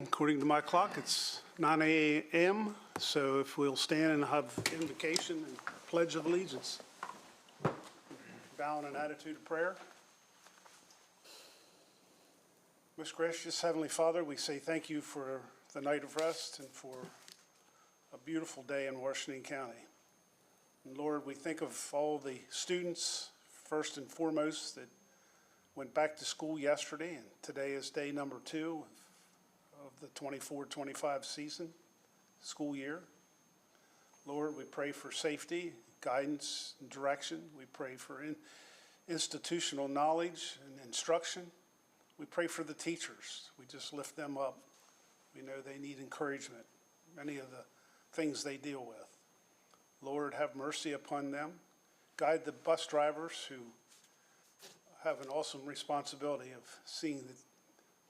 According to my clock, it's 9 a.m., so if we'll stand and have invocation and pledge of allegiance. Bow in an attitude of prayer. Most gracious Heavenly Father, we say thank you for the night of rest and for a beautiful day in Washington County. And Lord, we think of all the students, first and foremost, that went back to school yesterday, and today is day number 2 of the 24-25 season, school year. Lord, we pray for safety, guidance, and direction. We pray for institutional knowledge and instruction. We pray for the teachers. We just lift them up. We know they need encouragement, many of the things they deal with. Lord, have mercy upon them. Guide the bus drivers who have an awesome responsibility of seeing that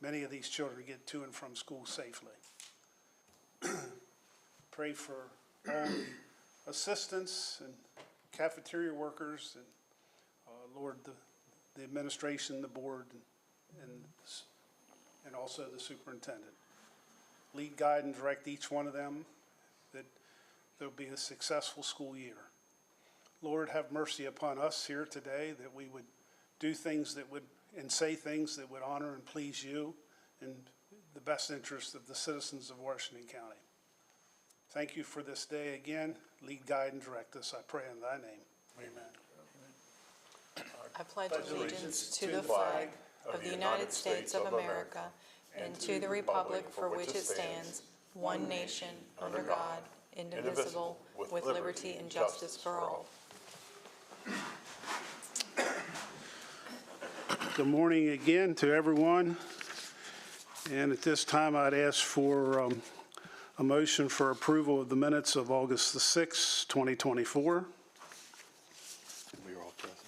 many of these children get to and from school safely. Pray for all the assistants and cafeteria workers and, Lord, the administration, the board, and also the superintendent. Lead, guide, and direct each one of them that there'll be a successful school year. Lord, have mercy upon us here today that we would do things that would and say things that would honor and please you in the best interest of the citizens of Washington County. Thank you for this day again. Lead, guide, and direct us, I pray in thy name. Amen. I pledge allegiance to the flag of the United States of America and to the republic for which it stands, one nation, under God, indivisible, with liberty and justice for all. Good morning again to everyone. And at this time, I'd ask for a motion for approval of the minutes of August the 6th, 2024. We were all present,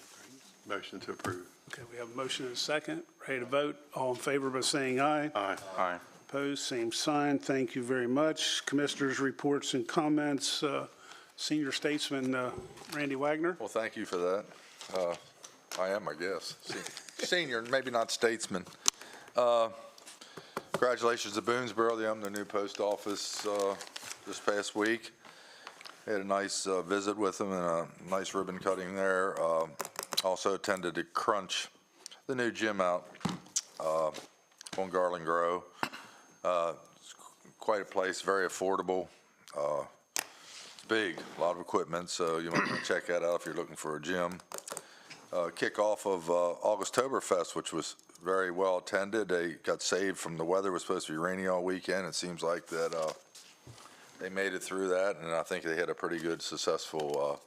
right? Motion to approve. Okay, we have a motion and a second. Ready to vote? All in favor by saying aye. Aye. Aye. Opposed, same sign. Thank you very much. Commissioners' reports and comments. Senior Statesman Randy Wagner. Well, thank you for that. I am, I guess. Senior, maybe not statesman. Congratulations to Boonesboro. They opened their new post office this past week. Had a nice visit with them and a nice ribbon cutting there. Also attended to Crunch, the new gym out on Garland Grove. It's quite a place, very affordable. It's big, a lot of equipment, so you might want to check that out if you're looking for a gym. Kickoff of Augusttoberfest, which was very well attended. They got saved from the weather. It was supposed to be rainy all weekend. It seems like that they made it through that, and I think they had a pretty good, successful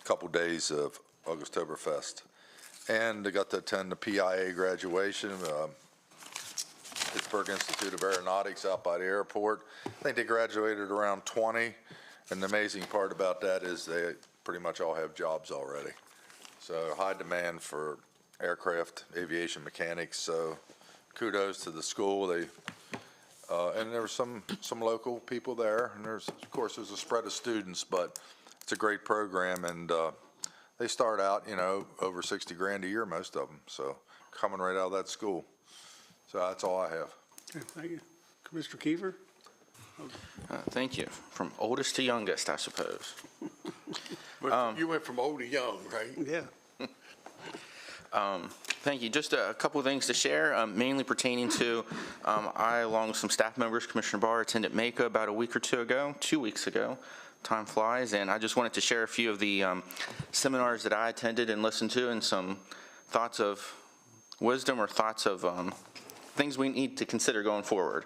couple days of Augusttoberfest. And they got to attend the PIA graduation, Pittsburgh Institute of Aeronautics out by the airport. I think they graduated around 20, and the amazing part about that is they pretty much all have jobs already. So high demand for aircraft aviation mechanics. So kudos to the school. They and there were some local people there, and there's there's a spread of students, but it's a great program, and they start out over 60 grand a year, most of them. So coming right out of that school. So that's all I have. Okay, thank you. Commissioner Kiefer. Thank you. From oldest to youngest, I suppose. You went from old to young, right? Yeah. Thank you. Just a couple of things to share, mainly pertaining to I, along with some staff members, Commissioner Barr, attended MACo about a week or 2 weeks ago. Time flies, and I just wanted to share a few of the seminars that I attended and listened to, and some thoughts of wisdom or thoughts of things we need to consider going forward.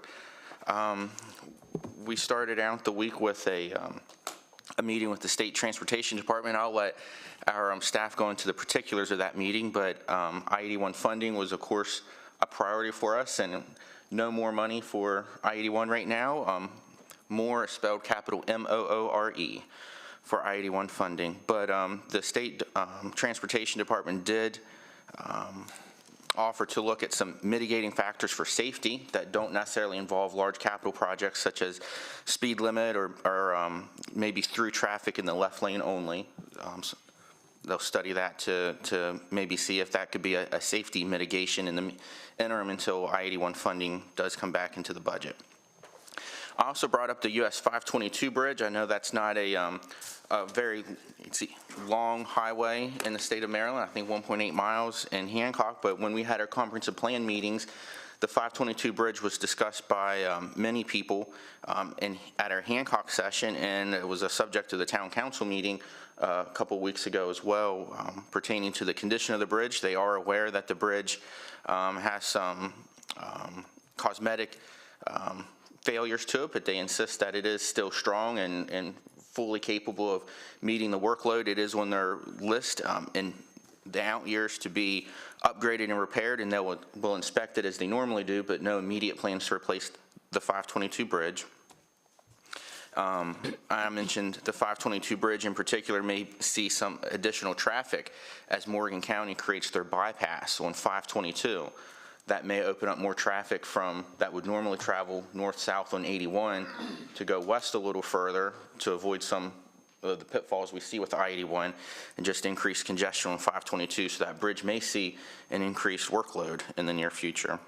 We started out the week with a meeting with the State Transportation Department. I'll let our staff go into the particulars of that meeting, but I-81 funding was, of course, a priority for us, and no more money for I-81 right now. More spelled capital M-O-O-R-E for I-81 funding. But the State Transportation Department did offer to look at some mitigating factors for safety that don't necessarily involve large capital projects such as speed limit or maybe through traffic in the left lane only. they'll study that to maybe see if that could be a safety mitigation in the interim until I-81 funding does come back into the budget. I also brought up the US 522 bridge. I know that's not a very long highway in the state of Maryland, I think 1.8 miles in Hancock, but when we had our comprehensive plan meetings, the 522 bridge was discussed by many people at our Hancock session, and it was a subject of the town council meeting a couple weeks ago as well, pertaining to the condition of the bridge. They are aware that the bridge has some cosmetic failures to it, but they insist that it is still strong and fully capable of meeting the workload. It is on their list in the out years to be upgraded and repaired, and they will inspect it as they normally do, but no immediate plans to replace the 522 bridge. I mentioned the 522 bridge in particular may see some additional traffic as Morgan County creates their bypass on 522. That may open up more traffic from that would normally travel north-south on 81 to go west a little further to avoid some of the pitfalls we see with I-81 and just increase congestion on 522. So that bridge may see an increased workload in the near future.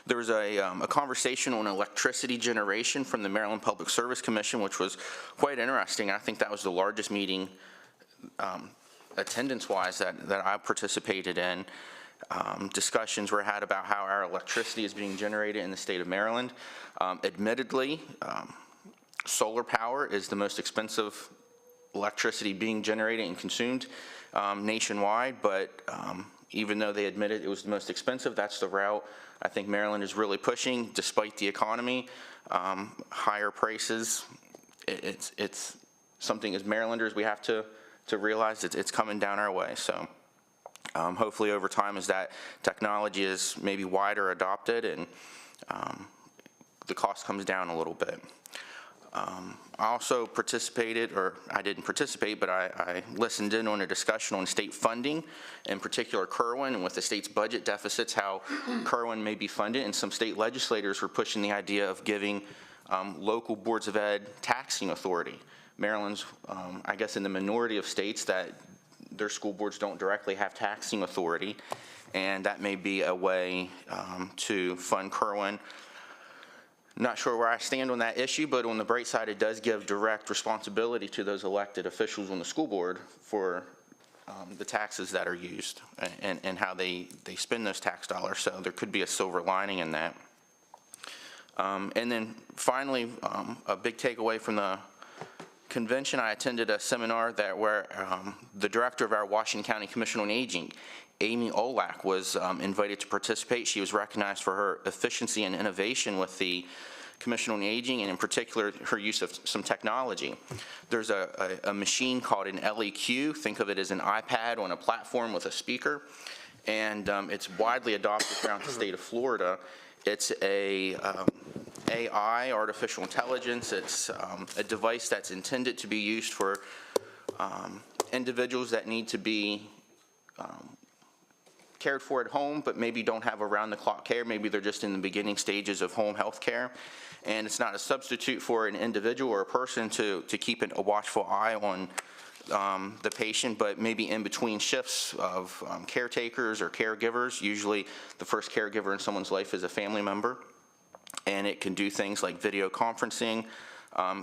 There was a conversation on electricity generation from the Maryland Public Service Commission, which was quite interesting. I think that was the largest meeting attendance-wise that I participated in. Discussions were had about how our electricity is being generated in the state of Maryland. Admittedly, solar power is the most expensive electricity being generated and consumed nationwide, but even though they admitted it was the most expensive, that's the route I think Maryland is really pushing, despite the economy, higher prices. It's something as Marylanders we have to realize it's coming down our way. So hopefully over time, as that technology is maybe wider adopted and the cost comes down a little bit. I also participated, or I didn't participate, but I listened in on a discussion on state funding, in particular Kerwin, and with the state's budget deficits, how Kerwin may be funded, and some state legislators were pushing the idea of giving local boards of ed taxing authority. Maryland's, I guess, in the minority of states that their school boards don't directly have taxing authority, and that may be a way to fund Kerwin. Not sure where I stand on that issue, but on the bright side, it does give direct responsibility to those elected officials on the school board for the taxes that are used and how they spend those tax dollars. So there could be a silver lining in that. And then finally, a big takeaway from the convention, I attended a seminar where the director of our Washington County Commission on Aging, Amy Olak, was invited to participate. She was recognized for her efficiency and innovation with the Commission on Aging, and in particular, her use of some technology. There's a machine called an LEQ. Think of it as an iPad on a platform with a speaker, and it's widely adopted throughout the state of Florida. It's a AI, artificial intelligence. It's a device that's intended to be used for individuals that need to be cared for at home, but maybe don't have around-the-clock care. Maybe they're just in the beginning stages of home health care. And it's not a substitute for an individual or a person to keep a watchful eye on the patient, but maybe in between shifts of caretakers or caregivers. Usually the first caregiver in someone's life is a family member. And it can do things like video conferencing,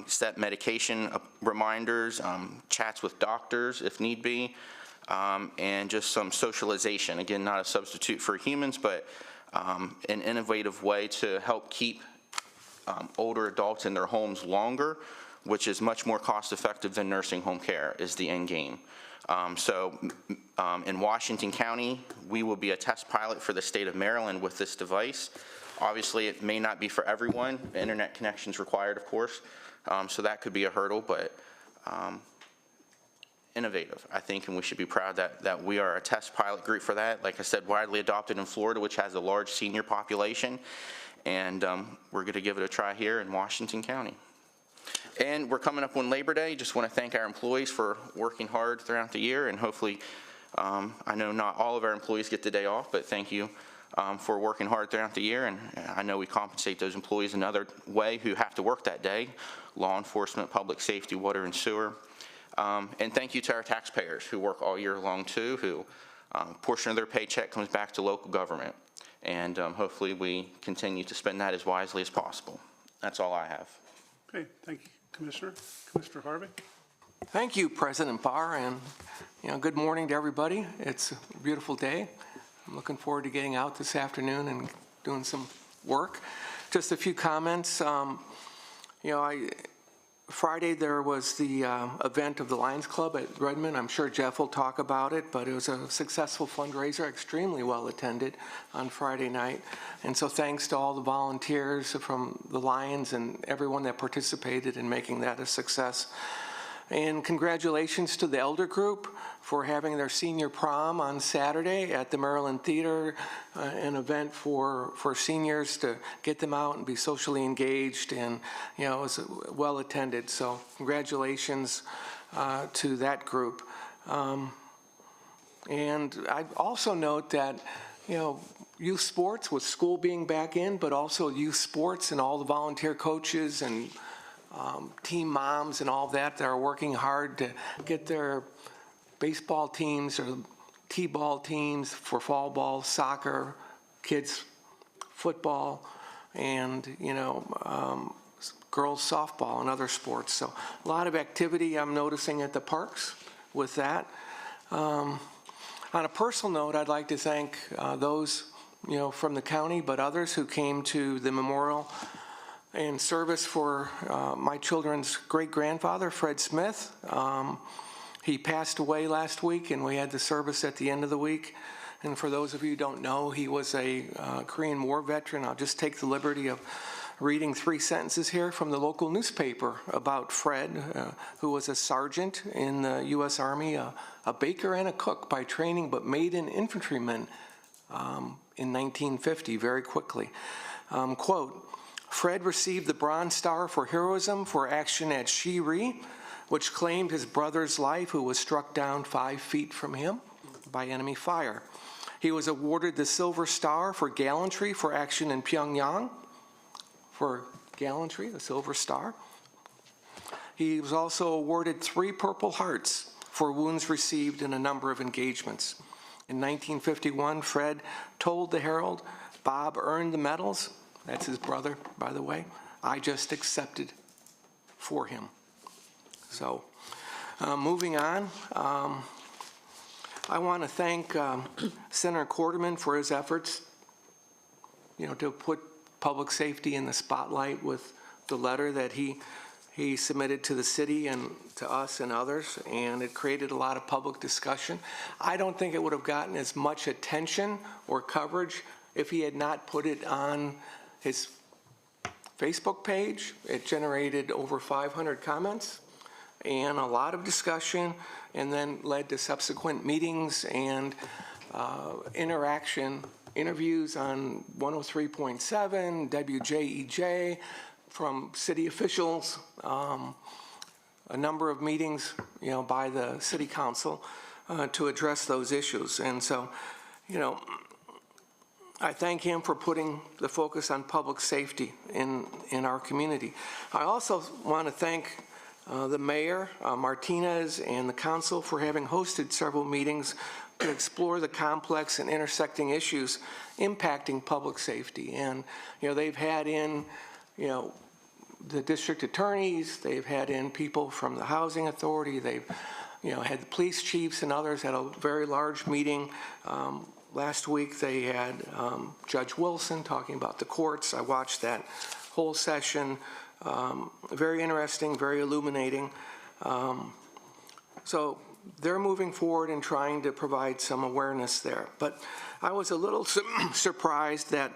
set medication reminders, chats with doctors if need be, and just some socialization. Again, not a substitute for humans, but an innovative way to help keep older adults in their homes longer, which is much more cost effective than nursing home care is the end game. So in Washington County, we will be a test pilot for the state of Maryland with this device. Obviously, it may not be for everyone. The internet connection is required, of course, so that could be a hurdle, but innovative, I think, and we should be proud that we are a test pilot group for that. Like I said, widely adopted in Florida, which has a large senior population, and we're going to give it a try here in Washington County. And we're coming up on Labor Day. Just want to thank our employees for working hard throughout the year, and hopefully, I know not all of our employees get the day off, but thank you for working hard throughout the year, and I know we compensate those employees another way who have to work that day: law enforcement, public safety, water and sewer. And thank you to our taxpayers who work all year long too, who a portion of their paycheck comes back to local government. And hopefully we continue to spend that as wisely as possible. That's all I have. Okay, thank you, Commissioner. Commissioner Harvey? Thank you, President Barr, and good morning to everybody. It's a beautiful day. I'm looking forward to getting out this afternoon and doing some work. Just a few comments. Friday there was the event of the Lions Club at Redmond. I'm sure Jeff will talk about it, but it was a successful fundraiser, extremely well attended on Friday night. And so thanks to all the volunteers from the Lions and everyone that participated in making that a success. And congratulations to the Elder Group for having their senior prom on Saturday at the Maryland Theater, an event for seniors to get them out and be socially engaged, and it was well attended. So congratulations to that group. And I also note that youth sports, with school being back in, but also youth sports and all the volunteer coaches and team moms and all that are working hard to get their baseball teams or t-ball teams for fall ball, soccer, kids football, and girls softball and other sports. So a lot of activity I'm noticing at the parks with that. On a personal note, I'd like to thank those from the county, but others who came to the memorial in service for my children's great-grandfather, Fred Smith. He passed away last week, and we had the service at the end of the week. And for those of you who don't know, he was a Korean War veteran. I'll just take the liberty of reading 3 sentences here from the local newspaper about Fred, who was a sergeant in the U.S. Army, a baker and a cook by training, but made an infantryman in 1950 very quickly. Quote, Fred received the Bronze Star for heroism for action at Shiri, which claimed his brother's life, who was struck down 5 feet from him by enemy fire. He was awarded the Silver Star for gallantry for action in Pyongyang, for gallantry, the Silver Star. He was also awarded 3 Purple Hearts for wounds received in a number of engagements. In 1951, Fred told the Herald, Bob earned the medals. That's his brother, by the way. I just accepted for him. So, moving on, I want to thank Senator Quarterman for his efforts, to put public safety in the spotlight with the letter that he submitted to the city and to us and others, and it created a lot of public discussion. I don't think it would have gotten as much attention or coverage if he had not put it on his Facebook page. It generated over 500 comments and a lot of discussion, and then led to subsequent meetings and interviews on 103.7, WJEJ, from city officials, a number of meetings, by the city council to address those issues. And so, I thank him for putting the focus on public safety in our community. I also want to thank the mayor, Martinez, and the council for having hosted several meetings to explore the complex and intersecting issues impacting public safety. And, they've had in, the district attorneys, they've had in people from the housing authority, they've, had the police chiefs and others at a very large meeting. Last week they had Judge Wilson talking about the courts. I watched that whole session. Very interesting, very illuminating. So they're moving forward and trying to provide some awareness there. But I was a little surprised that,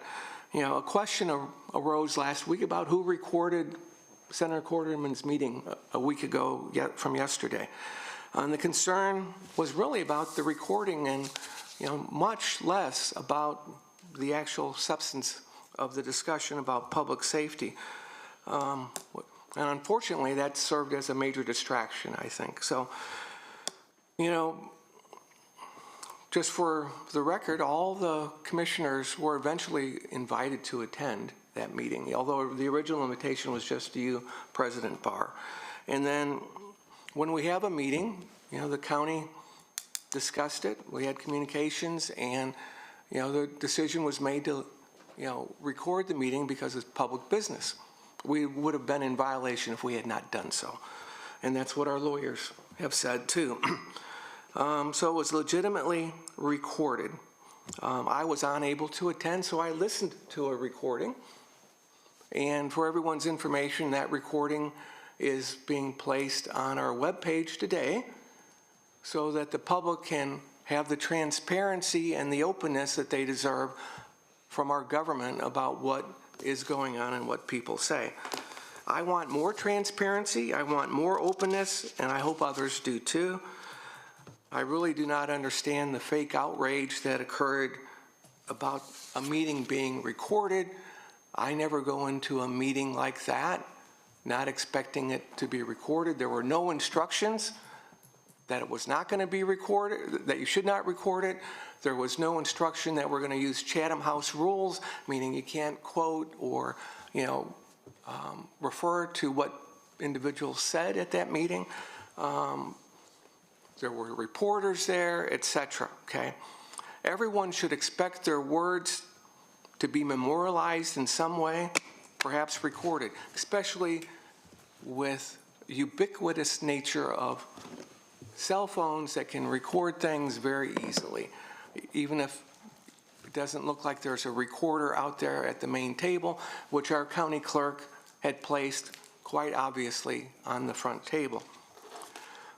a question arose last week about who recorded Senator Quarterman's meeting a week ago from yesterday. And the concern was really about the recording and, much less about the actual substance of the discussion about public safety. And unfortunately, that served as a major distraction, I think. So, just for the record, all the commissioners were eventually invited to attend that meeting, although the original invitation was just to you, President Barr. And then when we have a meeting, the county discussed it, we had communications, and, the decision was made to, record the meeting because it's public business. We would have been in violation if we had not done so. And that's what our lawyers have said too. So it was legitimately recorded. I was unable to attend, so I listened to a recording. And for everyone's information, that recording is being placed on our webpage today so that the public can have the transparency and the openness that they deserve from our government about what is going on and what people say. I want more transparency, I want more openness, and I hope others do too. I really do not understand the fake outrage that occurred about a meeting being recorded. I never go into a meeting like that not expecting it to be recorded. There were no instructions that it was not going to be recorded, that you should not record it. There was no instruction that we're going to use Chatham House rules, meaning you can't quote or, refer to what individuals said at that meeting. There were reporters there, etc. Okay? Everyone should expect their words to be memorialized in some way, perhaps recorded, especially with ubiquitous nature of cell phones that can record things very easily. Even if it doesn't look like there's a recorder out there at the main table, which our county clerk had placed quite obviously on the front table.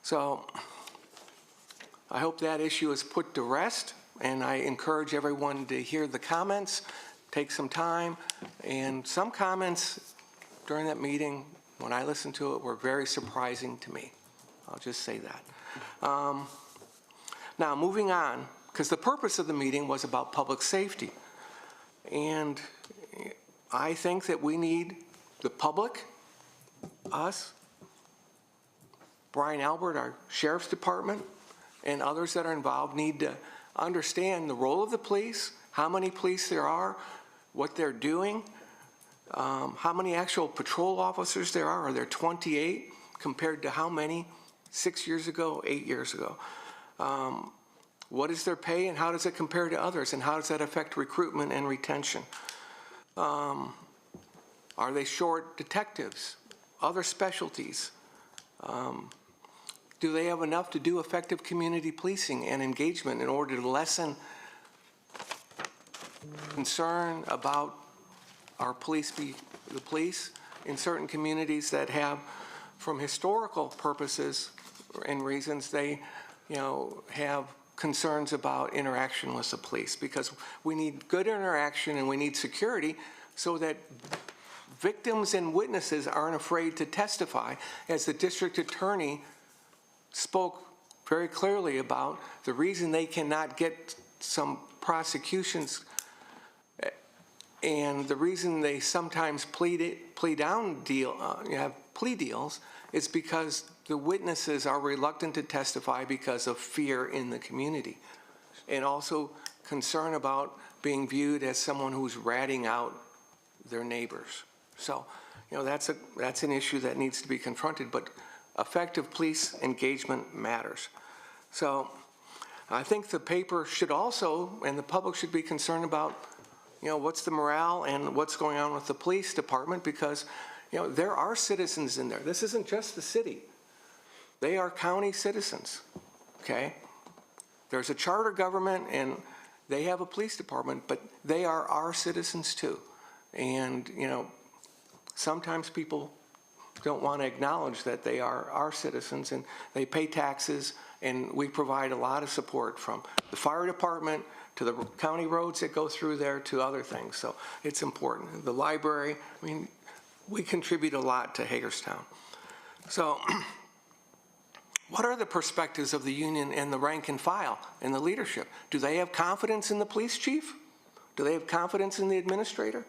So I hope that issue is put to rest, and I encourage everyone to hear the comments, take some time, and some comments during that meeting, when I listened to it, were very surprising to me. I'll just say that. Now, moving on, because the purpose of the meeting was about public safety. And I think that we need the public, us, Brian Albert, our Sheriff's Department, and others that are involved need to understand the role of the police, how many police there are, what they're doing, how many actual patrol officers there are. Are there 28 compared to how many 6 years ago, 8 years ago? What is their pay and how does it compare to others, and how does that affect recruitment and retention? Are they short detectives, other specialties? Do they have enough to do effective community policing and engagement in order to lessen concern about our the police in certain communities that have, from historical purposes and reasons, they have concerns about interaction with the police, because we need good interaction and we need security so that victims and witnesses aren't afraid to testify, as the district attorney spoke very clearly about the reason they cannot get some prosecutions and the reason they sometimes have plea deals is because the witnesses are reluctant to testify because of fear in the community, and also concern about being viewed as someone who's ratting out their neighbors. So, that's an issue that needs to be confronted, but effective police engagement matters. So I think the paper should also, and the public should be concerned about, what's the morale and what's going on with the police department, because, there are citizens in there. This isn't just the city. They are county citizens, okay? There's a charter government and they have a police department, but they are our citizens too. And, sometimes people don't want to acknowledge that they are our citizens, and they pay taxes, and we provide a lot of support from the fire department to the county roads that go through there to other things. So it's important. The library, we contribute a lot to Hagerstown. So what are the perspectives of the union and the rank and file and the leadership? Do they have confidence in the police chief? Do they have confidence in the administrator?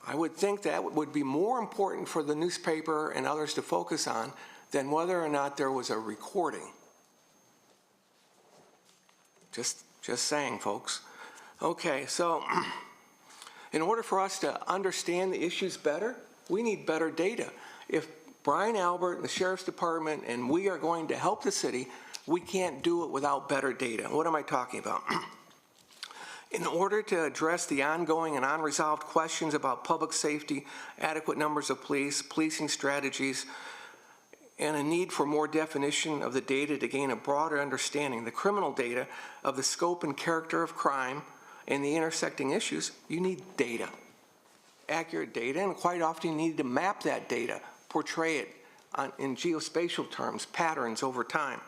I would think that would be more important for the newspaper and others to focus on than whether or not there was a recording. Just saying, folks. Okay, so in order for us to understand the issues better, we need better data. If Brian Albert and the Sheriff's Department, and we are going to help the city, we can't do it without better data. What am I talking about? In order to address the ongoing and unresolved questions about public safety, adequate numbers of police, policing strategies, and a need for more definition of the data to gain a broader understanding, the criminal data of the scope and character of crime and the intersecting issues, you need data, accurate data, and quite often you need to map that data, portray it in geospatial terms, patterns over time.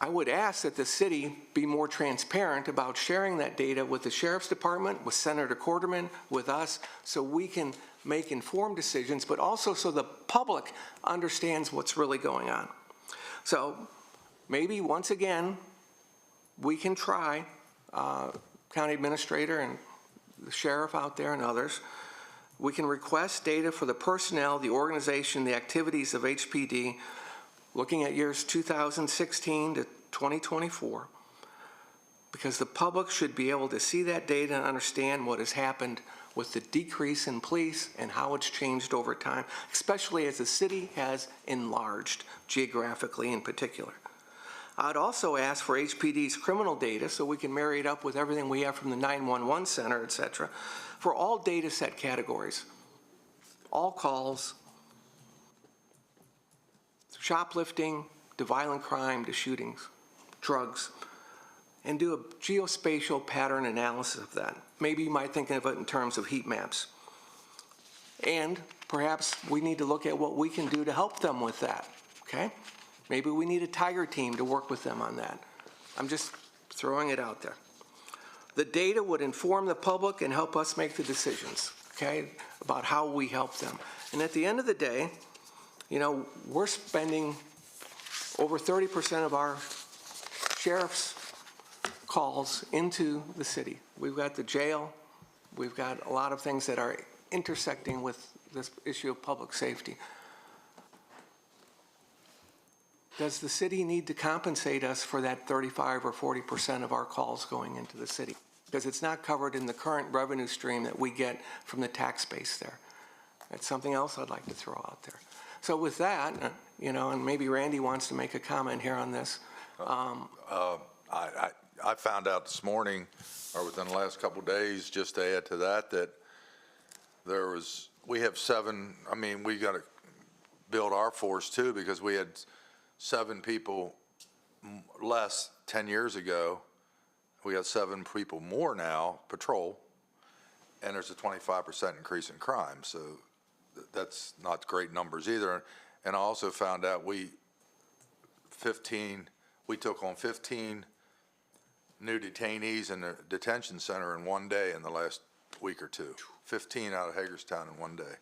I would ask that the city be more transparent about sharing that data with the Sheriff's Department, with Senator Quarterman, with us, so we can make informed decisions, but also so the public understands what's really going on. So maybe once again, we can try, county administrator and the sheriff out there and others, we can request data for the personnel, the organization, the activities of HPD, looking at years 2016 to 2024, because the public should be able to see that data and understand what has happened with the decrease in police and how it's changed over time, especially as the city has enlarged geographically in particular. I'd also ask for HPD's criminal data so we can marry it up with everything we have from the 911 center, et cetera, for all data set categories, all calls, shoplifting, to violent crime, to shootings, drugs, and do a geospatial pattern analysis of that. Maybe you might think of it in terms of heat maps. And perhaps we need to look at what we can do to help them with that, okay? Maybe we need a Tiger team to work with them on that. I'm just throwing it out there. The data would inform the public and help us make the decisions, okay, about how we help them. And at the end of the day, you know, we're spending over 30% of our sheriff's calls into the city. We've got the jail. We've got a lot of things that are intersecting with this issue of public safety. Does the city need to compensate us for that 35 or 40% of our calls going into the city? Because it's not covered in the current revenue stream that we get from the tax base there. That's something else I'd like to throw out there. So with that, you know, and maybe Randy wants to make a comment here on this. I found out this morning, or within the last couple of days, just to add to that, that we have 7, I mean, we got to build our force too, because we had 7 people less 10 years ago. We got 7 people more now, patrol, and there's a 25% increase in crime. So that's not great numbers either. And I also found out we took on 15 new detainees in the detention center in one day in the last week or two. 15 out of Hagerstown in one day.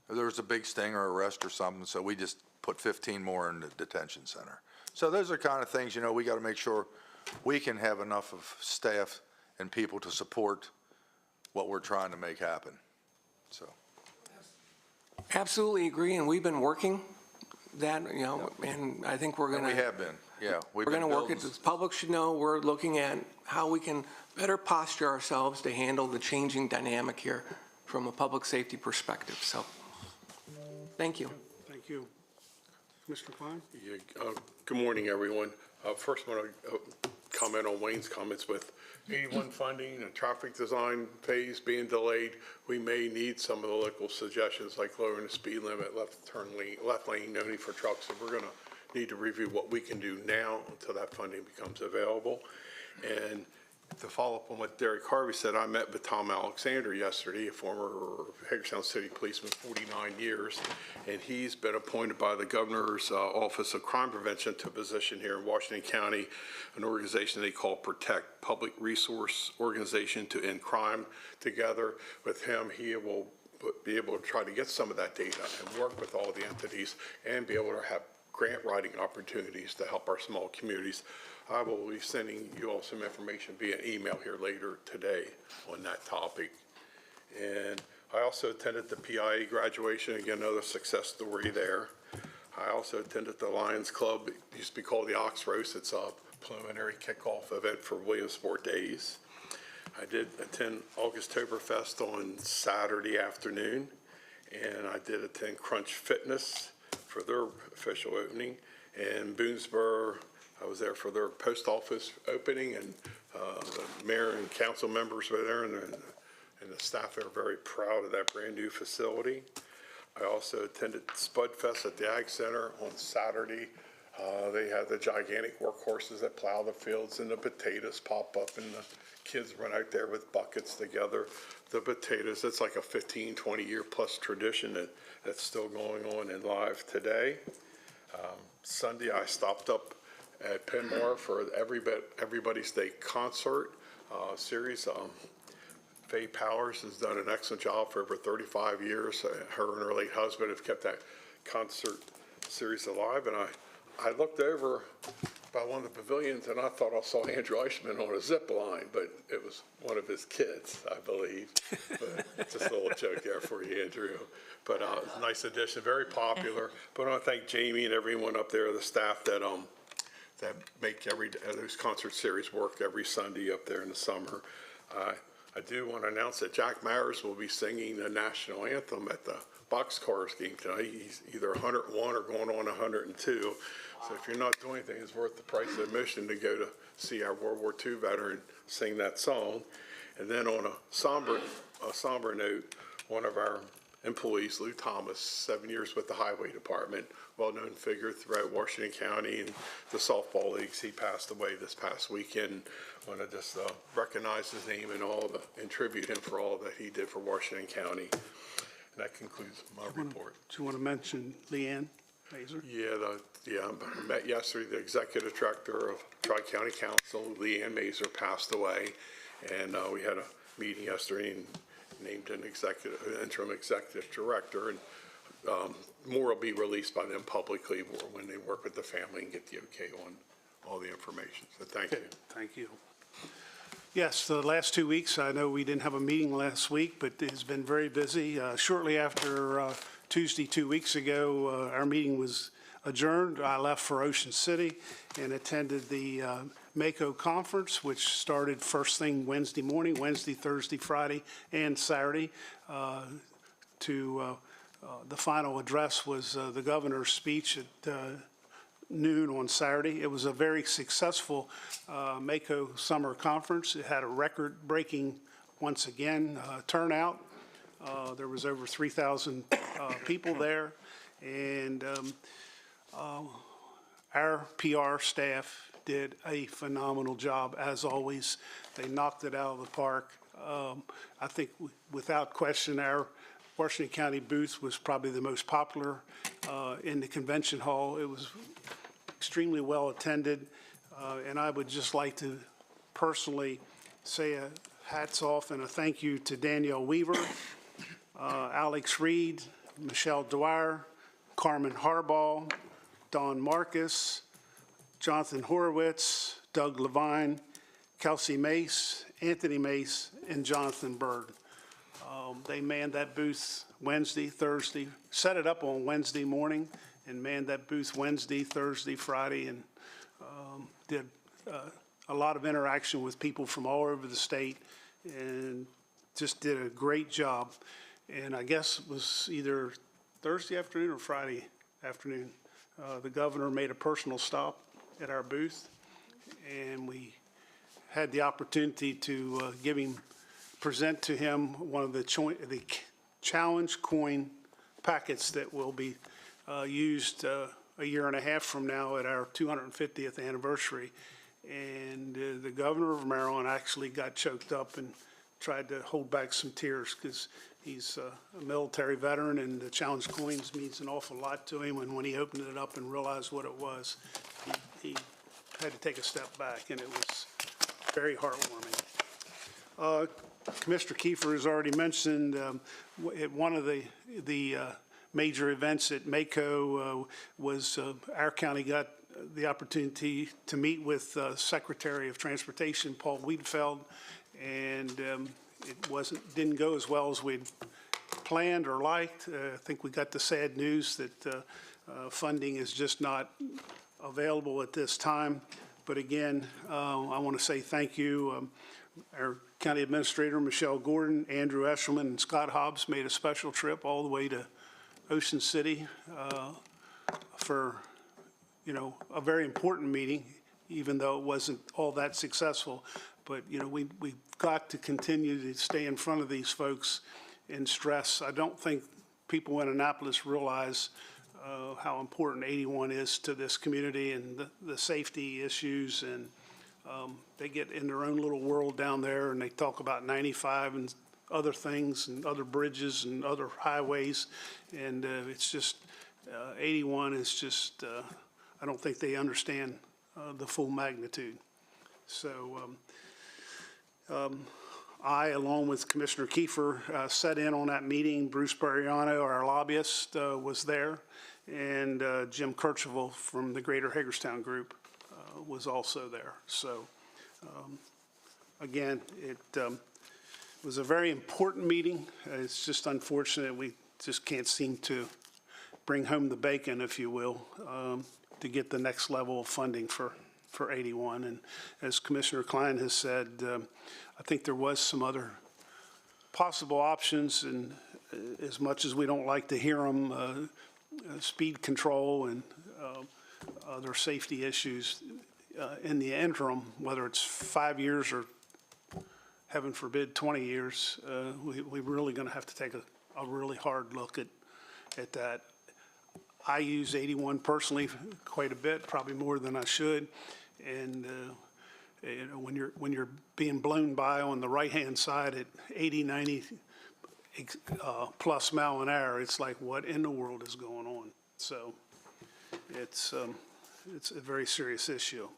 There was a big sting or arrest or something, so we just put 15 more in the detention center. So those are kind of things, you know, we got to make sure we can have enough of staff and people to support what we're trying to make happen. So. Absolutely agree, and we've been working that, you know, and I think we're going to. We have been, yeah. We're going to work it. The public should know we're looking at how we can better posture ourselves to handle the changing dynamic here from a public safety perspective. So, thank you. Thank you. Mr. Klein? Yeah, good morning, everyone. First, I want to comment on Wayne's comments with 81 funding and traffic design phase being delayed. We may need some of the local suggestions like lowering the speed limit, left lane only for trucks. So we're going to need to review what we can do now until that funding becomes available. And to follow up on what Derek Harvey said, I met with Tom Alexander yesterday, a former Hagerstown City policeman, 49 years, and he's been appointed by the Governor's Office of Crime Prevention to a position here in Washington County, an organization they call Protect, Public Resource Organization to End Crime. Together with him, he will be able to try to get some of that data and work with all the entities and be able to have grant writing opportunities to help our small communities. I will be sending you all some information via email here later today on that topic. And I also attended the PIA graduation, again, another success story there. I also attended the Lions Club, it used to be called the Ox Roast. It's a preliminary kickoff event for Williamsport Days. I did attend August Oktoberfest on Saturday afternoon, and I did attend Crunch Fitness for their official opening. And Boonesboro, I was there for their post office opening, and the mayor and council members were there, and the staff are very proud of that brand-new facility. I also attended Spud Fest at the Ag Center on Saturday. They had the gigantic workhorses that plow the fields, and the potatoes pop up, and the kids run out there with buckets together. The potatoes, it's like a 15, 20-year plus tradition that's still going on and live today. Sunday, I stopped up at Penmore for Everybody's Day concert series. Faye Powers has done an excellent job for over 35 years. Her and her late husband have kept that concert series alive. And I looked over by one of the pavilions, and I thought I saw Andrew Eichmann on a zip line, but it was one of his kids, I believe. But just a little joke there for you, Andrew. But it's a nice addition, very popular. But I want to thank Jamie and everyone up there, the staff that make those concert series work every Sunday up there in the summer. I do want to announce that Jack Myers will be singing the national anthem at the boxcars game tonight. He's either 101 or going on 102. So if you're not doing anything, it's worth the price of admission to go to see our World War II veteran sing that song. And then on a somber note, one of our employees, Lou Thomas, 7 years with the Highway Department, well-known figure throughout Washington County and the softball leagues. He passed away this past weekend. I want to just recognize his name and tribute him for all that he did for Washington County. And that concludes my report. Do you want to mention Leanne Mazer? Yeah, I met yesterday the executive director of Tri-County Council, Leanne Mazer, passed away, and we had a meeting yesterday and named an interim executive director, and more will be released by them publicly when they work with the family and get the okay on all the information. So thank you. Thank you. Yes, the last 2 weeks, I know we didn't have a meeting last week, but it's been very busy. Shortly after Tuesday, 2 weeks ago, our meeting was adjourned. I left for Ocean City and attended the MACo conference, which started first thing Wednesday morning, Wednesday, Thursday, Friday, and Saturday. The final address was the governor's speech at noon on Saturday. It was a very successful MACo summer conference. It had a record-breaking, once again, turnout. There was over 3,000 people there, and our PR staff did a phenomenal job, as always. They knocked it out of the park. I think without question, our Washington County booth was probably the most popular in the convention hall. It was extremely well attended, and I would just like to personally say a hats off and a thank you to Danielle Weaver, Alex Reed, Michelle Dwyer, Carmen Harbaugh, Don Marcus, Jonathan Horowitz, Doug Levine, Kelsey Mace, Anthony Mace, and Jonathan Bird. They manned that booth Wednesday, Thursday, set it up on Wednesday morning, and manned that booth Wednesday, Thursday, Friday, and did a lot of interaction with people from all over the state, and just did a great job. And I guess it was either Thursday afternoon or Friday afternoon, the governor made a personal stop at our booth, and we had the opportunity to present to him one of the challenge coin packets that will be used a year and a half from now at our 250th anniversary. And the governor of Maryland actually got choked up and tried to hold back some tears because he's a military veteran, and the challenge coins means an awful lot to him. And when he opened it up and realized what it was, he had to take a step back, and it was very heartwarming. Commissioner Kiefer has already mentioned one of the major events at MACo was our county got the opportunity to meet with Secretary of Transportation Paul Wiedefeld, and it didn't go as well as we'd planned or liked. I think we got the sad news that funding is just not available at this time. But again, I want to say thank you. Our County Administrator Michelle Gordon, Andrew Eshelman, and Scott Hobbs made a special trip all the way to Ocean City for, a very important meeting, even though it wasn't all that successful. But, we've got to continue to stay in front of these folks and stress. I don't think people in Annapolis realize how important 81 is to this community and the safety issues. And they get in their own little world down there, and they talk about 95 and other things and other bridges and other highways. And it's just, 81 is just, I don't think they understand the full magnitude. So I, along with Commissioner Kiefer, sat in on that meeting. Bruce Bariano, our lobbyist, was there, and Jim Kirchhoff from the Greater Hagerstown Group was also there. So again, it was a very important meeting. It's just unfortunate we just can't seem to bring home the bacon, if you will, to get the next level of funding for 81. And as Commissioner Klein has said, I think there was some other possible options, and as much as we don't like to hear them, speed control and other safety issues in the interim, whether it's 5 years or, heaven forbid, 20 years, we're really going to have to take a really hard look at that. I use 81 personally quite a bit, probably more than I should. And when you're being blown by on the right-hand side at 80, 90 plus mile an hour, it's like, what in the world is going on? So it's a very serious issue.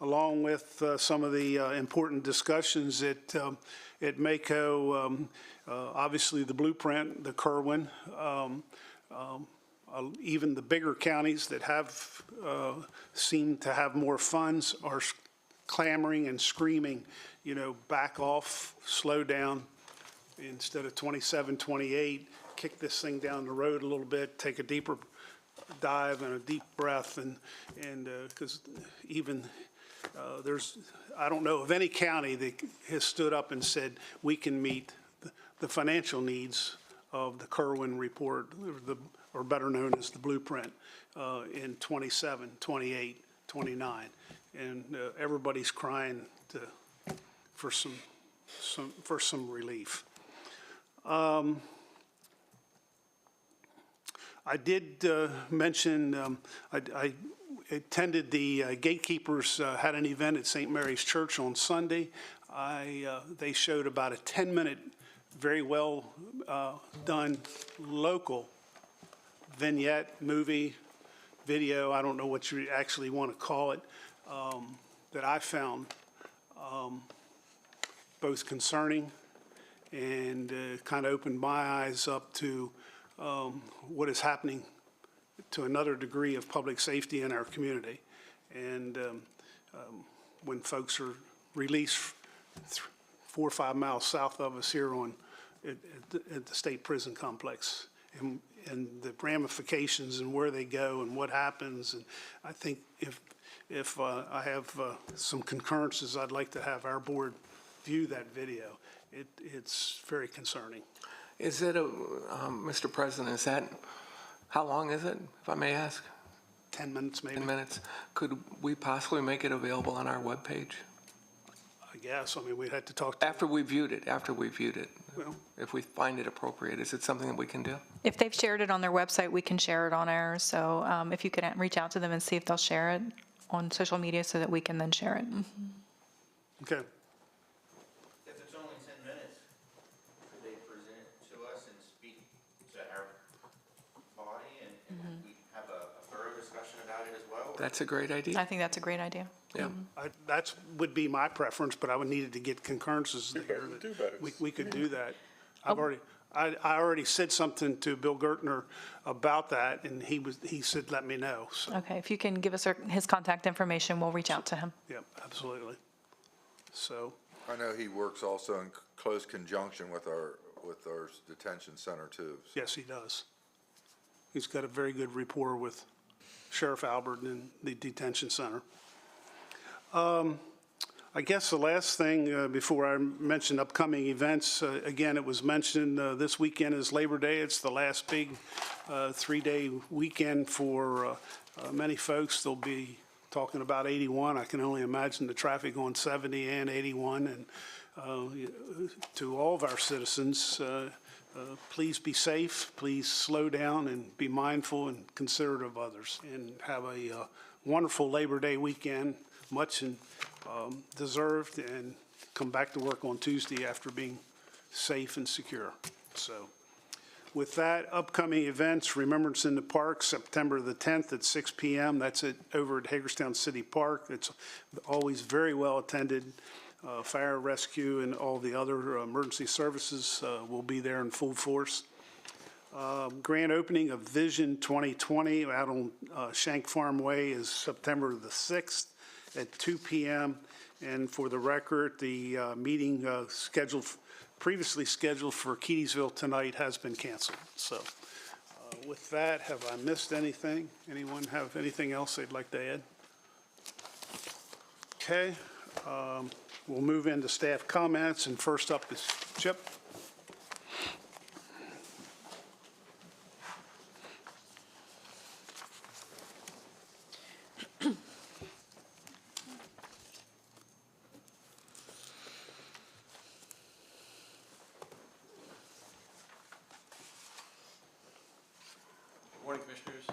Along with some of the important discussions at MACo, obviously the blueprint, the Kerwin, even the bigger counties that have seem to have more funds are clamoring and screaming, back off, slow down, instead of 27, 28, kick this thing down the road a little bit, take a deeper dive and a deep breath, and because even I don't know of any county that has stood up and said we can meet the financial needs of the Kerwin report, or better known as the blueprint, in 27, 28, 29, and everybody's crying for some relief. I did mention I attended the Gatekeepers had an event at St. Mary's Church on Sunday. They showed about a 10-minute, very well done local vignette, movie, video, I don't know what you actually want to call it, that I found both concerning and kind of opened my eyes up to what is happening to another degree of public safety in our community. And when folks are released 4 or 5 miles south of us here at the state prison complex, and the ramifications and where they go and what happens. And I think if I have some concurrences, I'd like to have our board view that video. It's very concerning. Is it Mr. President, how long is it, if I may ask? 10 minutes, maybe. 10 minutes. Could we possibly make it available on our webpage? I guess. I mean, we'd have to talk to. After we viewed it. Well, if we find it appropriate, is it something that we can do? If they've shared it on their website, we can share it on ours. So if you could reach out to them and see if they'll share it on social media so that we can then share it. okay. If it's only 10 minutes, could they present it to us and speak to our body and we have a thorough discussion about it as well? That's a great idea. I think that's a great idea. Yeah. That would be my preference, but I would need to get concurrences here. do both. We could do that. I already said something to Bill Gertner about that, and he said, let me know. So, Okay, if you can give us his contact information, we'll reach out to him. yeah, absolutely. So, I know he works also in close conjunction with our detention center too. yes, he does. He's got a very good rapport with Sheriff Albert and the detention center. I guess the last thing before I mention upcoming events, again, it was mentioned this weekend is Labor Day. It's the last big 3-day weekend for many folks. They'll be talking about 81. I can only imagine the traffic on 70 and 81. And to all of our citizens, please be safe, please slow down and be mindful and considerate of others, and have a wonderful Labor Day weekend, much deserved, and come back to work on Tuesday after being safe and secure. So with that, upcoming events, Remembrance in the Park, September the 10th at 6 p.m. That's over at Hagerstown City Park. It's always very well attended. Fire, rescue, and all the other emergency services will be there in full force. Grand opening of Vision 2020 out on Shank Farm Way is September the 6th at 2 p.m. And for the record, the meeting previously scheduled for Keedysville tonight has been canceled. So with that, have I missed anything? Anyone have anything else they'd like to add? Okay. We'll move into staff comments, and first up is Chip. Good morning, Commissioners.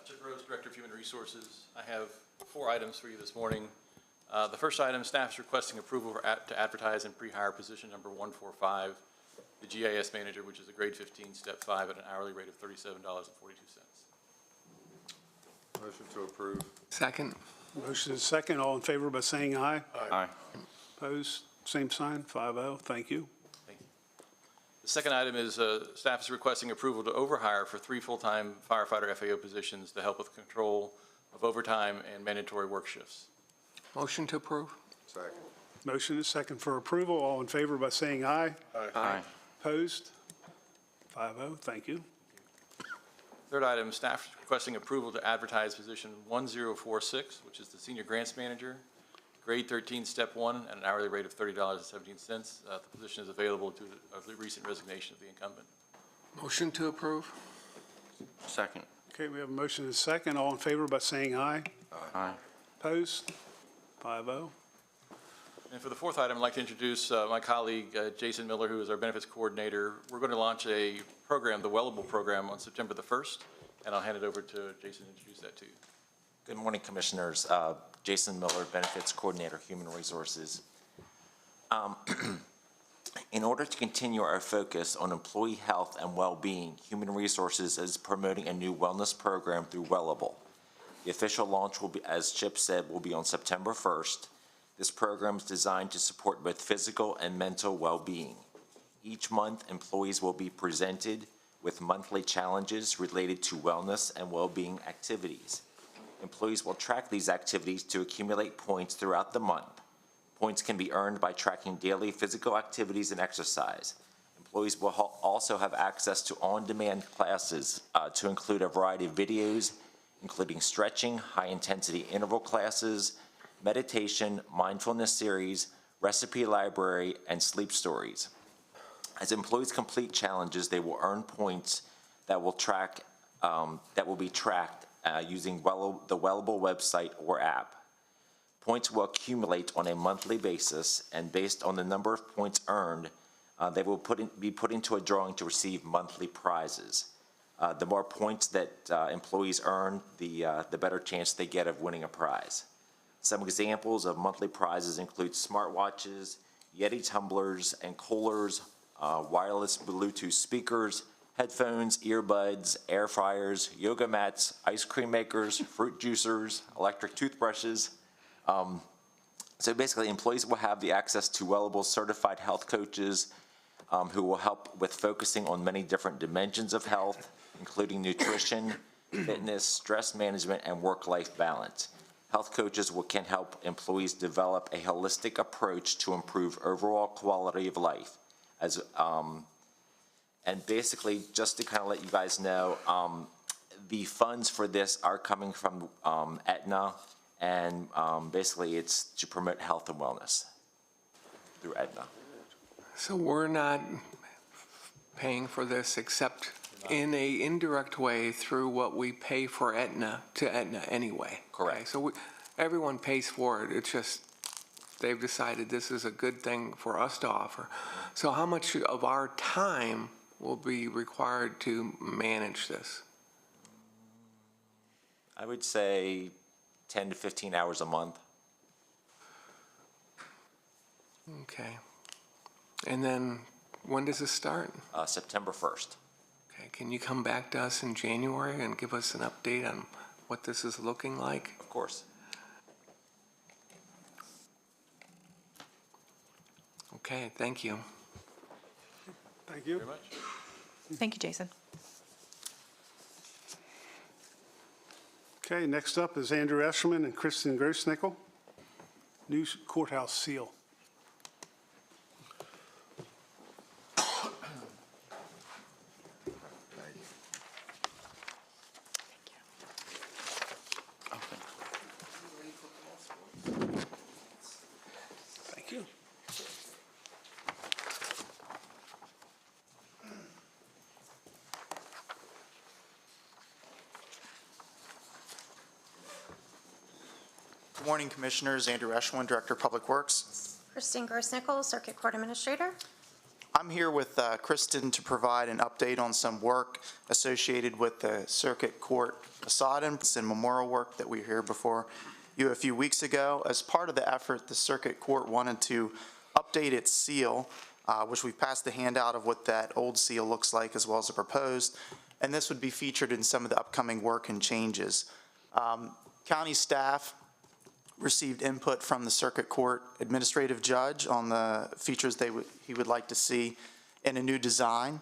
Chip Rose, Director of Human Resources. I have 4 items for you this morning. The first item, staff is requesting approval to advertise in pre-hire position number 145, the GIS manager, which is a grade 15, step 5 at an hourly rate of $37.42. Motion to approve. Second. Motion is second. All in favor by saying aye. Aye. Opposed? Same sign. 5-0. Thank you. Thank you. The second item is staff is requesting approval to overhire for 3 full-time firefighter FAO positions to help with control of overtime and mandatory work shifts. Motion to approve. Second. Motion is second for approval. All in favor by saying aye. Aye. Opposed? 5-0. Thank you. Third item, staff is requesting approval to advertise position 1046, which is the Senior Grants Manager, grade 13, step 1, at an hourly rate of $30.17. The position is available due to the recent resignation of the incumbent. Motion to approve. Second. Okay, we have a motion and a second. All in favor by saying aye. Aye. Opposed? 5-0. And for the fourth item, I'd like to introduce my colleague, Jason Miller, who is our benefits coordinator. We're going to launch a program, the Wellable program, on September the 1st, and I'll hand it over to Jason to introduce that to you. Good morning, Commissioners. Jason Miller, Benefits Coordinator, Human Resources. In order to continue our focus on employee health and well-being, Human Resources is promoting a new wellness program through Wellable. The official launch will be, as Chip said, will be on September 1st. This program is designed to support both physical and mental well-being. Each month, employees will be presented with monthly challenges related to wellness and well-being activities. Employees will track these activities to accumulate points throughout the month. Points can be earned by tracking daily physical activities and exercise. Employees will also have access to on-demand classes to include a variety of videos, including stretching, high-intensity interval classes, meditation, mindfulness series, recipe library, and sleep stories. As employees complete challenges, they will earn points that will be tracked using the Wellable website or app. Points will accumulate on a monthly basis, and based on the number of points earned, they will be put into a drawing to receive monthly prizes. The more points that employees earn, the better chance they get of winning a prize. Some examples of monthly prizes include smartwatches, Yeti tumblers and coolers, wireless Bluetooth speakers, headphones, earbuds, air fryers, yoga mats, ice cream makers, fruit juicers, electric toothbrushes. So basically, employees will have the access to Wellable certified health coaches who will help with focusing on many different dimensions of health, including nutrition, fitness, stress management, and work-life balance. Health coaches can help employees develop a holistic approach to improve overall quality of life. And basically, just to kind of let you guys know, the funds for this are coming from Aetna And basically, it's to promote health and wellness through Aetna. So we're not paying for this except in a indirect way through what we pay for Aetna to Aetna anyway. Correct. Okay, so everyone pays for it. It's just they've decided this is a good thing for us to offer. So how much of our time will be required to manage this? I would say 10 to 15 hours a month. Okay. And then when does this start? September 1st. Okay, can you come back to us in January and give us an update on what this is looking like? Of course. Okay, thank you. Thank you. Very much. Thank you, Jason. Okay, next up is Andrew Eshelman and Kristen Grossnickel, new courthouse seal. Thank you. Good morning, Commissioners. Andrew Eshelman, Director of Public Works. Kristen Gross-Nichols, Circuit Court Administrator. I'm here with Kristen to provide an update on some work associated with the Circuit Court facade and memorial work that we were here before you a few weeks ago. As part of the effort, the Circuit Court wanted to update its seal, which we passed the handout of what that old seal looks like as well as the proposed, and this would be featured in some of the upcoming work and changes. County staff received input from the Circuit Court Administrative Judge on the features he would like to see in a new design.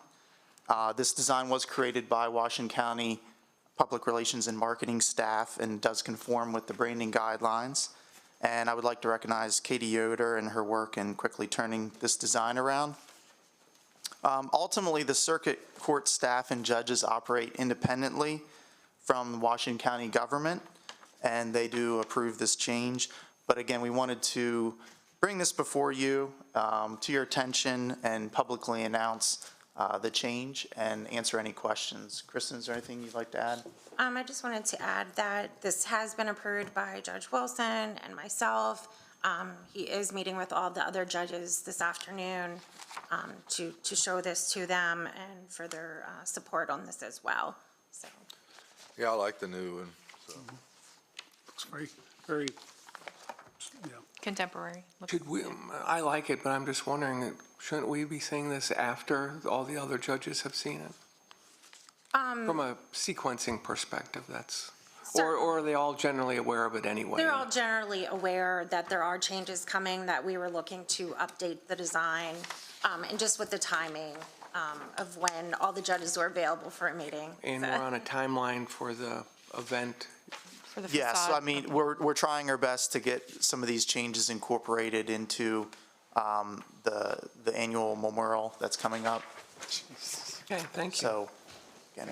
This design was created by Washington County Public Relations and Marketing staff and does conform with the branding guidelines. And I would like to recognize Katie Yoder and her work in quickly turning this design around. Ultimately, the Circuit Court staff and judges operate independently from Washington County government, and they do approve this change. But again, we wanted to bring this before you, to your attention, and publicly announce the change and answer any questions. Kristen, is there anything you'd like to add? I just wanted to add that this has been approved by Judge Wilson and myself. He is meeting with all the other judges this afternoon to show this to them and for their support on this as well. So. Yeah, I like the new one, so. Looks very, very, yeah. Contemporary. Should we, I like it, but I'm just wondering, shouldn't we be seeing this after all the other judges have seen it? From a sequencing perspective, that's, or are they all generally aware of it anyway? They're all generally aware that there are changes coming, that we were looking to update the design, and just with the timing of when all the judges were available for a meeting. And we're on a timeline for the event. For the facade. Yes, I mean, we're trying our best to get some of these changes incorporated into the annual memorial that's coming up. Okay, thank you. So, again,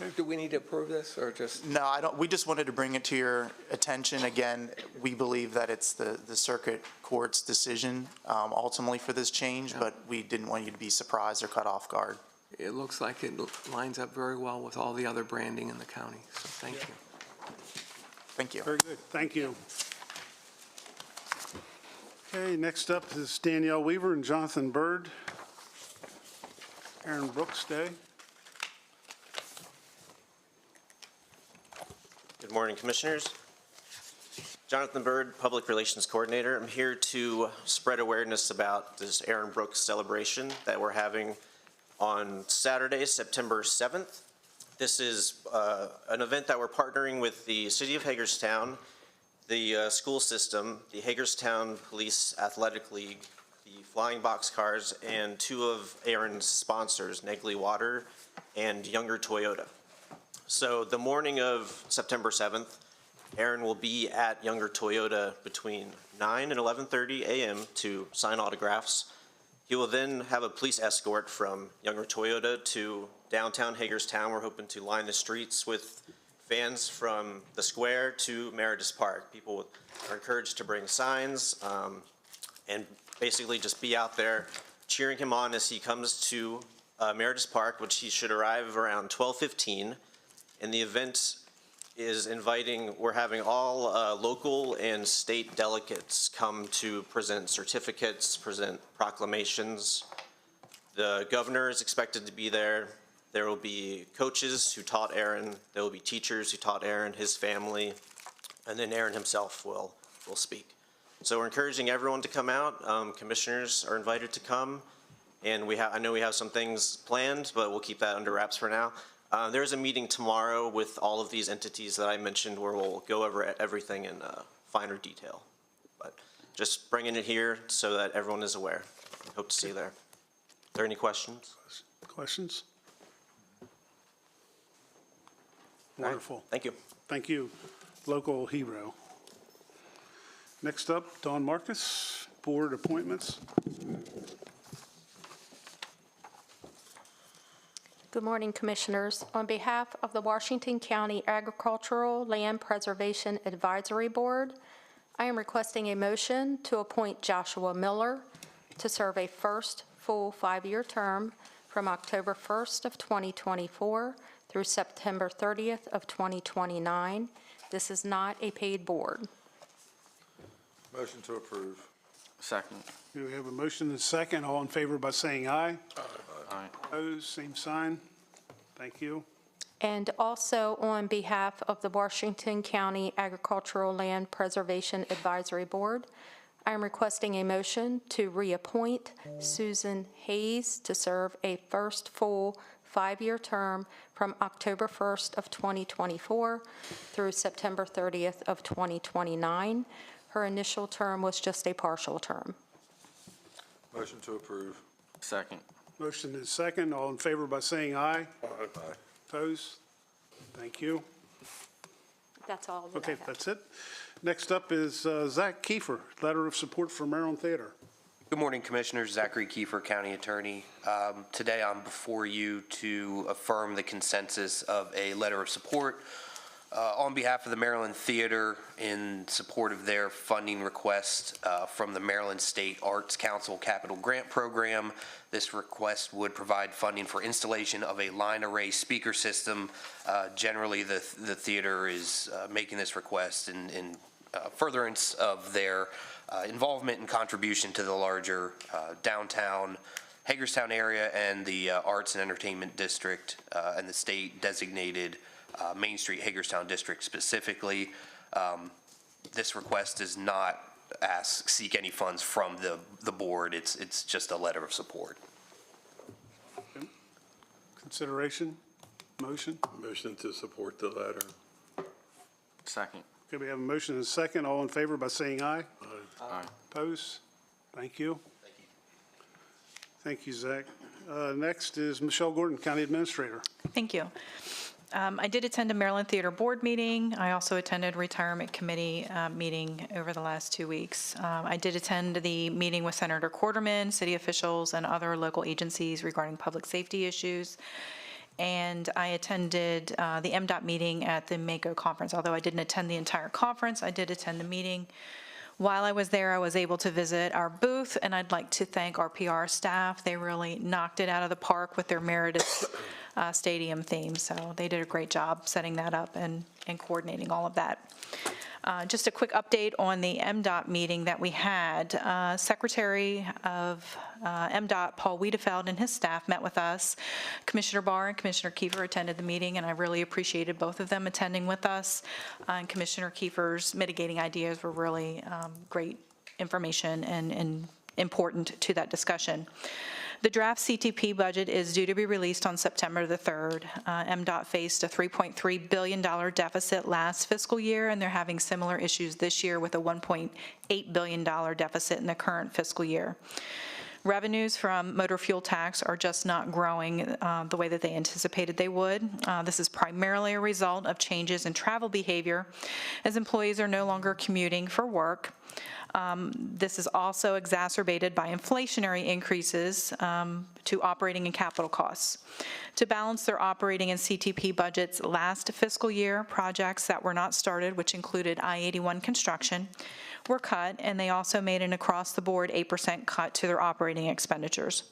Okay. Do we need to approve this or just? no, I don't, we just wanted to bring it to your attention. Again, we believe that it's the Circuit Court's decision ultimately for this change, but we didn't want you to be surprised or caught off guard. It looks like it lines up very well with all the other branding in the county, so thank you. Thank you. Very good, thank you. Okay, next up is Danielle Weaver and Jonathan Byrd. Aaron Brooks Day. Good morning, Commissioners. Jonathan Byrd, Public Relations Coordinator. I'm here to spread awareness about this Aaron Brooks celebration that we're having on Saturday, September 7th. This is an event that we're partnering with the City of Hagerstown, the school system, the Hagerstown Police Athletic League, the Flying Boxcars, and two of Aaron's sponsors, Negley Water and Younger Toyota. So the morning of September 7th, Aaron will be at Younger Toyota between 9 and 11:30 a.m. to sign autographs. He will then have a police escort from Younger Toyota to downtown Hagerstown. We're hoping to line the streets with bands from the square to Meredith Park. People are encouraged to bring signs and basically just be out there cheering him on as he comes to Meredith Park, which he should arrive around 12:15. And the event is we're having all local and state delegates come to present certificates, present proclamations. The governor is expected to be there. There will be coaches who taught Aaron. There will be teachers who taught Aaron, his family, and then Aaron himself will speak. So we're encouraging everyone to come out. Commissioners are invited to come, and I know we have some things planned, but we'll keep that under wraps for now. There's a meeting tomorrow with all of these entities that I mentioned where we'll go over everything in finer detail. But just bringing it here so that everyone is aware. Hope to see you there. Are there any questions? Questions? Wonderful. Thank you. Thank you, local hero. Next up, Dawn Marcus, board appointments. Good morning, Commissioners. On behalf of the Washington County Agricultural Land Preservation Advisory Board, I am requesting a motion to appoint Joshua Miller to serve a first full 5-year term from October 1st of 2024 through September 30th of 2029. This is not a paid board. Motion to approve. Second. We have a motion and a second. All in favor by saying aye. Aye. Opposed, same sign. Thank you. And also on behalf of the Washington County Agricultural Land Preservation Advisory Board, I am requesting a motion to reappoint Susan Hayes to serve a first full 5-year term from October 1st of 2024 through September 30th of 2029. Her initial term was just a partial term. Motion to approve. Second. Motion is second. All in favor by saying aye. Aye. Opposed? Thank you. That's all that I Okay, have. that's it. Next up is Zach Kiefer, letter of support for Maryland Theater. Good morning, Commissioners. Zachary Kiefer, County Attorney. Today I'm before you to affirm the consensus of a letter of support on behalf of the Maryland Theater in support of their funding request from the Maryland State Arts Council Capital Grant Program. This request would provide funding for installation of a line array speaker system. Generally, the theater is making this request in furtherance of their involvement and contribution to the larger downtown Hagerstown area and the Arts and Entertainment District and the state designated Main Street Hagerstown District specifically. This request does not seek any funds from the board. It's just a letter of support. Okay. Consideration, motion. Motion to support the letter. Second. Okay, we have a motion and a second. All in favor by saying aye. Aye. Opposed? Thank you. Thank you, Zach. Next is Michelle Gordon, County Administrator. Thank you. I did attend a Maryland Theater Board meeting. I also attended Retirement Committee meeting over the last 2 weeks. I did attend the meeting with Senator Quarterman, city officials, and other local agencies regarding public safety issues. And I attended the MDOT meeting at the MACo conference. Although I didn't attend the entire conference, I did attend the meeting. While I was there, I was able to visit our booth, and I'd like to thank our PR staff. They really knocked it out of the park with their Meredith Stadium theme, so they did a great job setting that up and coordinating all of that. Just a quick update on the MDOT meeting that we had. Secretary of MDOT, Paul Wiedefeld, and his staff met with us. Commissioner Barr and Commissioner Kiefer attended the meeting, and I really appreciated both of them attending with us. And Commissioner Kiefer's mitigating ideas were really great information and important to that discussion. The draft CTP budget is due to be released on September the 3rd. MDOT faced a $3.3 billion deficit last fiscal year, and they're having similar issues this year with a $1.8 billion deficit in the current fiscal year. Revenues from motor fuel tax are just not growing the way that they anticipated they would. This is primarily a result of changes in travel behavior as employees are no longer commuting for work. This is also exacerbated by inflationary increases to operating and capital costs. To balance their operating and CTP budgets last fiscal year, projects that were not started, which included I-81 construction, were cut, and they also made an across-the-board 8% cut to their operating expenditures.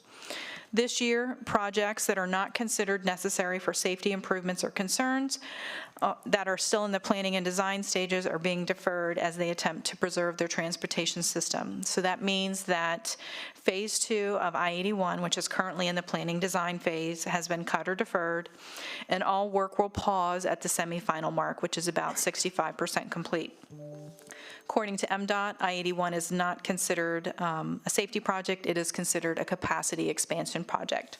This year, projects that are not considered necessary for safety improvements or concerns that are still in the planning and design stages are being deferred as they attempt to preserve their transportation system. So that means that Phase 2 of I-81, which is currently in the planning design phase, has been cut or deferred, and all work will pause at the semifinal mark, which is about 65% complete. According to MDOT, I-81 is not considered a safety project, it is considered a capacity expansion project.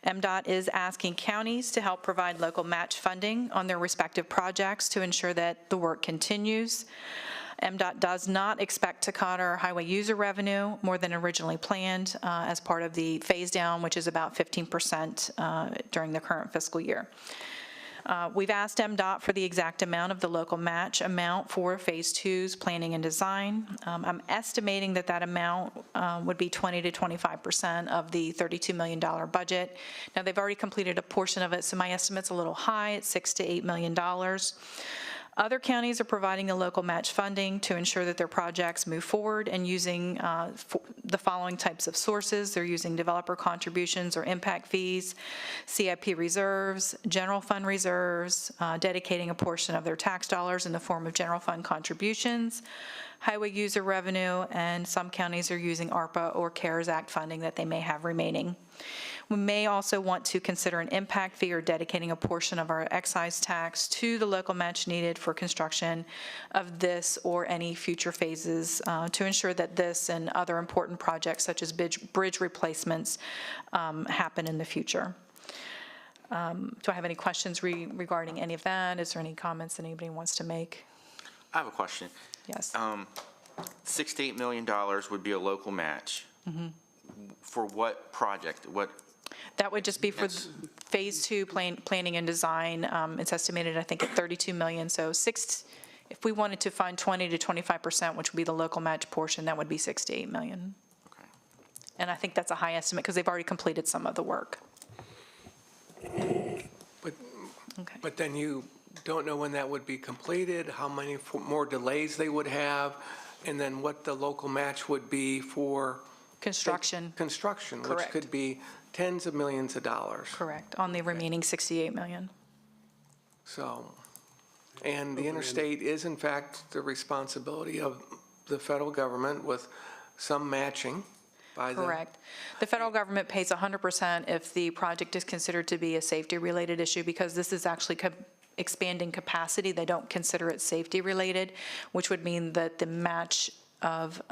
MDOT is asking counties to help provide local match funding on their respective projects to ensure that the work continues. MDOT does not expect to cut our highway user revenue more than originally planned as part of the phase down, which is about 15% during the current fiscal year. We've asked MDOT for the exact amount of the local match amount for Phase 2's planning and design. I'm estimating that that amount would be 20 to 25% of the $32 million budget. Now, they've already completed a portion of it, so my estimate's a little high at $6 to $8 million. Other counties are providing the local match funding to ensure that their projects move forward and using the following types of sources. They're using developer contributions or impact fees, CIP reserves, general fund reserves, dedicating a portion of their tax dollars in the form of general fund contributions, highway user revenue, and some counties are using ARPA or CARES Act funding that they may have remaining. We may also want to consider an impact fee or dedicating a portion of our excise tax to the local match needed for construction of this or any future phases to ensure that this and other important projects such as bridge replacements happen in the future. Do I have any questions regarding any of that? Is there any comments that anybody wants to make? I have a question. Yes. $6 to $8 million would be a local match. Mm-hmm. For what project? What? That would just be for Phase 2 planning and design. It's estimated, I think, at $32 million. So if we wanted to fund 20 to 25%, which would be the local match portion, that would be $6 to $8 million. Okay. And I think that's a high estimate because they've already completed some of the work. But then you don't know when that would be completed, how many more delays they would have, and then what the local match would be for Construction. Construction, which Correct. could be tens of millions of dollars. Correct, on the remaining $68 million. So, and the interstate is in fact the responsibility of the federal government with some matching by the. Correct. The federal government pays 100% if the project is considered to be a safety-related issue because this is actually expanding capacity. They don't consider it safety-related, which would mean that the match of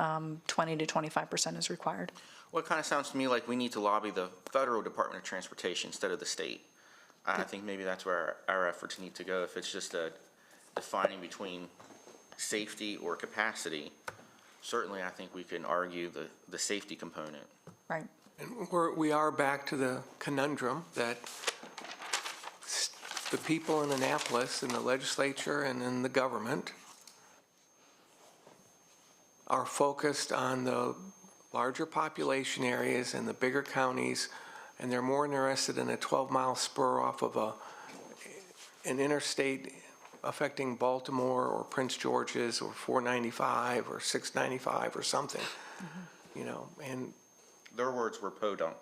20 to 25% is required. Well, it kind of sounds to me like we need to lobby the federal Department of Transportation instead of the state. I think maybe that's where our efforts need to go. If it's just a defining between safety or capacity, certainly I think we can argue the safety component. Right. And we are back to the conundrum that the people in Annapolis, in the legislature and in the government, are focused on the larger population areas and the bigger counties, and they're more interested in a 12-mile spur off of an interstate affecting Baltimore or Prince George's or 495 or 695 or something, you know, and. Their words were podunk.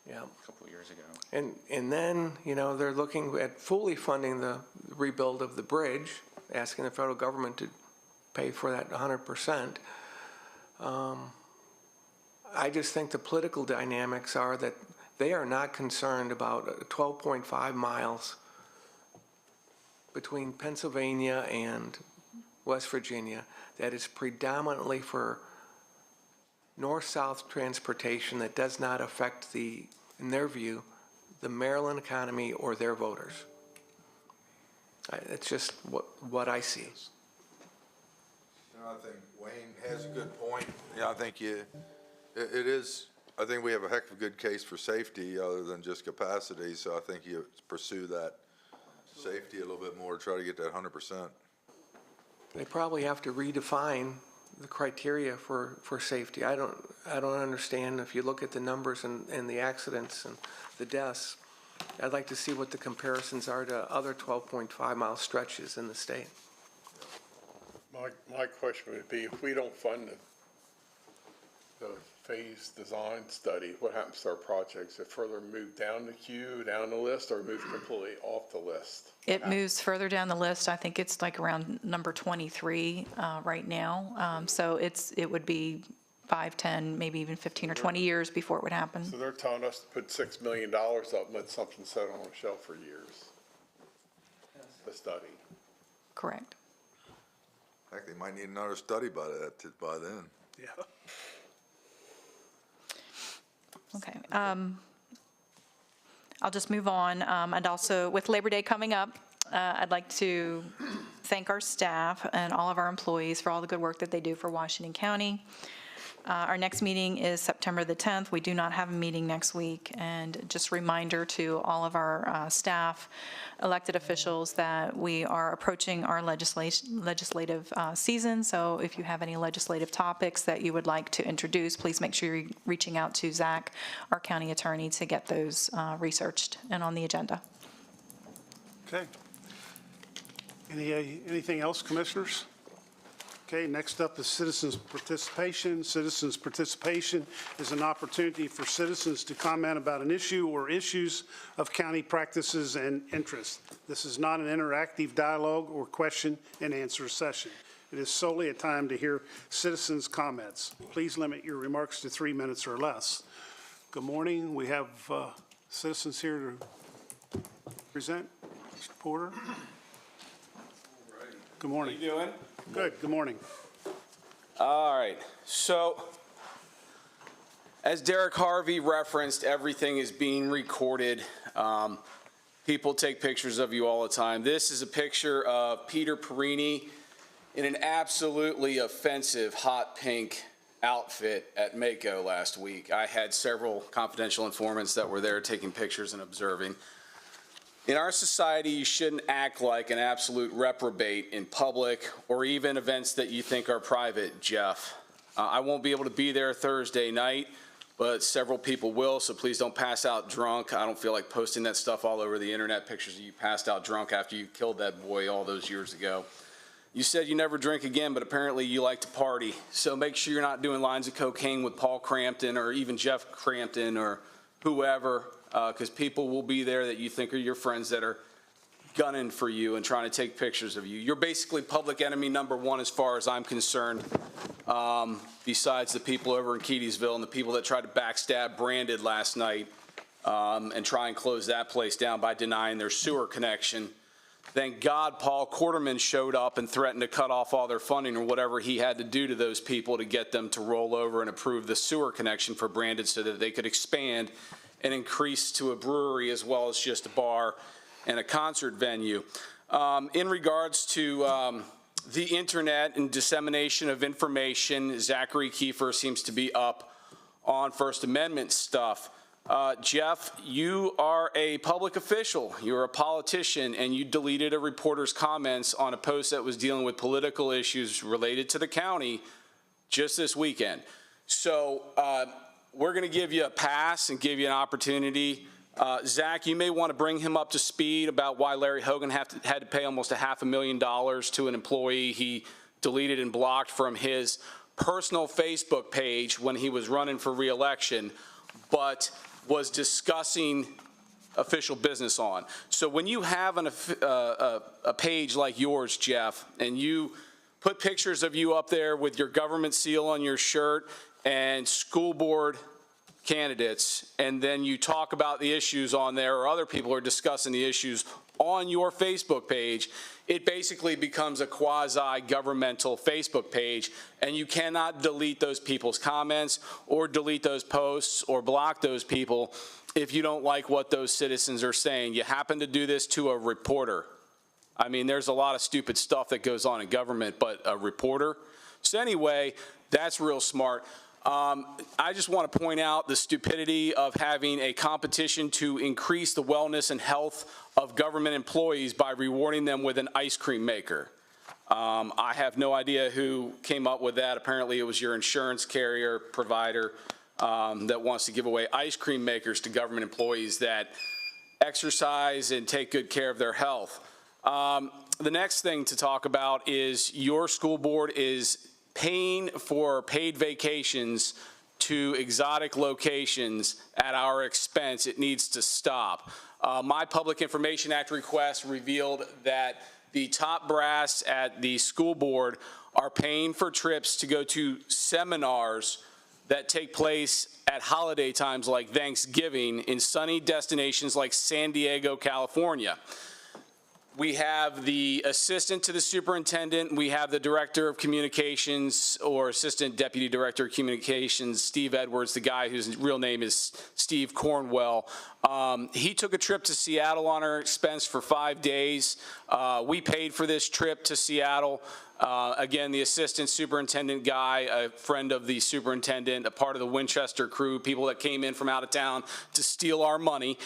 Yeah. A couple of years ago. And then, you know, they're looking at fully funding the rebuild of the bridge, asking the federal government to pay for that 100%. I just think the political dynamics are that they are not concerned about 12.5 miles between Pennsylvania and West Virginia that is predominantly for north-south transportation that does not affect in their view, the Maryland economy or their voters. It's just what I see. I think Wayne has a good point. Yeah, I think it is, I think we have a heck of a good case for safety other than just capacity, so I think you pursue that safety a little bit more, try to get that 100%. They probably have to redefine the criteria for safety. I don't understand. If you look at the numbers and the accidents and the deaths, I'd like to see what the comparisons are to other 12.5-mile stretches in the state. My question would be, if we don't fund the phase design study, what happens to our projects? It further move down the queue, down the list, or move completely off the list? It moves further down the list. I think it's like around number 23 right now. So it would be 5, 10, maybe even 15 or 20 years before it would happen. So they're telling us to put $6 million up and let something sit on a shelf for years, the study. Correct. Heck, they might need another study by then. Yeah. Okay. I'll just move on. And also, with Labor Day coming up, I'd like to thank our staff and all of our employees for all the good work that they do for Washington County. Our next meeting is September the 10th. We do not have a meeting next week. And just a reminder to all of our staff, elected officials, that we are approaching our legislative season. So if you have any legislative topics that you would like to introduce, please make sure you're reaching out to Zach, our county attorney, to get those researched and on the agenda. Okay. Anything else, commissioners? Okay, next up is citizens' participation. Citizens' participation is an opportunity for citizens to comment about an issue or issues of county practices and interests. This is not an interactive dialogue or question and answer session. It is solely a time to hear citizens' comments. Please limit your remarks to 3 minutes or less. Good morning. We have citizens here to present. Mr. Porter. Good morning. How you doing? Good. Good morning. All right. So, as Derek Harvey referenced, everything is being recorded. People take pictures of you all the time. This is a picture of Peter Perini in an absolutely offensive hot pink outfit at MACo last week. I had several confidential informants that were there taking pictures and observing. In our society, you shouldn't act like an absolute reprobate in public or even events that you think are private, Jeff. I won't be able to be there Thursday night, but several people will, so please don't pass out drunk. I don't feel like posting that stuff all over the internet, pictures of you passed out drunk after you killed that boy all those years ago. You said you never drink again, but apparently you like to party. So make sure you're not doing lines of cocaine with Paul Crampton or even Jeff Crampton or whoever, because people will be there that you think are your friends that are gunning for you and trying to take pictures of you. You're basically public enemy number one as far as I'm concerned, besides the people over in Keedysville and the people that tried to backstab Brandon last night and try and close that place down by denying their sewer connection. Thank God Paul Quarterman showed up and threatened to cut off all their funding or whatever he had to do to those people to get them to roll over and approve the sewer connection for Brandon so that they could expand and increase to a brewery as well as just a bar and a concert venue. In regards to the internet and dissemination of information, Zachary Kiefer seems to be up on First Amendment stuff. Jeff, you are a public official, you're a politician, and you deleted a reporter's comments on a post that was dealing with political issues related to the county just this weekend. So we're going to give you a pass and give you an opportunity. Zach, you may want to bring him up to speed about why Larry Hogan had to pay almost $500,000 to an employee he deleted and blocked from his personal Facebook page when he was running for re-election, but was discussing official business on. So when you have a page like yours, Jeff, and you put pictures of you up there with your government seal on your shirt and school board candidates, and then you talk about the issues on there, or other people are discussing the issues on your Facebook page, it basically becomes a quasi-governmental Facebook page, and you cannot delete those people's comments or delete those posts or block those people if you don't like what those citizens are saying. You happen to do this to a reporter. I mean, there's a lot of stupid stuff that goes on in government, but a reporter? So anyway, that's real smart. I just want to point out the stupidity of having a competition to increase the wellness and health of government employees by rewarding them with an ice cream maker. I have no idea who came up with that. Apparently, it was your insurance carrier provider that wants to give away ice cream makers to government employees that exercise and take good care of their health. The next thing to talk about is your school board is paying for paid vacations to exotic locations at our expense. It needs to stop. My Public Information Act request revealed that the top brass at the school board are paying for trips to go to seminars that take place at holiday times like Thanksgiving in sunny destinations like San Diego, California. We have the assistant to the superintendent, we have the director of communications or assistant deputy director of communications, Steve Edwards, the guy whose real name is Steve Cornwell. He took a trip to Seattle on our expense for 5 days. We paid for this trip to Seattle. Again, the assistant superintendent guy, a friend of the superintendent, a part of the Winchester crew, people that came in from out of town to steal our money.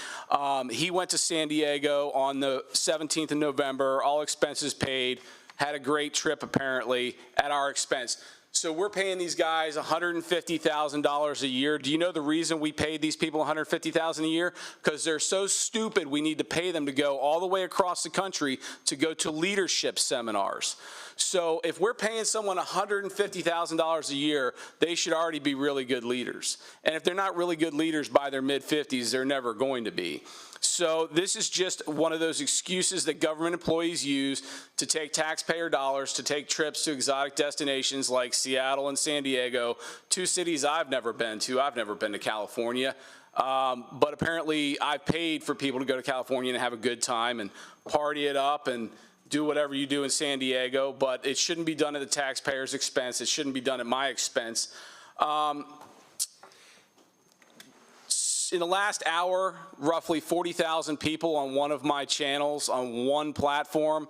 He went to San Diego on the 17th of November, all expenses paid, had a great trip apparently at our expense. So we're paying these guys $150,000 a year. Do you know the reason we paid these people $150,000 a year? Because they're so stupid we need to pay them to go all the way across the country to go to leadership seminars. So if we're paying someone $150,000 a year, they should already be really good leaders. And if they're not really good leaders by their mid-50s, they're never going to be. So this is just one of those excuses that government employees use to take taxpayer dollars to take trips to exotic destinations like Seattle and San Diego, two cities I've never been to. I've never been to California. But apparently I've paid for people to go to California and have a good time and party it up and do whatever you do in San Diego, but it shouldn't be done at the taxpayer's expense. It shouldn't be done at my expense. In the last hour, roughly 40,000 people on one of my channels on one platform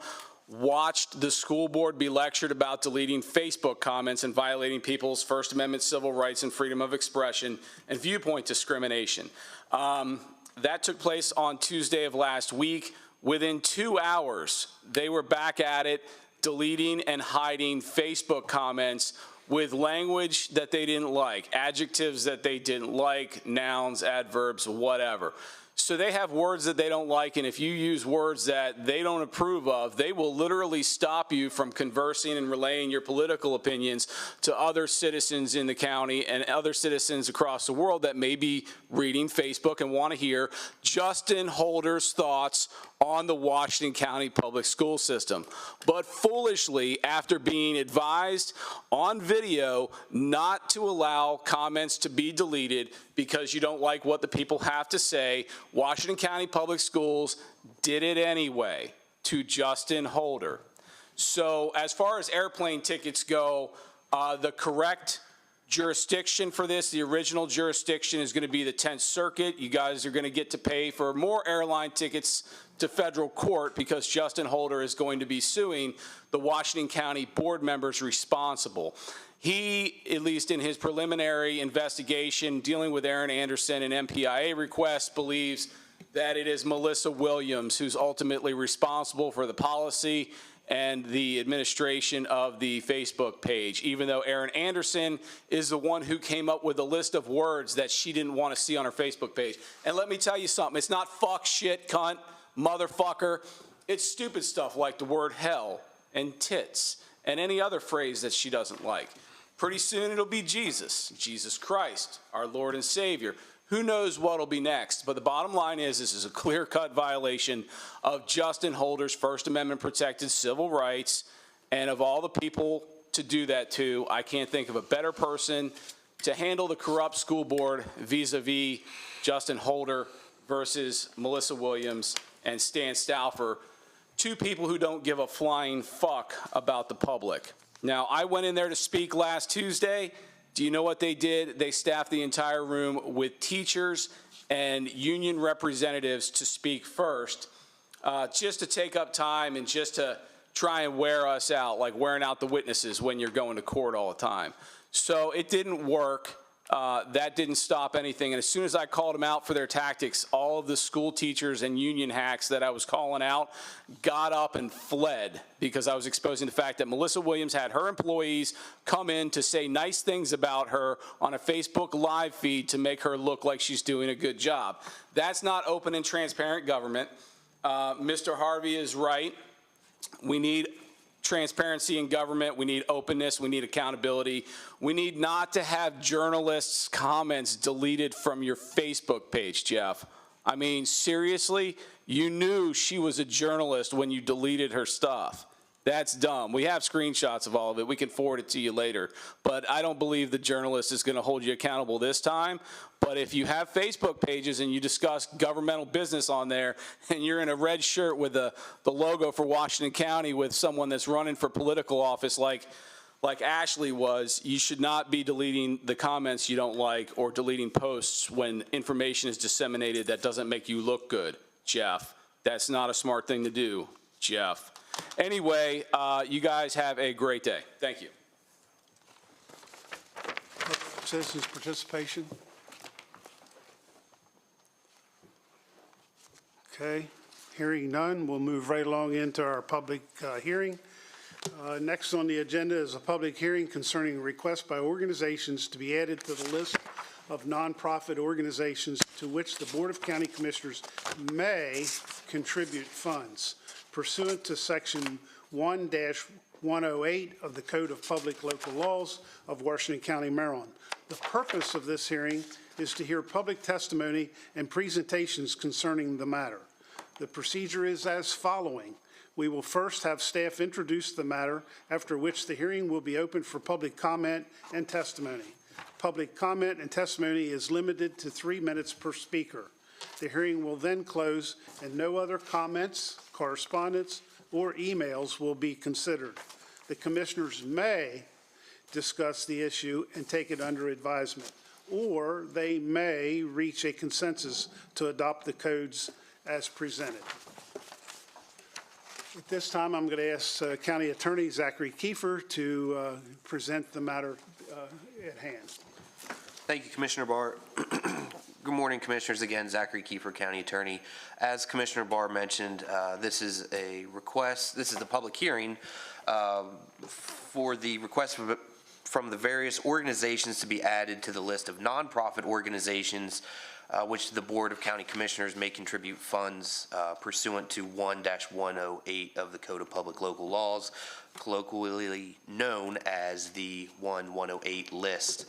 watched the school board be lectured about deleting Facebook comments and violating people's First Amendment civil rights and freedom of expression and viewpoint discrimination. That took place on Tuesday of last week. Within 2 hours, they were back at it, deleting and hiding Facebook comments with language that they didn't like, adjectives that they didn't like, nouns, adverbs, whatever. So they have words that they don't like, and if you use words that they don't approve of, they will literally stop you from conversing and relaying your political opinions to other citizens in the county and other citizens across the world that may be reading Facebook and want to hear Justin Holder's thoughts on the Washington County public school system. But foolishly, after being advised on video not to allow comments to be deleted because you don't like what the people have to say, Washington County Public Schools did it anyway to Justin Holder. So as far as airplane tickets go, the correct jurisdiction for this, the original jurisdiction, is going to be the 10th Circuit. You guys are going to get to pay for more airline tickets to federal court because Justin Holder is going to be suing the Washington County board members responsible. He, at least in his preliminary investigation dealing with Aaron Anderson and MPIA requests, believes that it is Melissa Williams who's ultimately responsible for the policy and the administration of the Facebook page, even though Aaron Anderson is the one who came up with a list of words that she didn't want to see on her Facebook page. And let me tell you something, it's not fuck, shit, cunt, motherfucker. It's stupid stuff like the word hell and tits and any other phrase that she doesn't like. Pretty soon it'll be Jesus, Jesus Christ, our Lord and Savior. Who knows what'll be next, but the bottom line is this is a clear-cut violation of Justin Holder's First Amendment protected civil rights, and of all the people to do that to, I can't think of a better person to handle the corrupt school board vis-a-vis Justin Holder versus Melissa Williams and Stan Stauffer, two people who don't give a flying fuck about the public. Now, I went in there to speak last Tuesday. Do you know what they did? They staffed the entire room with teachers and union representatives to speak first, just to take up time and just to try and wear us out, like wearing out the witnesses when you're going to court all the time. So it didn't work. that didn't stop anything. And as soon as I called them out for their tactics, all of the school teachers and union hacks that I was calling out got up and fled because I was exposing the fact that Melissa Williams had her employees come in to say nice things about her on a Facebook live feed to make her look like she's doing a good job. That's not open and transparent government. Mr. Harvey is right. We need transparency in government. We need openness. We need accountability. We need not to have journalists' comments deleted from your Facebook page, Jeff. I mean, seriously, you knew she was a journalist when you deleted her stuff. That's dumb. We have screenshots of all of it. We can forward it to you later. But I don't believe the journalist is going to hold you accountable this time. But if you have Facebook pages and you discuss governmental business on there and you're in a red shirt with the logo for Washington County with someone that's running for political office like Ashley was, you should not be deleting the comments you don't like or deleting posts when information is disseminated that doesn't make you look good, Jeff. That's not a smart thing to do, Jeff. Anyway, you guys have a great day. Thank you. Citizens' participation. Okay, hearing none, we'll move right along into our public hearing. Next on the agenda is a public hearing concerning a request by organizations to be added to the list of nonprofit organizations to which the Board of County Commissioners may contribute funds pursuant to Section 1-108 of the Code of Public Local Laws of Washington County, Maryland. The purpose of this hearing is to hear public testimony and presentations concerning the matter. The procedure is as following. We will first have staff introduce the matter, after which the hearing will be open for public comment and testimony. Public comment and testimony is limited to 3 minutes per speaker. The hearing will then close and no other comments, correspondence, or emails will be considered. The commissioners may discuss the issue and take it under advisement, or they may reach a consensus to adopt the codes as presented. At this time, I'm going to ask County Attorney Zachary Kiefer to present the matter at hand. Thank you, Commissioner Barr. Good morning, Commissioners. Again, Zachary Kiefer, County Attorney. As Commissioner Barr mentioned, this is a request, this is the public hearing for the request from the various organizations to be added to the list of nonprofit organizations which the Board of County Commissioners may contribute funds pursuant to 1-108 of the Code of Public Local Laws, colloquially known as the 1-108 list.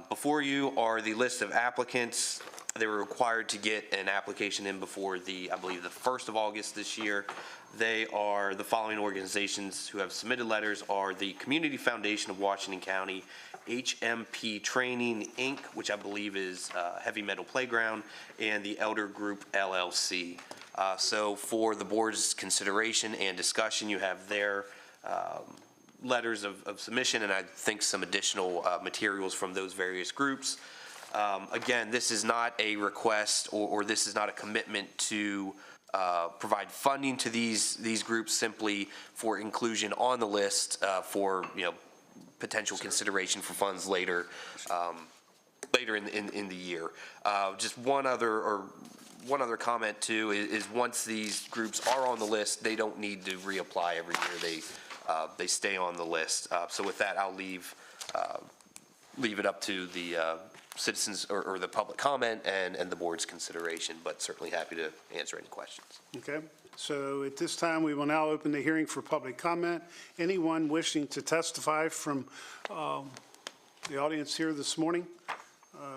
Before you are the list of applicants. They were required to get an application in before I believe the 1st of August this year. They are the following organizations who have submitted letters are the Community Foundation of Washington County, HMP Training, Inc., which I believe is Heavy Metal Playground, and the Elder Group, LLC. So for the board's consideration and discussion, you have their letters of submission, and I think some additional materials from those various groups. Again, this is not a request or this is not a commitment to provide funding to these groups simply for inclusion on the list for potential consideration for funds later in the year. Just one other comment too is once these groups are on the list, they don't need to reapply every year. They stay on the list. So with that, I'll leave it up to the citizens or the public comment and the board's consideration, but certainly happy to answer any questions. Okay, so at this time, we will now open the hearing for public comment. Anyone wishing to testify from the audience here this morning,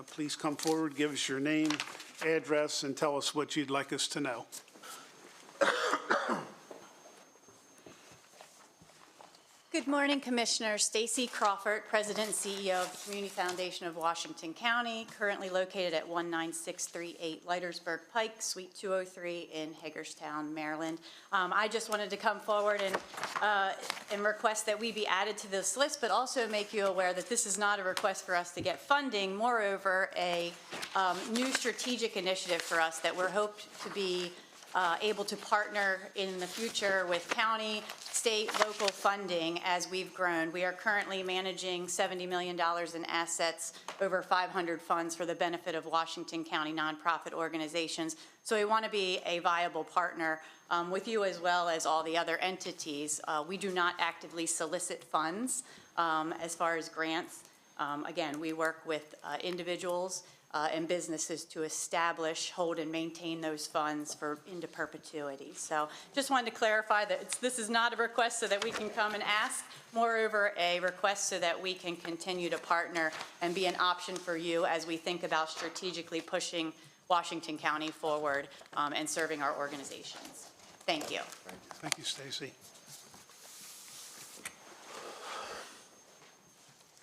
please come forward, give us your name, address, and tell us what you'd like us to know. Good morning, Commissioner. Stacy Crawford, President and CEO of the Community Foundation of Washington County, currently located at 19638 Leitersburg Pike, Suite 203 in Hagerstown, Maryland. I just wanted to come forward and request that we be added to this list, but also make you aware that this is not a request for us to get funding. Moreover, a new strategic initiative for us that we're hoped to be able to partner in the future with county, state, local funding as we've grown. We are currently managing $70 million in assets, over 500 funds for the benefit of Washington County nonprofit organizations. So we want to be a viable partner with you as well as all the other entities. We do not actively solicit funds as far as grants. Again, we work with individuals and businesses to establish, hold, and maintain those funds into perpetuity. So just wanted to clarify that this is not a request so that we can come and ask, moreover, a request so that we can continue to partner and be an option for you as we think about strategically pushing Washington County forward and serving our organizations. Thank you. Thank you, Stacy.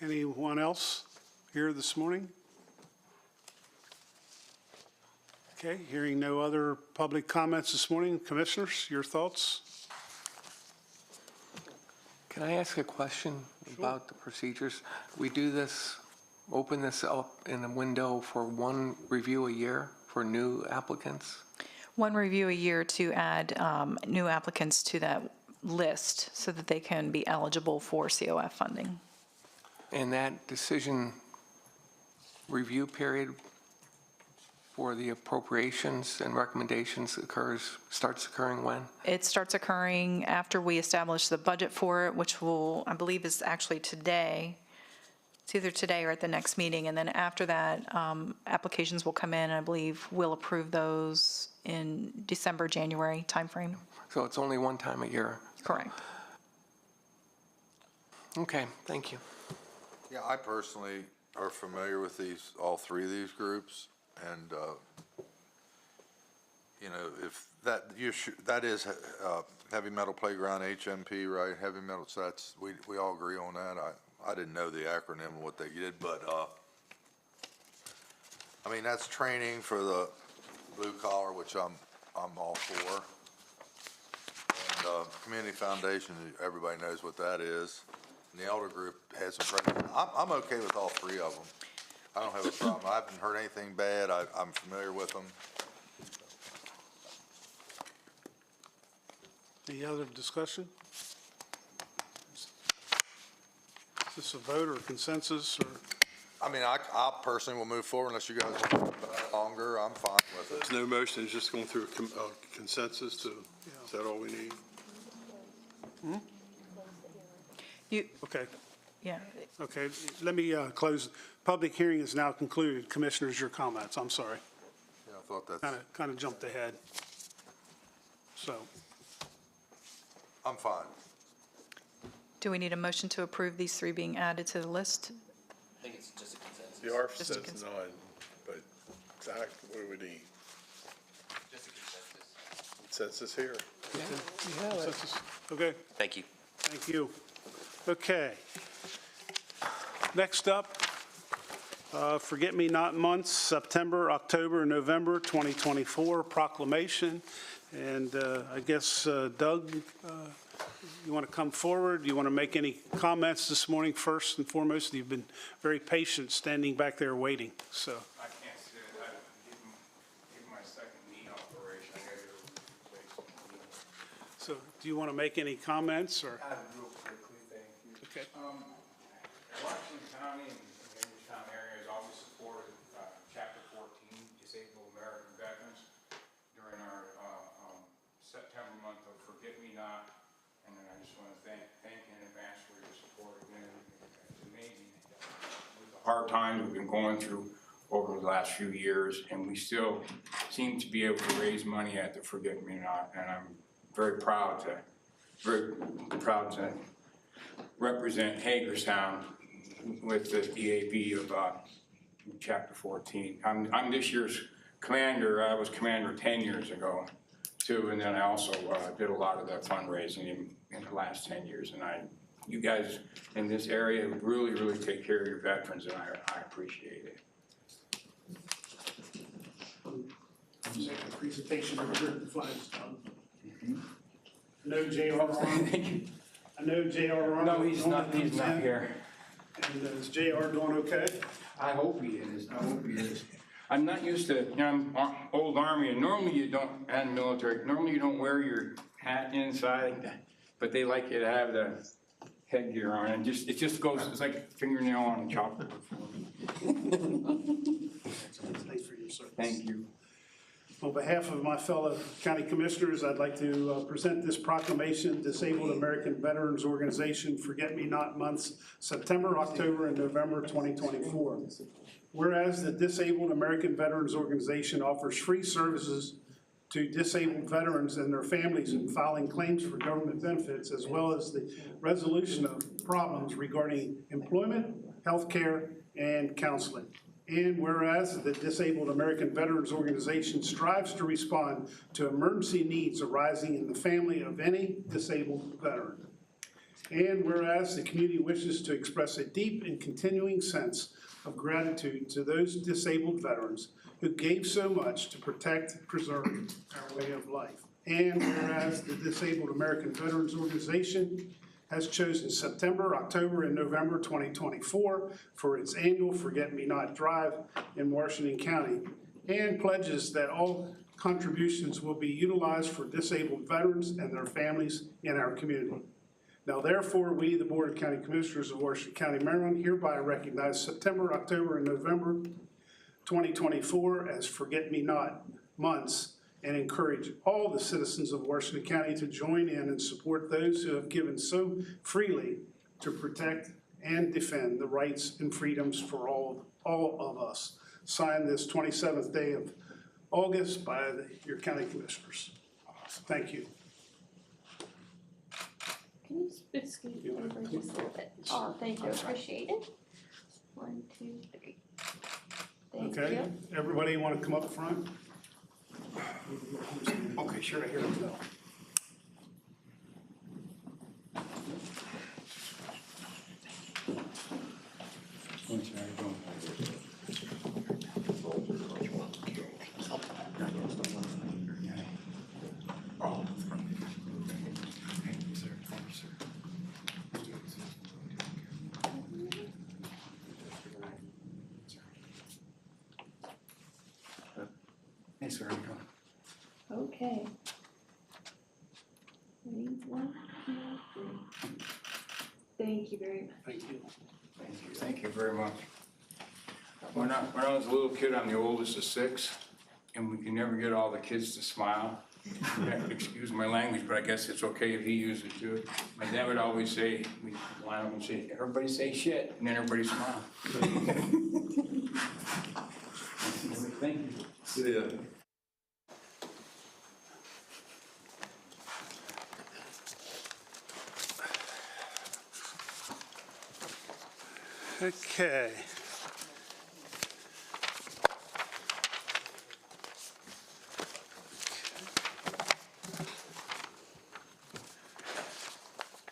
Anyone else here this morning? Okay, hearing no other public comments this morning. Commissioners, your thoughts? Can I ask a question about the procedures? We do this, open this up in a window for one review a year for new applicants? One review a year to add new applicants to that list so that they can be eligible for COF funding. And that decision review period for the appropriations and recommendations starts occurring when? It starts occurring after we establish the budget for it, which will, I believe, is actually today. It's either today or at the next meeting. And then after that, applications will come in, and I believe we'll approve those in December, January timeframe. So it's only one time a year? Correct. Okay, thank you. Yeah, I personally are familiar with all three of these groups, and, you know, if that is heavy metal playground, HMP, right? Heavy metal, so that's, we all agree on that. I didn't know the acronym of what they did, but, I mean, that's training for the blue collar, which I'm all for. And, community foundation, everybody knows what that is. And the elder group has some, I'm okay with all three of them. I don't have a problem. I haven't heard anything bad. I'm familiar with them. Any other discussion? Is this a vote or consensus, or? I mean, I personally will move forward unless you guys want to talk about it longer. I'm fine with it. There's no motion, it's just going through a consensus to, is that all we need? Okay. Yeah. Okay, let me close. Public hearing is now concluded. Commissioners, your comments. I'm sorry. Yeah, I thought that's, Kind of jumped ahead. So, I'm fine. Do we need a motion to approve these three being added to the list? I think it's just a consensus. The ARF Just a says none, but Zach, what do we need? Just a consensus. Consensus here? consensus. Okay, Thank you. thank you. Okay. Next up, Forget-Me-Not months, September, October, and November 2024 proclamation. And I guess, Doug, you want to come forward? You want to make any comments this morning first and foremost? You've been very patient standing back there waiting, so. I can't sit. I give my second knee operation. I got to go replace my knee. So do you want to make any comments, or? Real quickly, thank you. Okay. Washington County and the Englishtown area has always supported Chapter 14 Disabled American Veterans during our September month of Forget-Me-Not. And then I just want to thank you in advance for your support again. It's amazing. With the hard times we've been going through over the last few years, and we still seem to be able to raise money at the Forget-Me-Not. And I'm very proud to represent Hagerstown with the DAB of Chapter 14. I'm this year's commander. I was commander 10 years ago, too, and then I also did a lot of the fundraising in the last 10 years. And you guys in this area really, really take care of your veterans, and I appreciate it. Second presentation over here at the flagstone. I know J.R. Arnold. I know J.R. Arnold. No, he's not here. And is J.R. doing okay? I hope he is. I hope he is. I'm not used to, you know, I'm old Army, and normally you don't, and military, normally you don't wear your hat inside, but they like you to have the headgear on, and it just goes, it's like a fingernail on a chalkboard for me. Thanks for your service. Thank you. On behalf of my fellow county commissioners, I'd like to present this proclamation, Disabled American Veterans Organization Forget-Me-Not Months, September, October, and November 2024. Whereas the Disabled American Veterans Organization offers free services to disabled veterans and their families in filing claims for government benefits, as well as the resolution of problems regarding employment, health care, and counseling. And whereas the Disabled American Veterans Organization strives to respond to emergency needs arising in the family of any disabled veteran. And whereas the community wishes to express a deep and continuing sense of gratitude to those disabled veterans who gave so much to protect and preserve our way of life. And whereas the Disabled American Veterans Organization has chosen September, October, and November 2024 for its annual Forget-Me-Not Drive in Washington County, and pledges that all contributions will be utilized for disabled veterans and their families in our community. Now therefore, we, the Board of County Commissioners of Washington County, Maryland, hereby recognize September, October, and November 2024 as Forget-Me-Not months, and encourage all the citizens of Washington County to join in and support those who have given so freely to protect and defend the rights and freedoms for all of us. Signed this 27th day of August by your county commissioners. Thank you. Can you scoot over just a little bit? Oh, thank you, appreciate it. 1, 2, 3. Thank you. Okay, everybody want to come up front? Okay, sure, here we go. Thanks, sir. Okay. Ready? 1, 2, 3. Thank you very much. Thank you. Thank you. Thank you very much. When I was a little kid, I'm the oldest of 6, and we can never get all the kids to smile. Excuse my language, but I guess it's okay if he uses it too. My dad would always say, we'd line up and say, everybody say shit, and then everybody smile. Thank you. See ya. Okay.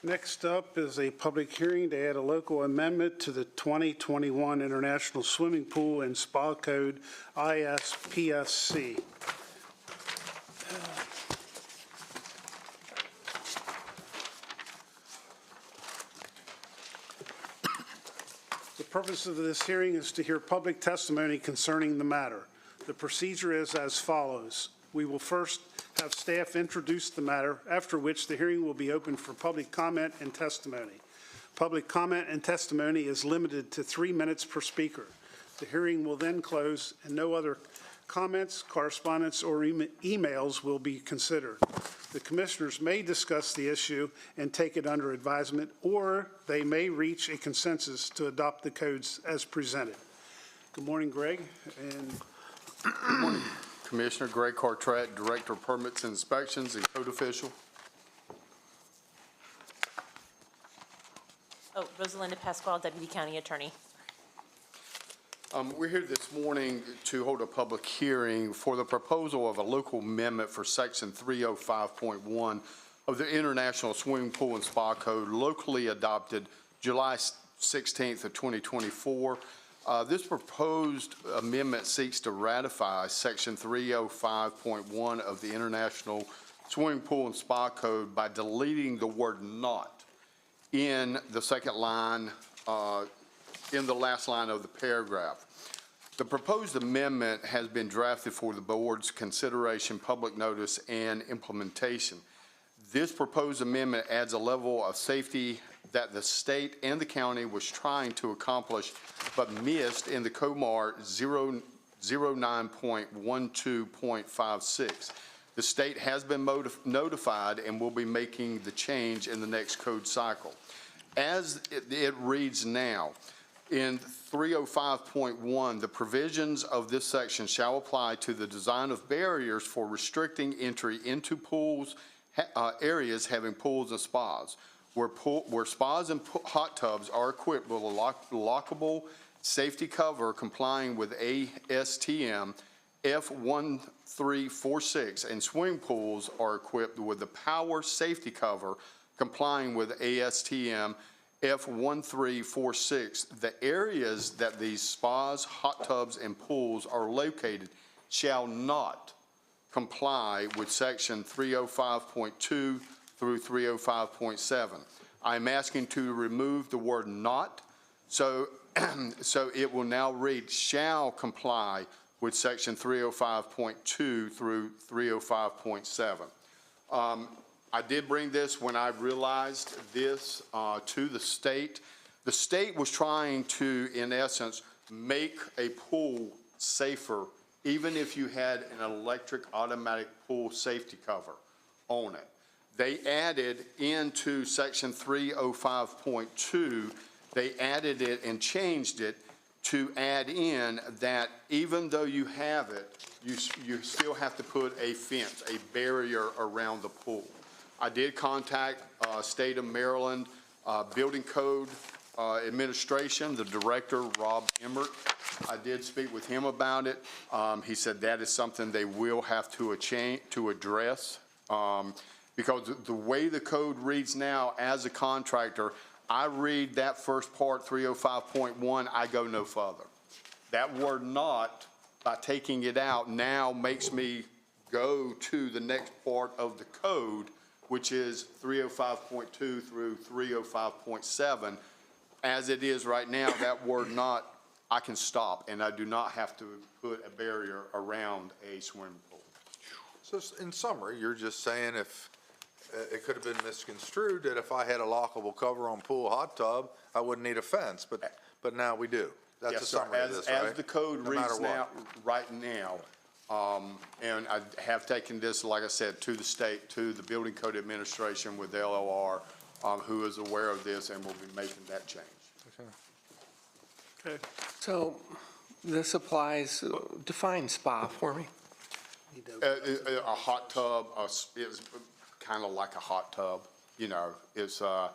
Next up is a public hearing to add a local amendment to the 2021 International Swimming Pool and Spa Code, ISPSC. The purpose of this hearing is to hear public testimony concerning the matter. The procedure is as follows. We will first have staff introduce the matter, after which the hearing will be open for public comment and testimony. Public comment and testimony is limited to 3 minutes per speaker. The hearing will then close and no other comments, correspondence, or emails will be considered. The commissioners may discuss the issue and take it under advisement, or they may reach a consensus to adopt the codes as presented. Good morning, Greg. And good morning. Commissioner Greg Cartrat, Director of Permits and Inspections and Code Official. Oh, Rosalinda Pasquale, Deputy County Attorney. We're here this morning to hold a public hearing for the proposal of a local amendment for Section 305.1 of the International Swimming Pool and Spa Code, locally adopted July 16th of 2024. This proposed amendment seeks to ratify Section 305.1 of the International Swimming Pool and Spa Code by deleting the word "not" in the second line, in the last line of the paragraph. The proposed amendment has been drafted for the board's consideration, public notice, and implementation. This proposed amendment adds a level of safety that the state and the county was trying to accomplish but missed in the COMAR 09.12.56. The state has been notified and will be making the change in the next code cycle. As it reads now, in 305.1, the provisions of this section shall apply to the design of barriers for restricting entry into pools, areas having pools and spas. Where spas and hot tubs are equipped with a lockable safety cover complying with ASTM F1346, and swimming pools are equipped with the power safety cover complying with ASTM F1346. The areas that these spas, hot tubs, and pools are located shall not comply with section 305.2 through 305.7. I'm asking to remove the word not, so it will now read shall comply with section 305.2 through 305.7. I did bring this when I realized this to the state. The state was trying to, in essence, make a pool safer, even if you had an electric automatic pool safety cover on it. They added into section 305.2, they added it and changed it to add in that even though you have it, you still have to put a fence, a barrier around the pool. I did contact State of Maryland Building Code Administration, the director, Rob Emmert. I did speak with him about it. He said that is something they will have to address. Because the way the code reads now, as a contractor, I read that first part, 305.1, I go no further. That word not, by taking it out, now makes me go to the next part of the code, which is 305.2 through 305.7. As it is right now, that word not, I can stop, and I do not have to put a barrier around a swimming pool. So in summary, you're just saying if it could have been misconstrued that if I had a lockable cover on pool hot tub, I wouldn't need a fence, but now we do. That's Yes, a sir. summary of this, right? As the code No reads matter what. right now, and I have taken this, like I said, to the state, to the Building Code Administration with LOR, who is aware of this and will be making that change. Okay. So this applies, define spa for me. A hot tub is kind of like a hot tub, you know, it's a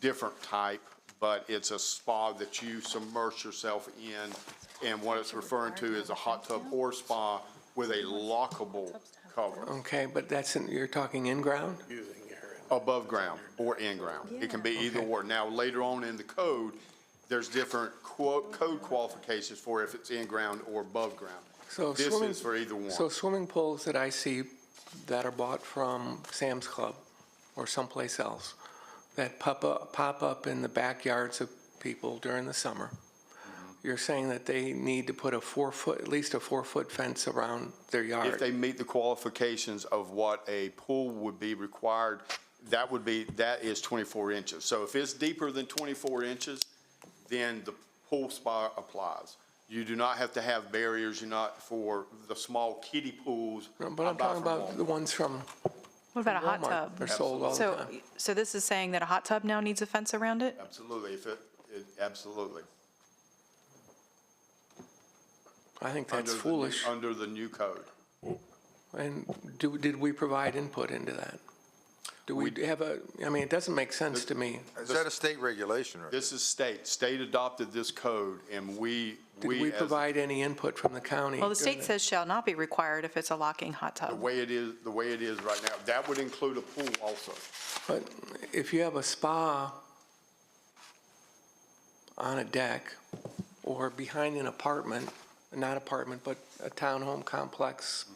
different type, but it's a spa that you submerge yourself in. And what it's referring to is a hot tub or spa with a lockable cover. Okay, but that's, you're talking in-ground? Above ground or in ground. It can be either or. Now, later on in the code, there's different code qualifications for if it's in ground or above ground. So This is for either one. So swimming pools that I see that are bought from Sam's Club or someplace else that pop up in the backyards of people during the summer, you're saying that they need to put at least a 4-foot fence around their yard? If they meet the qualifications of what a pool would be required, that is 24 inches. So if it's deeper than 24 inches, then the pool spa applies. You do not have to have barriers. You're not for the small kiddie pools. No, but I'm talking about the ones from What about a hot Walmart. tub? They're sold all the time. So this is saying that a hot tub now needs a fence around it? Absolutely, absolutely. I think that's Under foolish. Under the new code. And did we provide input into that? Do we have I mean, it doesn't make sense to me. Is that a state regulation? This is state. State adopted this code, and Did we provide any input from the county? Well, the during state that? says shall not be required if it's a locking hot The tub. way it is right now, that would include a pool also. But if you have a spa on a deck or behind an apartment, not apartment, but a townhome complex,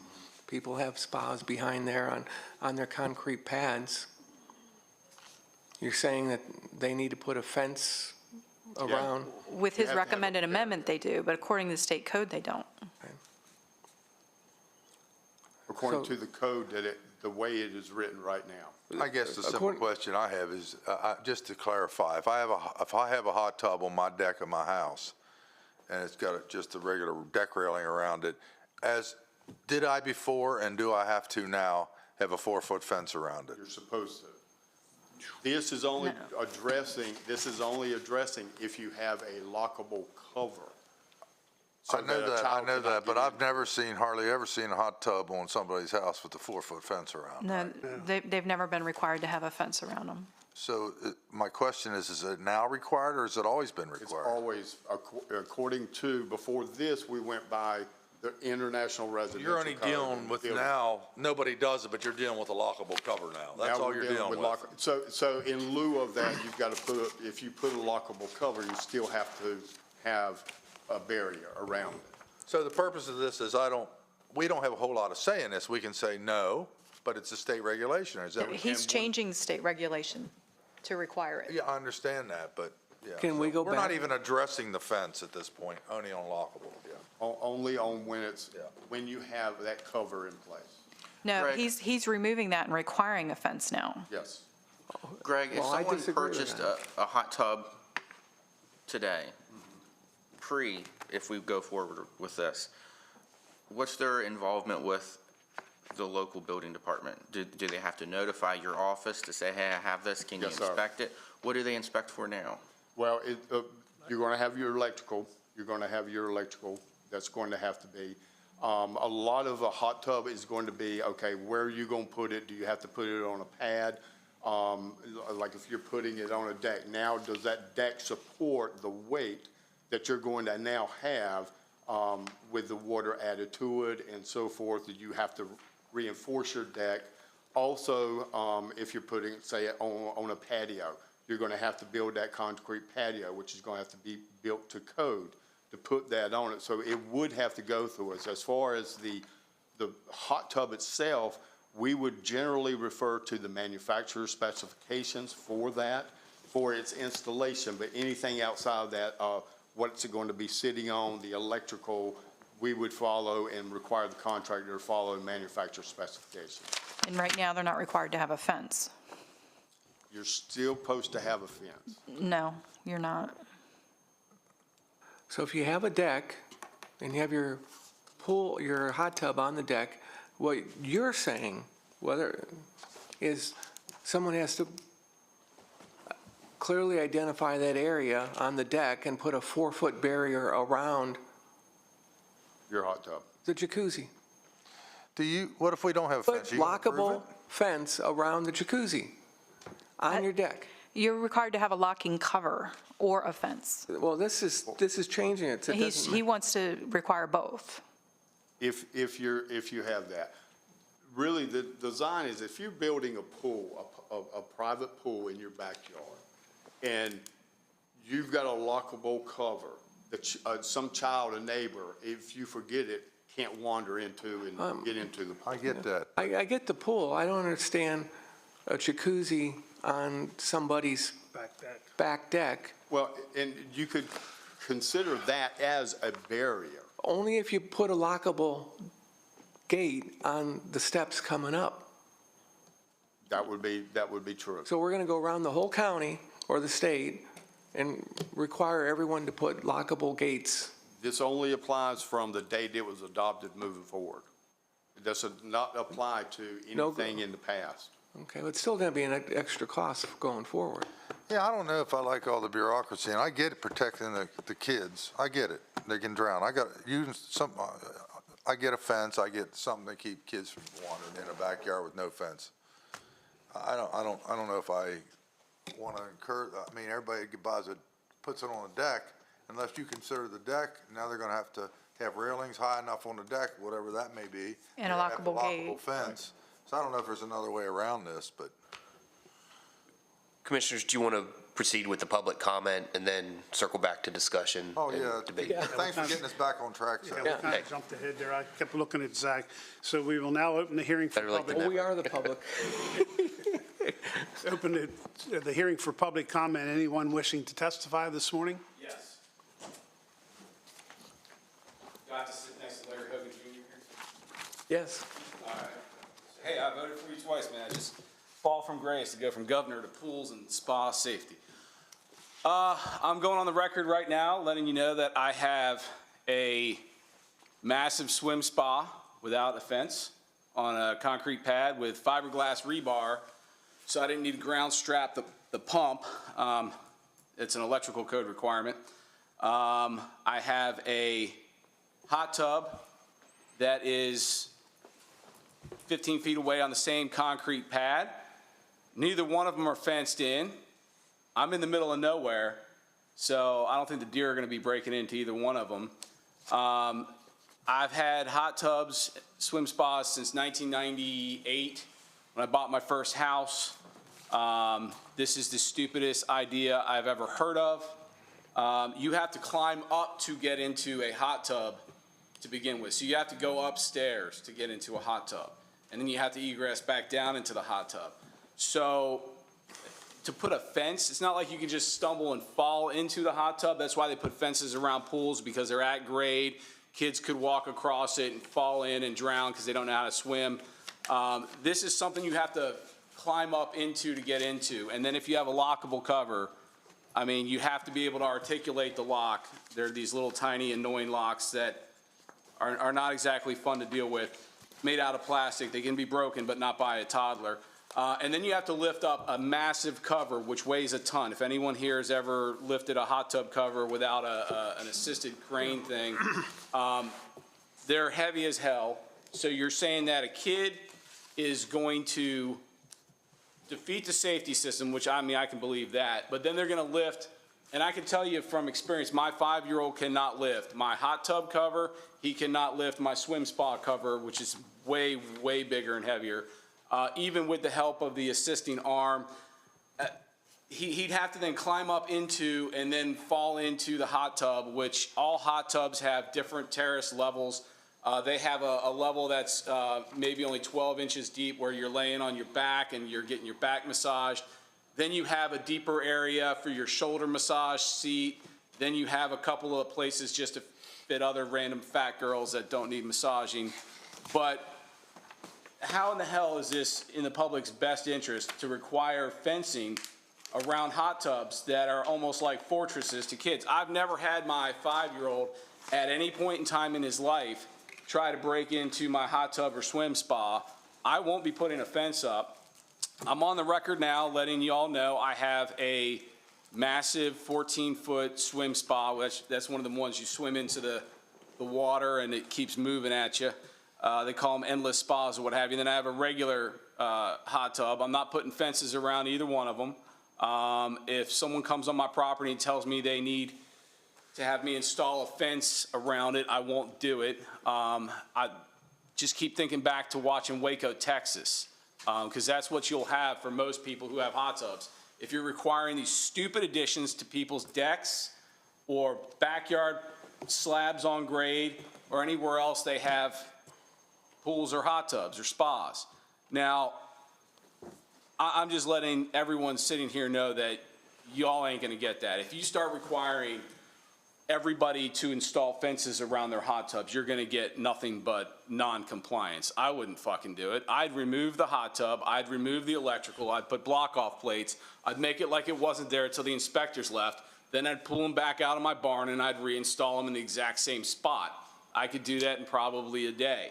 people have spas behind there on their concrete pads. You're saying that they need to put a fence around. With his recommended amendment, they do, but according to the state code, they don't. According to the code the way it is written right now. I guess the simple question I have is, just to clarify, if I have a hot tub on my deck of my house, and it's got just a regular deck railing around it, did I before and do I have to now have a 4-foot fence around it? You're supposed to. This is only addressing if you have a lockable cover. I know that, but I've hardly ever seen a hot tub on somebody's house with a 4-foot fence around. No, they've never been required to have a fence around them. So my question is it now required or has it always been required? It's always, according to, before this, we went by the international residential You're only code dealing with now, nobody does it, but you're dealing with a lockable cover now. That's all you're dealing with. So in lieu of that, you've got to if you put a lockable cover, you still have to have a barrier around it. So the purpose of this is we don't have a whole lot of say in this. We can say no, but it's a state regulation. Is that He's changing state regulation to require it. Yeah, I understand that, but yeah. Can we go We're not back? even addressing the fence at this point, only on lockable, yeah. Only on when you have that cover in place. No, Greg. he's removing that and requiring a fence now. Yes. Greg, if Well, I someone disagree with purchased that. a hot tub today, if we go forward with this, what's their involvement with the local building department? Do they have to notify your office to say, hey, I have this, can you Yes, sir. inspect it? What do they inspect for now? Well, you're going to have your electrical. That's going to have to be. A lot of a hot tub is going to be, okay, where are you going to put it? Do you have to put it on a pad? Like if you're putting it on a deck. Now, does that deck support the weight that you're going to now have with the water added to it and so forth, that you have to reinforce your deck? Also, if you're putting, say, on a patio, you're going to have to build that concrete patio, which is going to have to be built to code to put that on it. So it would have to go through us. As far as the hot tub itself, we would generally refer to the manufacturer's specifications for that, for its installation. But anything outside of that, what's it going to be sitting on, the electrical, we would follow and require the contractor to follow manufacturer specifications. And right now, they're not required to have a fence. You're still supposed to have a fence. No, you're not. So if you have a deck and you have your pool, your hot tub on the deck, what you're saying, is someone has to clearly identify that area on the deck and put a 4-foot barrier around your hot tub. The jacuzzi. What if we don't have a fence? Put lockable fence around the jacuzzi on your deck. You're required to have a locking cover or a fence. Well, this is changing it. He wants to require both. If you have that. Really, the design is if you're building a pool, a private pool in your backyard, and you've got a lockable cover that some child, a neighbor, if you forget it, can't wander into and get into the pool. I get that. I get the pool. I don't understand a jacuzzi on somebody's back deck. Well, and you could consider that as a barrier. Only if you put a lockable gate on the steps coming up. That would be true. So we're going to go around the whole county or the state and require everyone to put lockable gates. This only applies from the date it was adopted moving forward. It does not apply to anything in the past. Okay, but it's still going to be an extra cost going forward. Yeah, I don't know if I like all the bureaucracy, and I get it protecting the kids. I get it. They can drown. I get a fence. I get something to keep kids from wandering in a backyard with no fence. I don't know if I want to encourage. I mean, everybody puts it on a deck. Unless you consider the deck, now they're going to have railings high enough on the deck, whatever that may be, And a lockable gate. fence. So I don't know if there's another way around this, but. Commissioners, do you want to proceed with the public comment and then circle back to discussion? Oh, and yeah. Debate? Thanks for getting us back on track, sir. Yeah, we kind of jumped ahead there. I kept looking at Zach. So we will now open the hearing for public. We are the public. Open the hearing for public comment. Anyone wishing to testify this morning? Yes. Got to sit next to Larry Hogan Jr. here? Yes. All right. Hey, I voted for you twice, man. I just fall from grace to go from governor to pools and spa safety. I'm going on the record right now, letting you know that I have a massive swim spa without a fence on a concrete pad with fiberglass rebar, so I didn't need to ground strap the pump. It's an electrical code requirement. I have a hot tub that is 15 feet away on the same concrete pad. Neither one of them are fenced in. I'm in the middle of nowhere, so I don't think the deer are going to be breaking into either one of them. I've had hot tubs, swim spas since 1998 when I bought my first house. This is the stupidest idea I've ever heard of. You have to climb up to get into a hot tub to begin with. So you have to go upstairs to get into a hot tub. And then you have to egress back down into the hot tub. So to put a fence, it's not like you can just stumble and fall into the hot tub. That's why they put fences around pools, because they're at grade. Kids could walk across it and fall in and drown because they don't know how to swim. This is something you have to climb up into to get into. And then if you have a lockable cover, I mean, you have to be able to articulate the lock. They're these little tiny annoying locks that are not exactly fun to deal with. Made out of plastic, they can be broken, but not by a toddler. And then you have to lift up a massive cover, which weighs a ton. If anyone here has ever lifted a hot tub cover without an assisted crane thing, they're heavy as hell. So you're saying that a kid is going to defeat the safety system, which I mean, I can believe that, but then they're gonna lift, and I can tell you from experience, my 5-year-old cannot lift my hot tub cover, he cannot lift my swim spa cover, which is way, way bigger and heavier. Even with the help of the assisting arm, he'd have to then climb up into and then fall into the hot tub, which all hot tubs have different terrace levels. They have a level that's maybe only 12 inches deep where you're laying on your back and you're getting your back massaged. Then you have a deeper area for your shoulder massage seat. Then you have a couple of places just to fit other random fat girls that don't need massaging. But how in the hell is this in the public's best interest to require fencing around hot tubs that are almost like fortresses to kids? I've never had my 5-year-old at any point in time in his life try to break into my hot tub or swim spa. I won't be putting a fence up. I'm on the record now letting you all know I have a massive 14-foot swim spa, which that's one of the ones you swim into the water and it keeps moving at you. They call them endless spas or what have you. Then I have a regular hot tub. I'm not putting fences around either one of them. If someone comes on my property and tells me they need to have me install a fence around it, I won't do it. I just keep thinking back to watching Waco, Texas, because that's what you'll have for most people who have hot tubs. If you're requiring these stupid additions to people's decks or backyard slabs on grade or anywhere else they have pools or hot tubs or spas. Now, I'm just letting everyone sitting here know that y'all ain't gonna get that. If you start requiring everybody to install fences around their hot tubs, you're gonna get nothing but non-compliance. I wouldn't fucking do it. I'd remove the hot tub, I'd remove the electrical, I'd put block-off plates, I'd make it like it wasn't there until the inspectors left, then I'd pull them back out of my barn and I'd reinstall them in the exact same spot. I could do that in probably a day.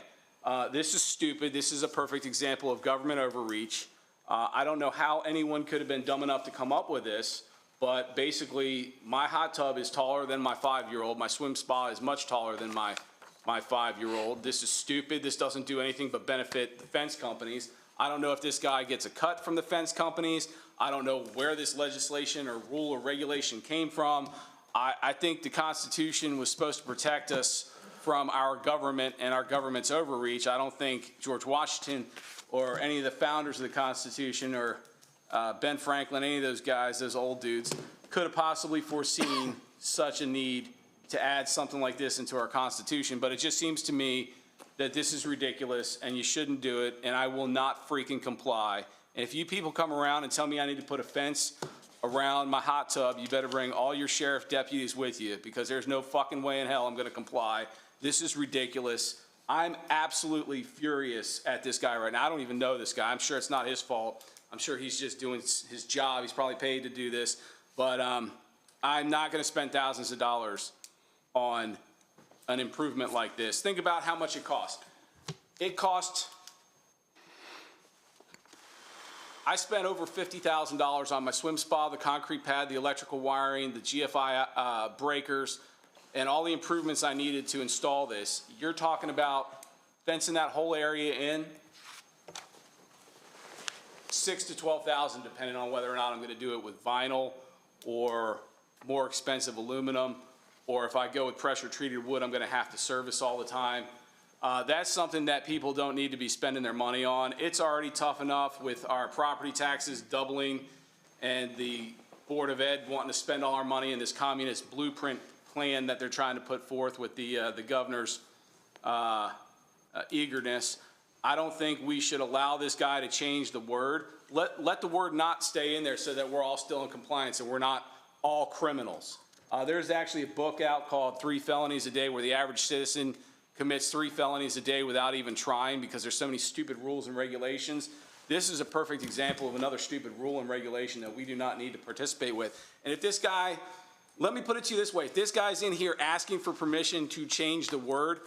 This is stupid. This is a perfect example of government overreach. I don't know how anyone could have been dumb enough to come up with this, but basically my hot tub is taller than my 5-year-old. My swim spa is much taller than my 5-year-old. This is stupid. This doesn't do anything but benefit the fence companies. I don't know if this guy gets a cut from the fence companies. I don't know where this legislation or rule or regulation came from. I think the Constitution was supposed to protect us from our government and our government's overreach. I don't think George Washington or any of the founders of the Constitution or Ben Franklin, any of those guys, those old dudes, could have possibly foreseen such a need to add something like this into our Constitution. But it just seems to me that this is ridiculous and you shouldn't do it, and I will not freaking comply And if you people come around and tell me I need to put a fence around my hot tub, you better bring all your sheriff deputies with you, because there's no fucking way in hell I'm gonna comply. This is ridiculous. I'm absolutely furious at this guy right now. I don't even know this guy. I'm sure it's not his fault. I'm sure he's just doing his job. He's probably paid to do this. But I'm not gonna spend thousands of dollars on an improvement like this. Think about how much it cost. I spent over $50,000 on my swim spa, the concrete pad, the electrical wiring, the GFI breakers, and all the improvements I needed to install this. You're talking about fencing that whole area in, $6,000 to $12,000, depending on whether or not I'm gonna do it with vinyl or more expensive aluminum, or if I go with pressure treated wood, I'm gonna have to service all the time. That's something that people don't need to be spending their money on. It's already tough enough with our property taxes doubling and the Board of Ed wanting to spend all our money in this communist blueprint plan that they're trying to put forth with the governor's eagerness. I don't think we should allow this guy to change the word. Let the word not stay in there so that we're all still in compliance and we're not all criminals. There's actually a book out called 3 Felonies a Day, where the average citizen commits 3 felonies a day without even trying because there's so many stupid rules and regulations. This is a perfect example of another stupid rule and regulation that we do not need to participate with. And if this guy, let me put it to you this way, if this guy's in here asking for permission to change the word,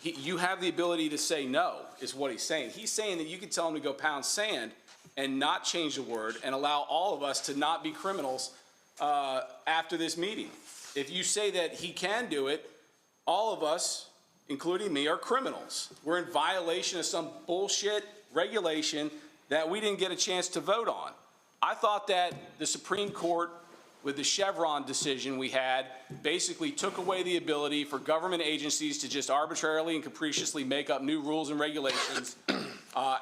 you have the ability to say no, is what he's saying. He's saying that you can tell him to go pound sand and not change the word and allow all of us to not be criminals after this meeting. If you say that he can do it, all of us, including me, are criminals. We're in violation of some bullshit regulation that we didn't get a chance to vote on. I thought that the Supreme Court, with the Chevron decision we had, basically took away the ability for government agencies to just arbitrarily and capriciously make up new rules and regulations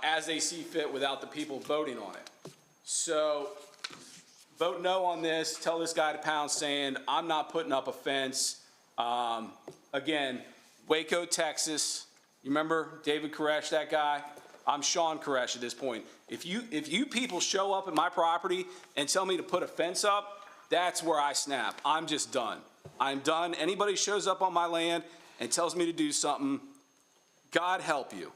as they see fit without the people voting on it. So vote no on this. Tell this guy to pound sand. I'm not putting up a fence. Again, Waco, Texas. You remember David Koresh, that guy? I'm Sean Koresh at this point. If you people show up at my property and tell me to put a fence up, that's where I snap. I'm just done. I'm done. Anybody shows up on my land and tells me to do something, God help you.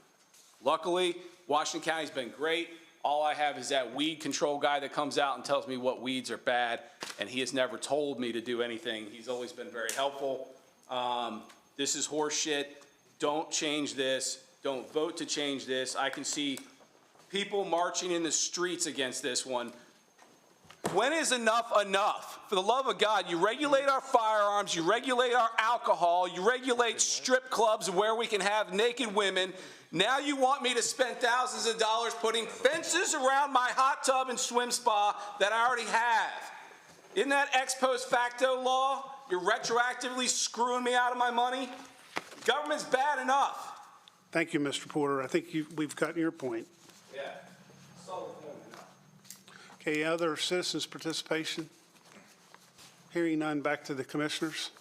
Luckily, Washington County's been great. All I have is that weed control guy that comes out and tells me what weeds are bad, and he has never told me to do anything. He's always been very helpful. This is horse shit. Don't change this. Don't vote to change this. I can see people marching in the streets against this one. When is enough enough? For the love of God, you regulate our firearms, you regulate our alcohol, you regulate strip clubs where we can have naked women. Now you want me to spend thousands of dollars putting fences around my hot tub and swim spa that I already have. Isn't that ex post facto law? You're retroactively screwing me out of my money? Government's bad enough. Thank you, Mr. Porter. I think we've gotten your point. Yeah. Solid point. Okay, other citizens' participation? Hearing none, back to the commissioners.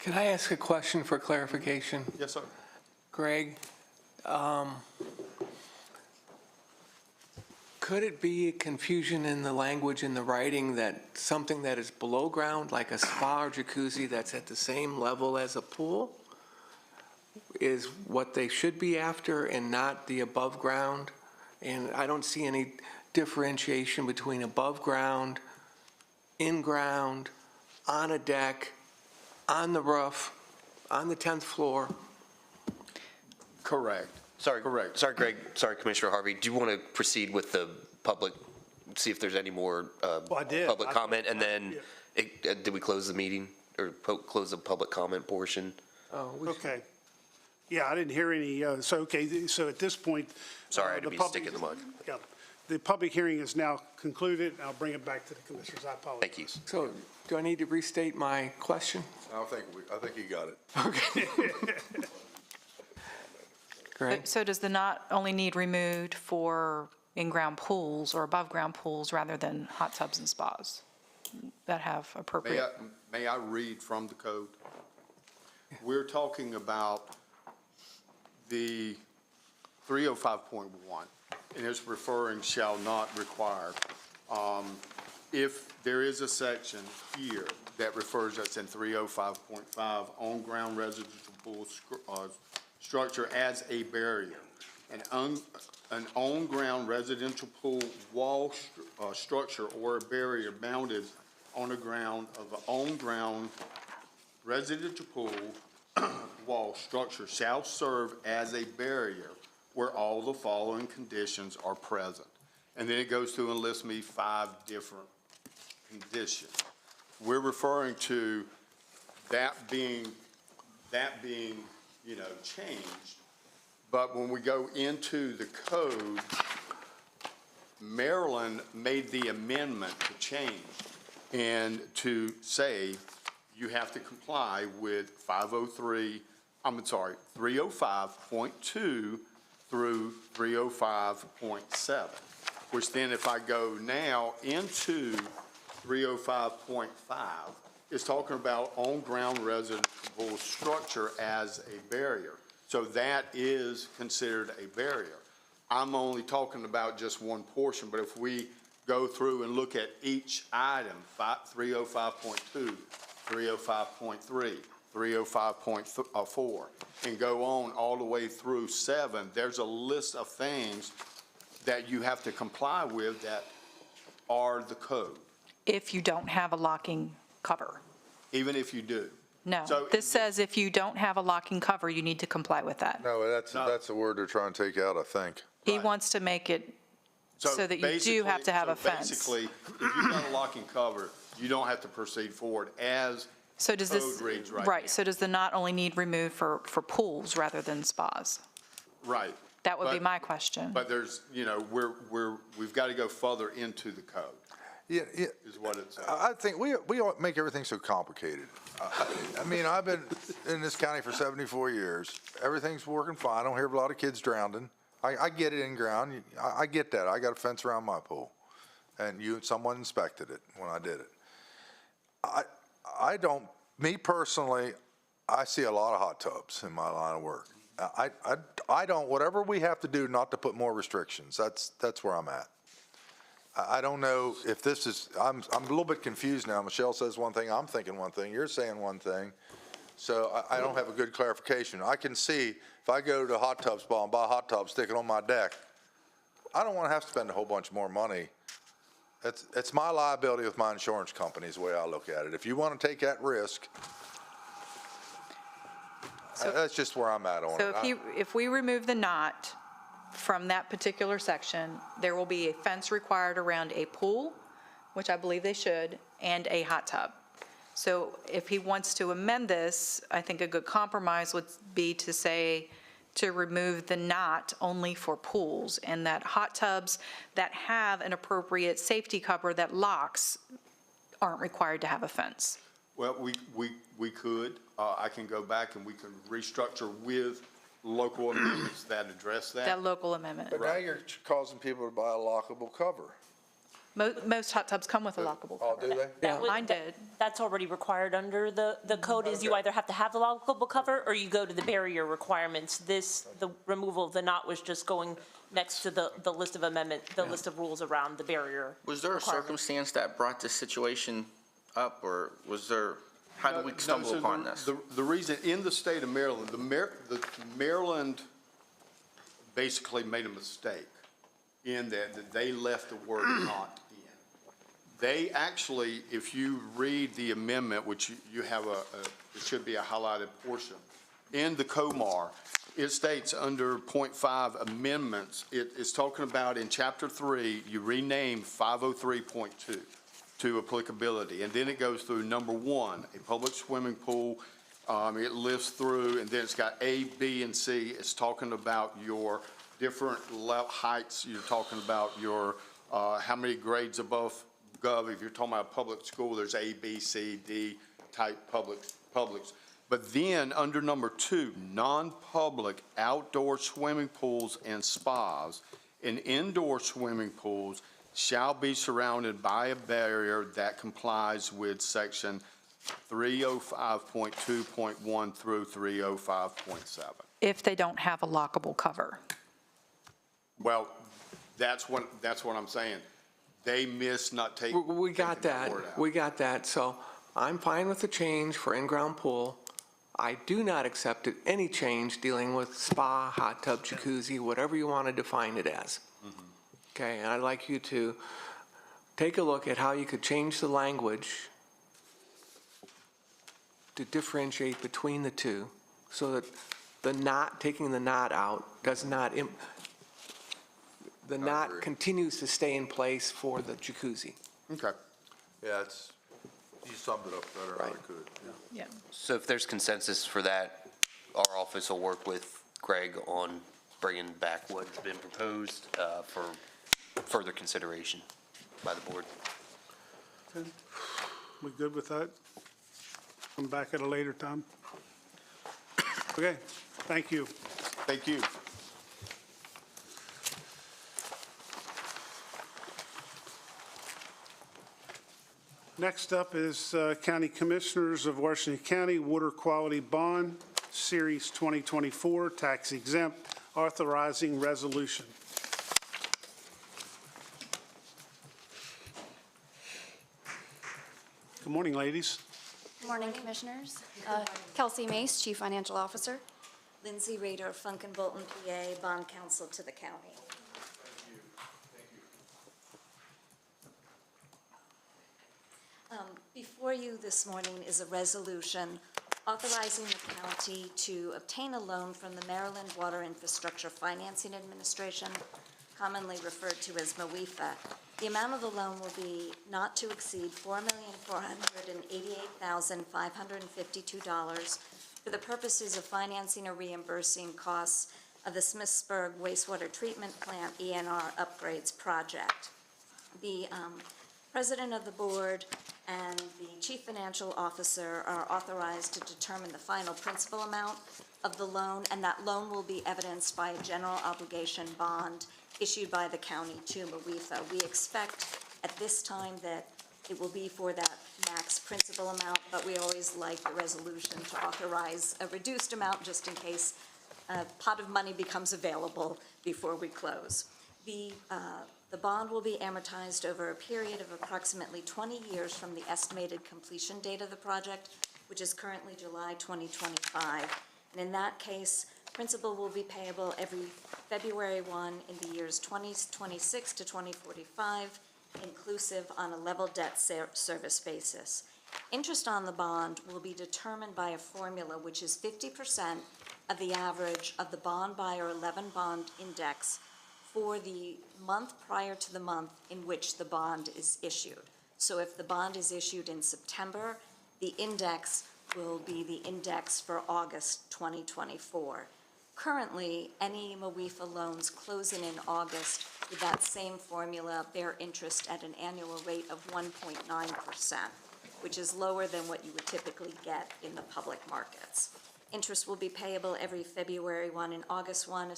Can I ask a question for clarification? Yes, sir. Greg, could it be confusion in the language in the writing that something that is below ground, like a spa or jacuzzi that's at the same level as a pool, is what they should be after and not the above ground? And I don't see any differentiation between above ground, in ground, on a deck, on the roof, on the 10th floor. Correct. Sorry, Correct. Sorry, Greg. Sorry, Commissioner Harvey. Do you want to proceed with the public, see if there's any more Well, I did. public comment? And then, did we close the meeting or close the public comment portion? Oh, Okay. Yeah, I didn't hear any, so at this point. Sorry, I had to be stick in the mud. Yeah, the public hearing is now concluded. I'll bring it back to the commissioners. I apologize. Thank you. So do I need to restate my question? I think you got it. Okay. Greg? So does the not only need removed for in-ground pools or above-ground pools rather than hot tubs and spas that have appropriate? May I read from the code? We're talking about the 305.1. and it's referring shall not require. If there is a section here that refers, that's in 305.5, on-ground residential pool structure as a barrier. An on-ground residential pool wall structure or a barrier mounted on the ground of an on-ground residential pool wall structure shall serve as a barrier where all the following conditions are present. And then it goes through and lists me 5 different conditions. We're referring to that being, changed. But when we go into the code, Maryland made the amendment to change and to say you have to comply with 305.2 through 305.7, which then if I go now into 305.5, it's talking about on-ground residential structure as a barrier. So that is considered a barrier. I'm only talking about just one portion, but if we go through and look at each item, 305.2, 305.3, 305.4, and go on all the way through 7, there's a list of things that you have to comply with that are the code. If you don't have a locking cover. Even if you do. No, So this says if you don't have a locking cover, you need to comply with that. No, that's the word they're trying to take out, I think. He wants to make it so that you do have to have a fence. Basically, if you've got a locking cover, you don't have to proceed forward as So does this, code reads right right, now. so does the not only need removed for pools rather than spas? Right. That would be But- my question. But there's, we've got to go further into the code, Yeah, is what it says. I think we all make everything so complicated. I mean, I've been in this county for 74 years. Everything's working fine. I don't hear of a lot of kids drowning. I get it in ground. I get that. I got a fence around my pool. And someone inspected it when I did it. I don't, me personally, I see a lot of hot tubs in my line of work. I don't, whatever we have to do not to put more restrictions, that's where I'm at. I don't know if this is, I'm a little bit confused now. Michelle says one thing, I'm thinking one thing, you're saying one thing. So I don't have a good clarification. I can see if I go to a hot tub spa and buy a hot tub, stick it on my deck, I don't want to have to spend a whole bunch more money. It's my liability with my insurance company is the way I look at it. If you want to take that risk, that's just where I'm at on it. So if we remove the not from that particular section, there will be a fence required around a pool, which I believe they should, and a hot tub. So if he wants to amend this, I think a good compromise would be to say, to remove the not only for pools, and that hot tubs that have an appropriate safety cover that locks aren't required to have a fence. Well, we could, I can go back and we can restructure with local amendments that address that. That local amendment. But now you're causing people to buy a lockable cover. Most hot tubs come with a lockable Oh, cover. do they? Yeah, mine did. That's already required under the code, is you either have to have the lockable cover or you go to the barrier requirements. The removal of the not was just going next to the list of amendment, the list of rules around the barrier. Was there a circumstance that brought this situation up, or was there, how did we stumble so upon this? The reason, in the state of Maryland, the Maryland basically made a mistake in that they left the word not in. They actually, if you read the amendment, which you have it should be a highlighted portion, in the COMAR, it states under .5 amendments, it's talking about in Chapter 3, you rename 503.2 to applicability. And then it goes through number 1, a public swimming pool. It lists through, and then it's got A, B, and C. It's talking about your different heights. You're talking about your, how many grades above Gov. If you're talking about a public school, there's A, B, C, D type publics. But then under number 2, non-public outdoor swimming pools and spas and indoor swimming pools shall be surrounded by a barrier that complies with section 305.2.1 through 305.7. If they don't have a lockable cover. Well, That's what I'm saying. They missed not taking. We got taking that, word out. we got that, so I'm fine with the change for in-ground pool. I do not accept any change dealing with spa, hot tub, jacuzzi, whatever you want to define it as. Okay, and I'd like you to take a look at how you could change the language to differentiate between the two, so that the not, taking the not out, does not, the not agree. continues to stay in place for the jacuzzi. Okay. Yeah, you summed it up better than I could. Yeah. So if there's consensus for that, our office will work with Greg on bringing back what's been proposed for further consideration by the board. Okay. We good with that? Come back at a later time? Okay, thank you. Thank you. Next up is County Commissioners of Washington County Water Quality Bond, Series 2024, tax exempt, authorizing resolution. Good morning, ladies. Good morning, Commissioners. Kelsey Mace, Chief Financial Officer. Lindsay Rader, Funkenbolton, PA, Bond Counsel to the county. Before you this morning is a resolution authorizing the county to obtain a loan from the Maryland Water Infrastructure Financing Administration, commonly referred to as MWIFA. The amount of the loan will be not to exceed $4,488,552 for the purposes of financing or reimbursing costs of the Smithsburg Wastewater Treatment Plant ENR Upgrades Project. The President of the Board and the Chief Financial Officer are authorized to determine the final principal amount of the loan, and that loan will be evidenced by a general obligation bond issued by the county to MWIFA. We expect at this time that it will be for that max principal amount, but we always like the resolution to authorize a reduced amount just in case a pot of money becomes available before we close. The bond will be amortized over a period of approximately 20 years from the estimated completion date of the project, which is currently July 2025. And in that case, principal will be payable every February 1 in the years 2026 to 2045, inclusive on a level debt service basis. Interest on the bond will be determined by a formula which is 50% of the average of the bond buyer 11 bond index for the month prior to the month in which the bond is issued. So if the bond is issued in September, the index will be the index for August 2024. Currently, any MWIFA loans closing in August with that same formula bear interest at an annual rate of 1.9%, which is lower than what you would typically get in the public markets. Interest will be payable every February 1 and August 1,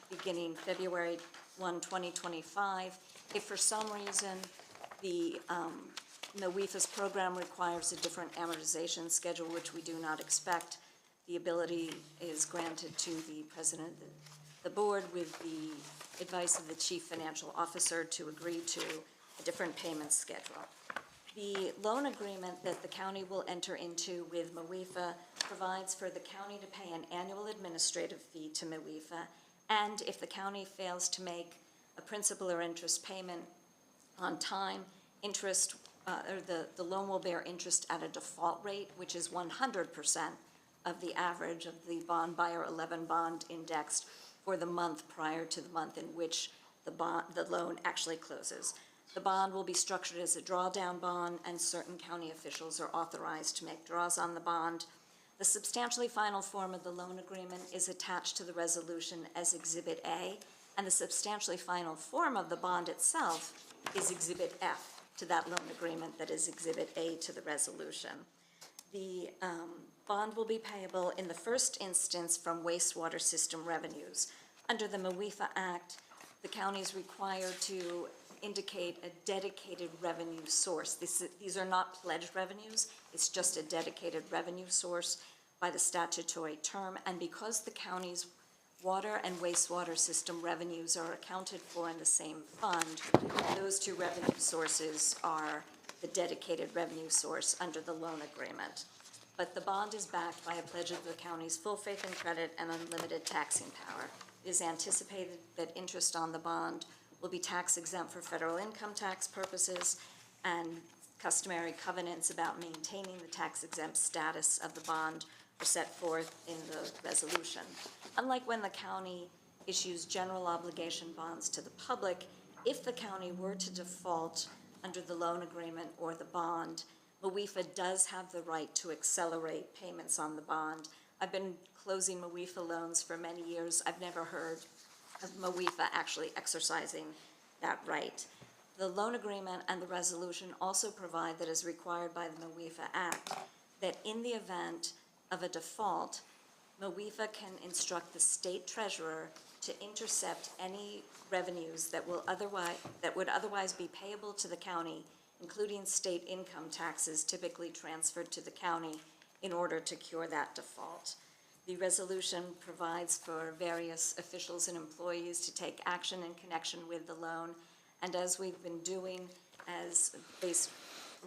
beginning February 1, 2025. If for some reason the WIFA's program requires a different amortization schedule, which we do not expect, the ability is granted to the President of the Board with the advice of the Chief Financial Officer to agree to a different payment schedule. The loan agreement that the county will enter into with MWIFA provides for the county to pay an annual administrative fee to MWIFA, and if the county fails to make a principal or interest payment on time, the loan will bear interest at a default rate, which is 100% of the average of the bond buyer 11 bond indexed for the month prior to the month in which the loan actually closes. The bond will be structured as a drawdown bond, and certain county officials are authorized to make draws on the bond. The substantially final form of the loan agreement is attached to the resolution as Exhibit A, and the substantially final form of the bond itself is Exhibit F to that loan agreement that is Exhibit A to the resolution. The bond will be payable in the first instance from wastewater system revenues. Under the MWIFA Act, the county is required to indicate a dedicated revenue source. These are not pledged revenues, it's just a dedicated revenue source by the statutory term, and because the county's water and wastewater system revenues are accounted for in the same fund. Those two revenue sources are the dedicated revenue source under the loan agreement. But the bond is backed by a pledge of the county's full faith and credit and unlimited taxing power. It is anticipated that interest on the bond will be tax exempt for federal income tax purposes, and customary covenants about maintaining the tax exempt status of the bond are set forth in the resolution. Unlike when the county issues general obligation bonds to the public, if the county were to default under the loan agreement or the bond, MWEFA does have the right to accelerate payments on the bond. I've been closing MWEFA loans for many years. I've never heard of MWEFA actually exercising that right. The loan agreement and the resolution also provide that, as required by the MWEFA Act, that in the event of a default, MWEFA can instruct the state treasurer to intercept any revenues that would otherwise be payable to the county, including state income taxes typically transferred to the county, in order to cure that default. The resolution provides for various officials and employees to take action in connection with the loan, and as we've been doing, as based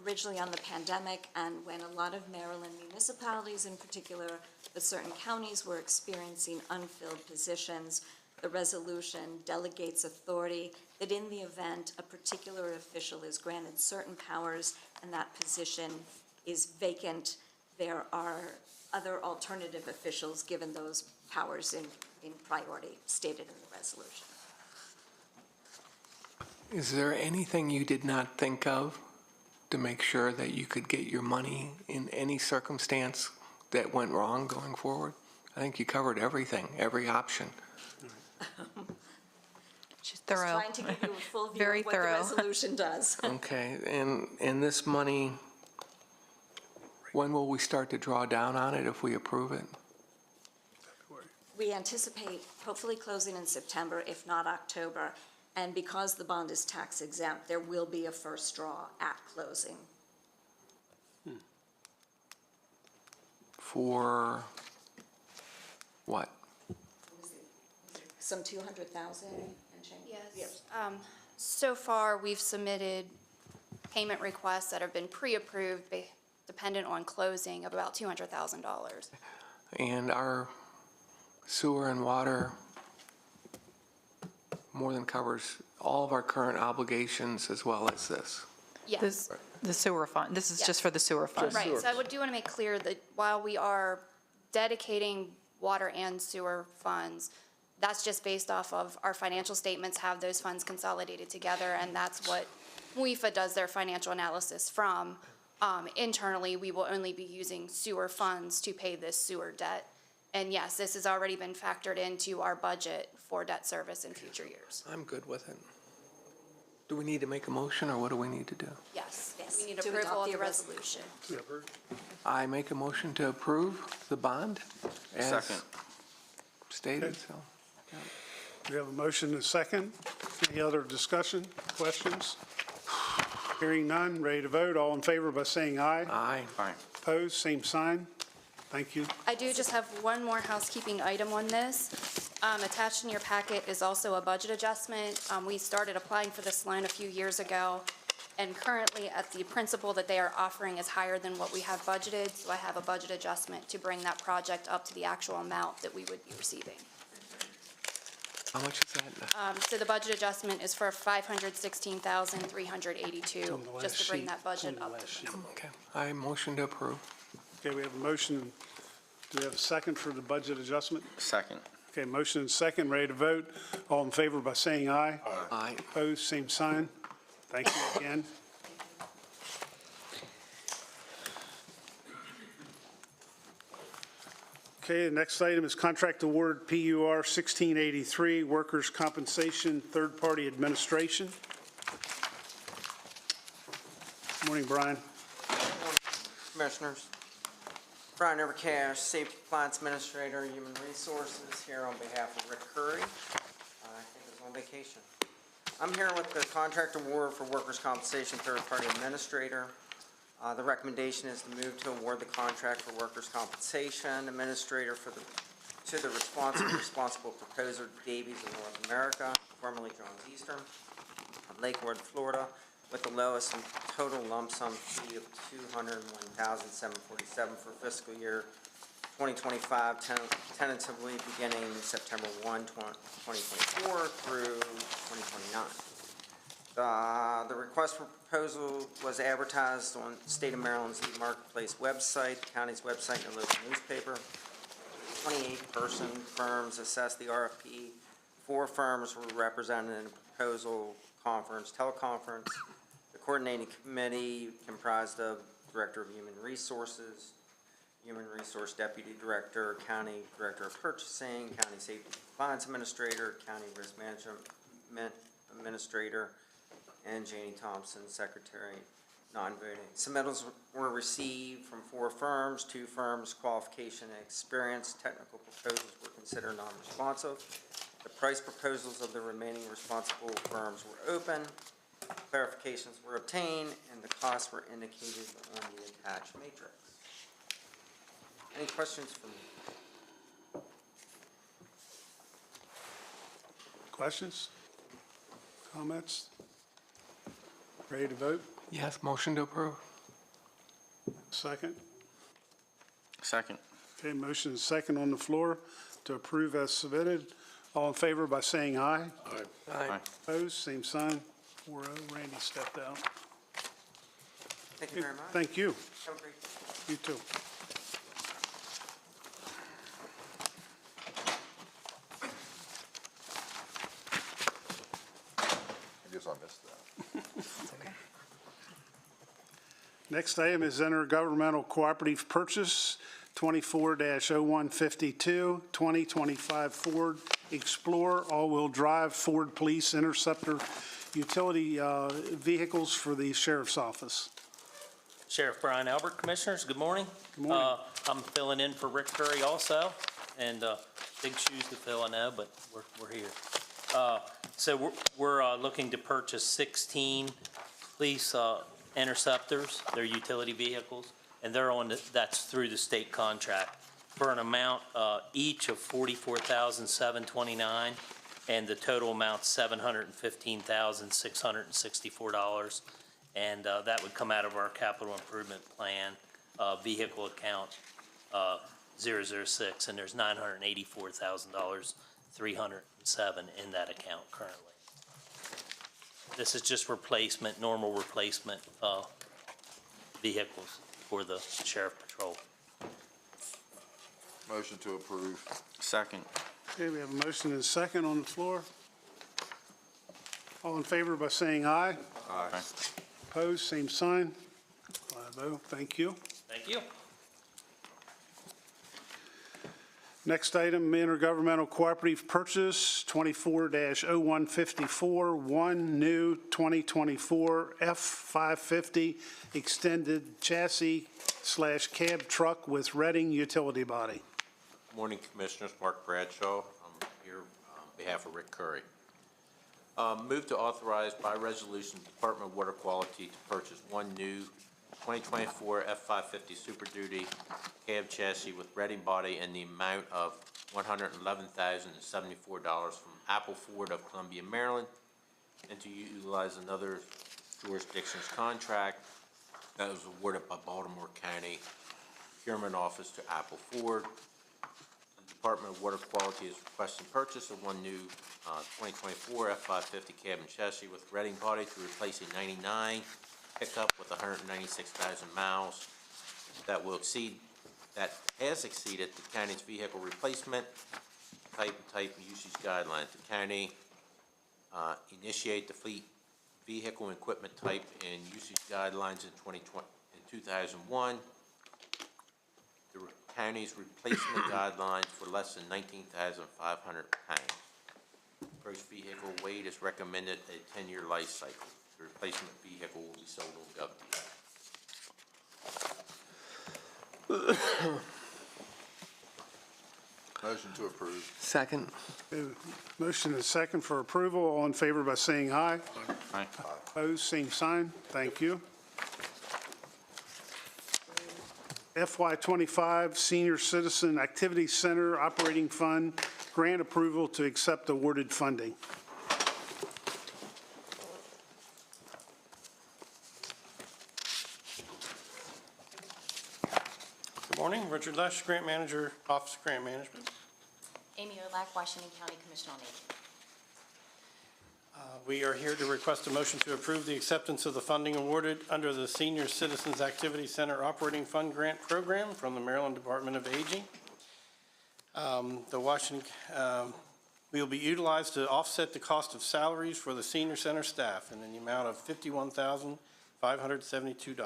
originally on the pandemic, and when a lot of Maryland municipalities in particular, but certain counties were experiencing unfilled positions, the resolution delegates authority that in the event a particular official is granted certain powers and that position is vacant, there are other alternative officials given those powers in priority stated in the resolution. Is there anything you did not think of to make sure that you could get your money in any circumstance that went wrong going forward? I think you covered everything, every option. She's thorough. Just trying to give you a full view Very of what thorough. the resolution does. Okay, and this money, when will we start to draw down on it if we approve it? We anticipate hopefully closing in September, if not October. And because the bond is tax exempt, there will be a first draw at closing. For what? Some 200,000 and change? Yes. So far, we've submitted payment requests that have been pre-approved, dependent on closing, of about $200,000. And our sewer and water more than covers all of our current obligations as well as this. Yes. The sewer fund, this is Yes. just for the sewer fund. Right, so I do want to make clear that while we are dedicating water and sewer funds, that's just based off of our financial statements have those funds consolidated together, and that's what MWEFA does their financial analysis from. Internally, we will only be using sewer funds to pay this sewer debt. And yes, this has already been factored into our budget for debt service in future years. I'm good with it. Do we need to make a motion, or what do we need to do? Yes, Yes, we need to approval adopt of the the resolution. I make a motion to approve the bond as Second. stated, so. We have a motion and a second. Any other discussion, questions? Hearing none, ready to vote. All in favor by saying aye. Aye. Aye. Opposed, same sign. Thank you. I do just have one more housekeeping item on this. Attached in your packet is also a budget adjustment. We started applying for this loan a few years ago, and currently at the principal that they are offering is higher than what we have budgeted, so I have a budget adjustment to bring that project up to the actual amount that we would be receiving. How much is that? So the budget adjustment is for $516,382, just to bring that budget up. Okay, I motion to approve. Okay, we have a motion. Do we have a second for the budget adjustment? Second. Okay, motion and second, ready to vote. All in favor by saying aye. Aye. Opposed, same sign. Thank you again. Okay, the next item is contract award PUR 1683, Workers' Compensation Third-Party Administration. Morning, Brian. Commissioners. Brian Evercash, Safety Compliance Administrator, Human Resources, here on behalf of Rick Curry. I think he's on vacation. I'm here with the contract award for Workers' Compensation Third-Party Administrator. The recommendation is to move to award the contract for Workers' Compensation Administrator for the to the responsible proposer, Davies of North America, formerly Jones Eastern, of Lakewood, Florida, with the lowest total lump sum fee of $201,747 for fiscal year 2025, tentatively beginning September 1, 2024 through 2029. The request for proposal was advertised on State of Maryland's e-marketplace website, the county's website, and a local newspaper. 28-person firms assessed the RFP. 4 firms were represented in a proposal teleconference. The coordinating committee comprised of Director of Human Resources, Human Resource Deputy Director, County Director of Purchasing, County Safety and Compliance Administrator, County Risk Management Administrator, and Janie Thompson, Secretary, non-voting. Submittals were received from 4 firms, 2 firms' qualification and experience. Technical proposals were considered non-responsive. The price proposals of the remaining responsible firms were open. Clarifications were obtained, and the costs were indicated on the attached matrix. Any questions from me? Questions? Comments? Ready to vote? Yes, motion to approve. Second? Second. Okay, motion is second on the floor to approve as submitted. All in favor by saying aye. Aye. Aye. Opposed, same sign. 4-0. Randy stepped out. Thank you very much. Thank you. Have a great day. You too. I guess I missed that. Next item is intergovernmental cooperative purchase, 24-0152, 2025 Ford Explorer all-wheel drive Ford Police Interceptor utility vehicles for the Sheriff's Office. Sheriff Brian Albert, Commissioners, good morning. Good morning. I'm filling in for Rick Curry also, and big shoes to fill, I know, but we're here. So we're looking to purchase 16 police interceptors, they're utility vehicles, and that's through the state contract for an amount each of $44,729, and the total amount $715,664. And that would come out of our capital improvement plan vehicle account 006, and there's $984,307 in that account currently. This is just replacement, normal replacement vehicles for the Sheriff Patrol. Motion to approve. Second. Okay, we have a motion and a second on the floor. All in favor by saying aye. Aye. Opposed, same sign. 5-0. Thank you. Thank you. Next item, intergovernmental cooperative purchase, 24-0154, one new 2024 F-550 extended chassis/cab truck with Reading utility body. Morning, Commissioners. Mark Bradshaw. I'm here on behalf of Rick Curry. Move to authorize by resolution Department of Water Quality to purchase one new 2024 F-550 Super Duty cab chassis with Reading body in the amount of $111,074 from Apple Ford of Columbia, Maryland, and to utilize another jurisdiction's contract that was awarded by Baltimore County Procurement Office to Apple Ford. The Department of Water Quality is requesting purchase of one new 2024 F-550 cab and chassis with Reading body to replace a 99 pickup with 196,000 miles that has exceeded the county's vehicle replacement type usage guidelines. The county initiate the fleet vehicle and equipment type and usage guidelines in 2001. The county's replacement guidelines for less than 19,500 pounds. Gross vehicle weight is recommended a 10-year life cycle. The replacement vehicle will be sold on GovDeal. Motion to approve. Second. Motion is second for approval. All in favor by saying aye. Aye. Opposed, same sign. Thank you. FY25 Senior Citizen Activity Center Operating Fund grant approval to accept awarded funding. Good morning, Richard Lesh, Grant Manager, Office of Grant Management. Amy Olac, Washington County Commission on Aging. We are here to request a motion to approve the acceptance of the funding awarded under the Senior Citizens Activity Center Operating Fund Grant Program from the Maryland Department of Aging. Will be utilized to offset the cost of salaries for the senior center staff in the amount of $51,572.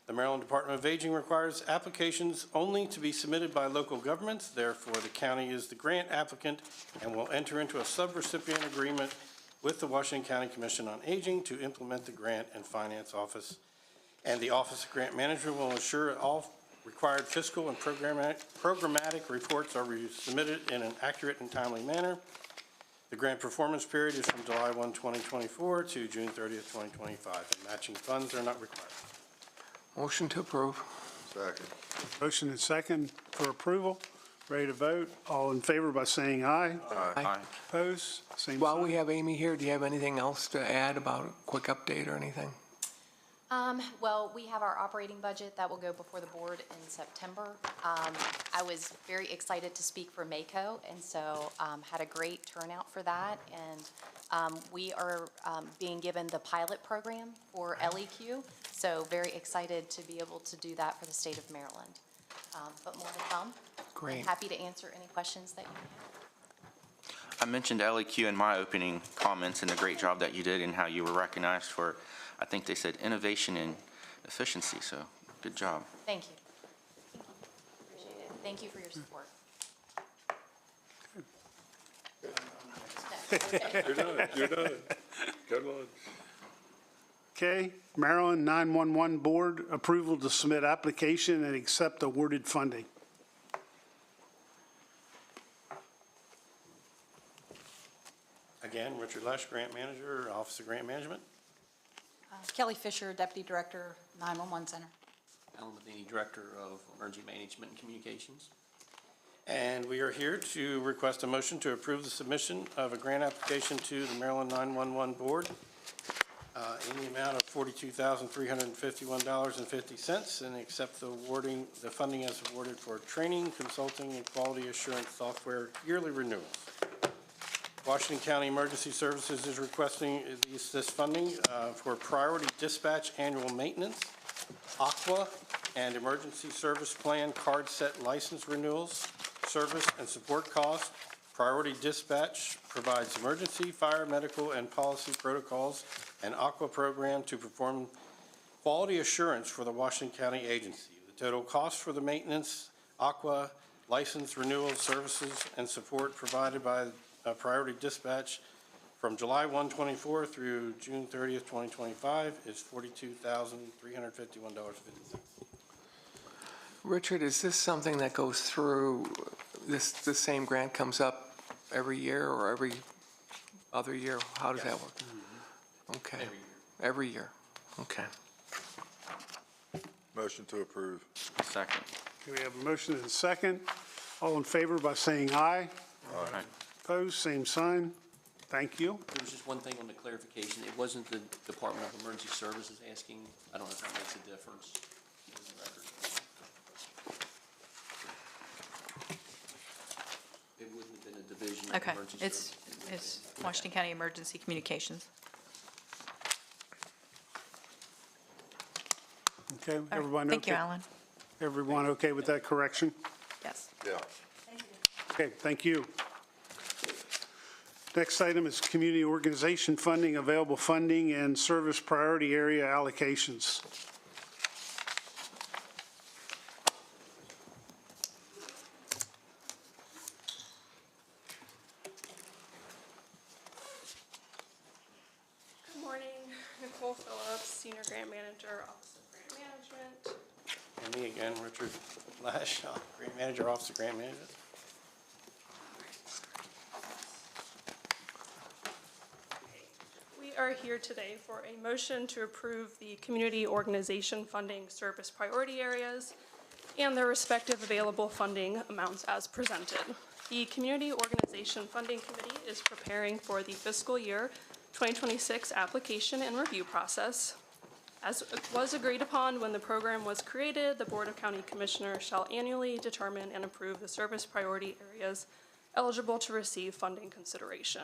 The Maryland Department of Aging requires applications only to be submitted by local governments. Therefore, the county is the grant applicant and will enter into a subrecipient agreement with the Washington County Commission on Aging to implement the grant and finance office. And the Office of Grant Manager will ensure all required fiscal and programmatic reports are submitted in an accurate and timely manner. The grant performance period is from July 1, 2024 to June 30th, 2025, and matching funds are not required. Motion to approve. Second. Motion and second for approval. Ready to vote? All in favor by saying aye. Aye. Opposed? Same While sign. we have Amy here, do you have anything else to add about a quick update or anything? Well, we have our operating budget that will go before the board in September. I was very excited to speak for MACo, and so had a great turnout for that. And we are being given the pilot program for LEQ, so very excited to be able to do that for the state of Maryland. But more to come. Great. I'm happy to answer any questions that you have. I mentioned LEQ in my opening comments and the great job that you did and how you were recognized for, I think they said, innovation and efficiency, so good job. Thank you. Appreciate it. Thank you for your support. You're done, you're done. Good lunch. Okay, Maryland 911 Board approval to submit application and accept awarded funding. Again, Richard Lesh, Grant Manager, Office of Grant Management. Kelly Fisher, Deputy Director, 911 Center. Alan Medini, Director of Emergency Management and Communications. And we are here to request a motion to approve the submission of a grant application to the Maryland 911 Board in the amount of $42,351.50 and accept the funding as awarded for training, consulting, and quality assurance software yearly renewals. Washington County Emergency Services is requesting this funding for priority dispatch annual maintenance, Aqua, and emergency service plan card set license renewals, service and support costs. Priority dispatch provides emergency, fire, medical, and policy protocols, and Aqua program to perform quality assurance for the Washington County agency. The total cost for the maintenance, Aqua, license renewal services, and support provided by Priority Dispatch from July 1, 24 through June 30th, 2025 is $42,351.50. Richard, is this something that goes through, the same grant comes up every year or every other year? How does that work? Okay. Every year. Okay. Motion to approve. Second. Okay, we have a motion and a second. All in favor by saying aye. Aye. Opposed, same sign. Thank you. There was just one thing on the clarification. It wasn't the Department of Emergency Services asking. I don't know if that makes a difference in the record. It wouldn't have been a division of Okay, emergency it's services. Washington County Emergency Communications. Okay, All right. everyone okay? Thank you, Alan. Everyone okay with that correction? Yes. Yeah. Okay, thank you. Next item is community organization funding, available funding, and service priority area allocations. Good morning, Nicole Phillips, Senior Grant Manager, Office of Grant Management. And me again, Richard Lash, Grant Manager, Office of Grant Management. We are here today for a motion to approve the community organization funding service priority areas and their respective available funding amounts as presented. The Community Organization Funding Committee is preparing for the fiscal year 2026 application and review process. As was agreed upon when the program was created, the Board of County Commissioners shall annually determine and approve the service priority areas eligible to receive funding consideration.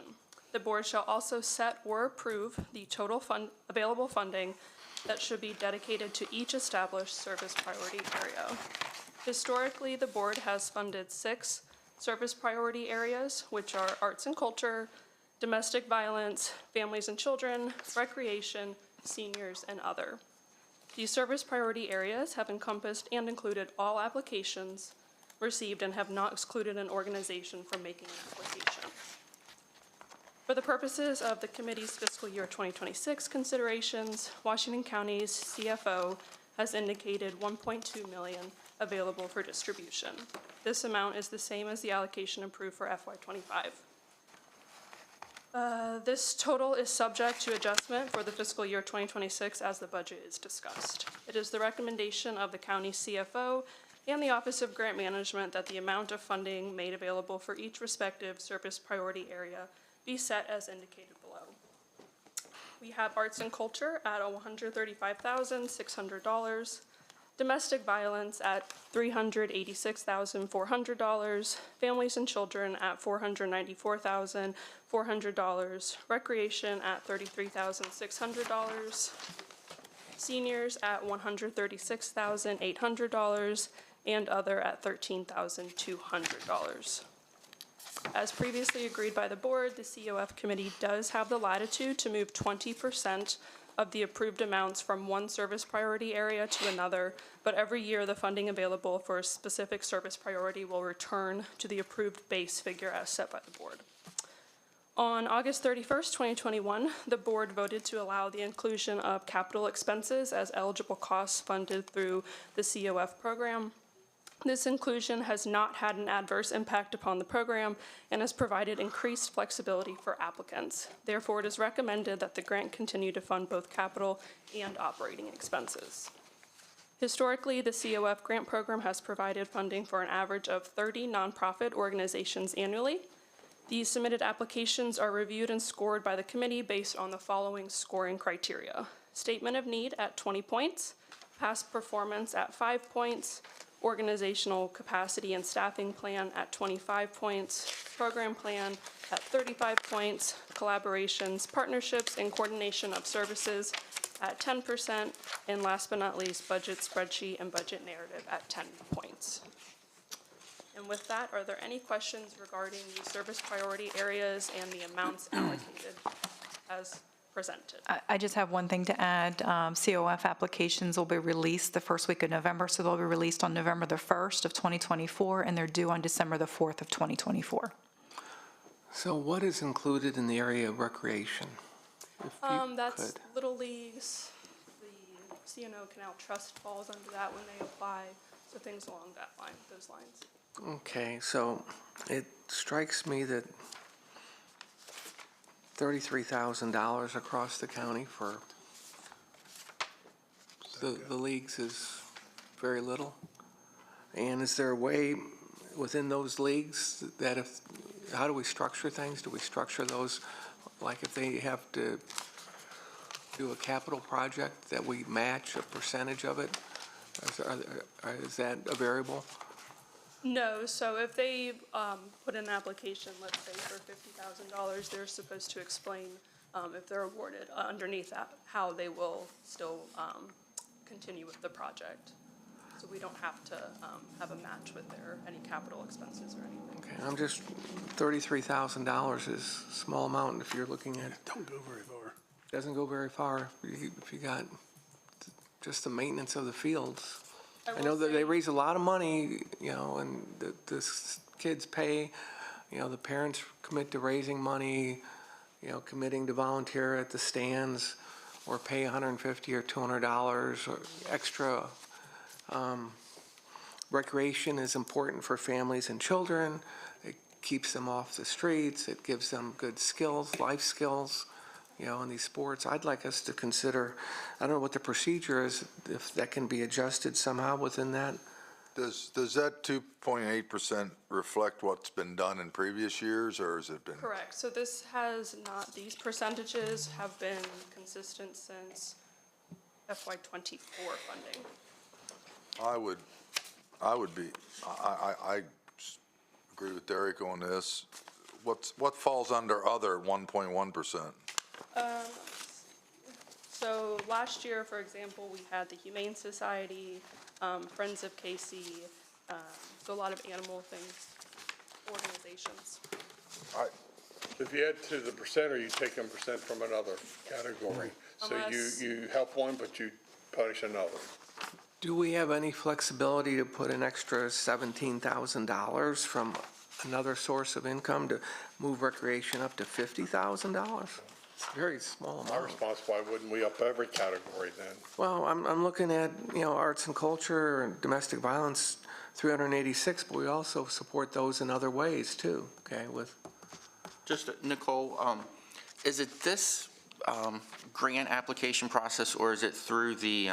The board shall also set or approve the total available funding that should be dedicated to each established service priority area. Historically, the board has funded 6 service priority areas, which are arts and culture, domestic violence, families and children, recreation, seniors, and other. These service priority areas have encompassed and included all applications received and have not excluded an organization from making an application. For the purposes of the committee's fiscal year 2026 considerations, Washington County's CFO has indicated $1.2 million available for distribution. This amount is the same as the allocation approved for FY25. This total is subject to adjustment for the fiscal year 2026 as the budget is discussed. It is the recommendation of the county CFO and the Office of Grant Management that the amount of funding made available for each respective service priority area be set as indicated below. We have arts and culture at $135,600, domestic violence at $386,400, families and children at $494,400, recreation at $33,600, seniors at $136,800, and other at $13,200. As previously agreed by the board, the COF committee does have the latitude to move 20% of the approved amounts from one service priority area to another, but every year the funding available for a specific service priority will return to the approved base figure as set by the board. On August 31st, 2021, the board voted to allow the inclusion of capital expenses as eligible costs funded through the COF program. This inclusion has not had an adverse impact upon the program and has provided increased flexibility for applicants. Therefore, it is recommended that the grant continue to fund both capital and operating expenses. Historically, the COF grant program has provided funding for an average of 30 nonprofit organizations annually. These submitted applications are reviewed and scored by the committee based on the following scoring criteria: statement of need at 20 points, past performance at 5 points, organizational capacity and staffing plan at 25 points, program plan at 35 points, collaborations, partnerships, and coordination of services at 10%, and last but not least, budget spreadsheet and budget narrative at 10 points. And with that, are there any questions regarding the service priority areas and the amounts allocated as presented? I just have one thing to add. COF applications will be released the first week of November, so they'll be released on November the 1st of 2024, and they're due on December the 4th of 2024. So what is included in the area of recreation? That's Little Leagues, the C&O Canal Trust falls under that when they apply, so things along those lines. Okay, so it strikes me that $33,000 across the county for the leagues is very little. And is there a way within those leagues that how do we structure things? Do we structure those, like if they have to do a capital project, that we match a percentage of it? Is that a variable? No, so if they put in an application, let's say for $50,000, they're supposed to explain if they're awarded underneath that, how they will still continue with the project. So we don't have to have a match with any capital expenses or anything. Okay, I'm just, $33,000 is a small amount if you're looking at it. Don't go very far. Doesn't go very far if you got just the maintenance of the fields. I know that they raise a lot of money, and the kids pay, the parents commit to raising money, committing to volunteer at the stands or pay $150 or $200 or extra. Recreation is important for families and children. It keeps them off the streets. It gives them good skills, life skills. in these sports. I'd like us to consider, I don't know what the procedure is, if that can be adjusted somehow within that. Does that 2.8% reflect what's been done in previous years, or has it been? Correct. So this has not, these percentages have been consistent since FY '24 funding. I agree with Derek on this. What falls under other 1.1%? So last year, for example, we had the Humane Society, Friends of KC, so a lot of animal things, organizations. If you add to the percent, or you take 10% from another category, so you help one, but you punish another. Do we have any flexibility to put an extra $17,000 from another source of income to move recreation up to $50,000? It's a very small amount. My response, why wouldn't we up every category then? Well, I'm looking at, arts and culture and domestic violence, 386, but we also support those in other ways too, okay, with. Just, Nicole, is it this grant application process, or is it through the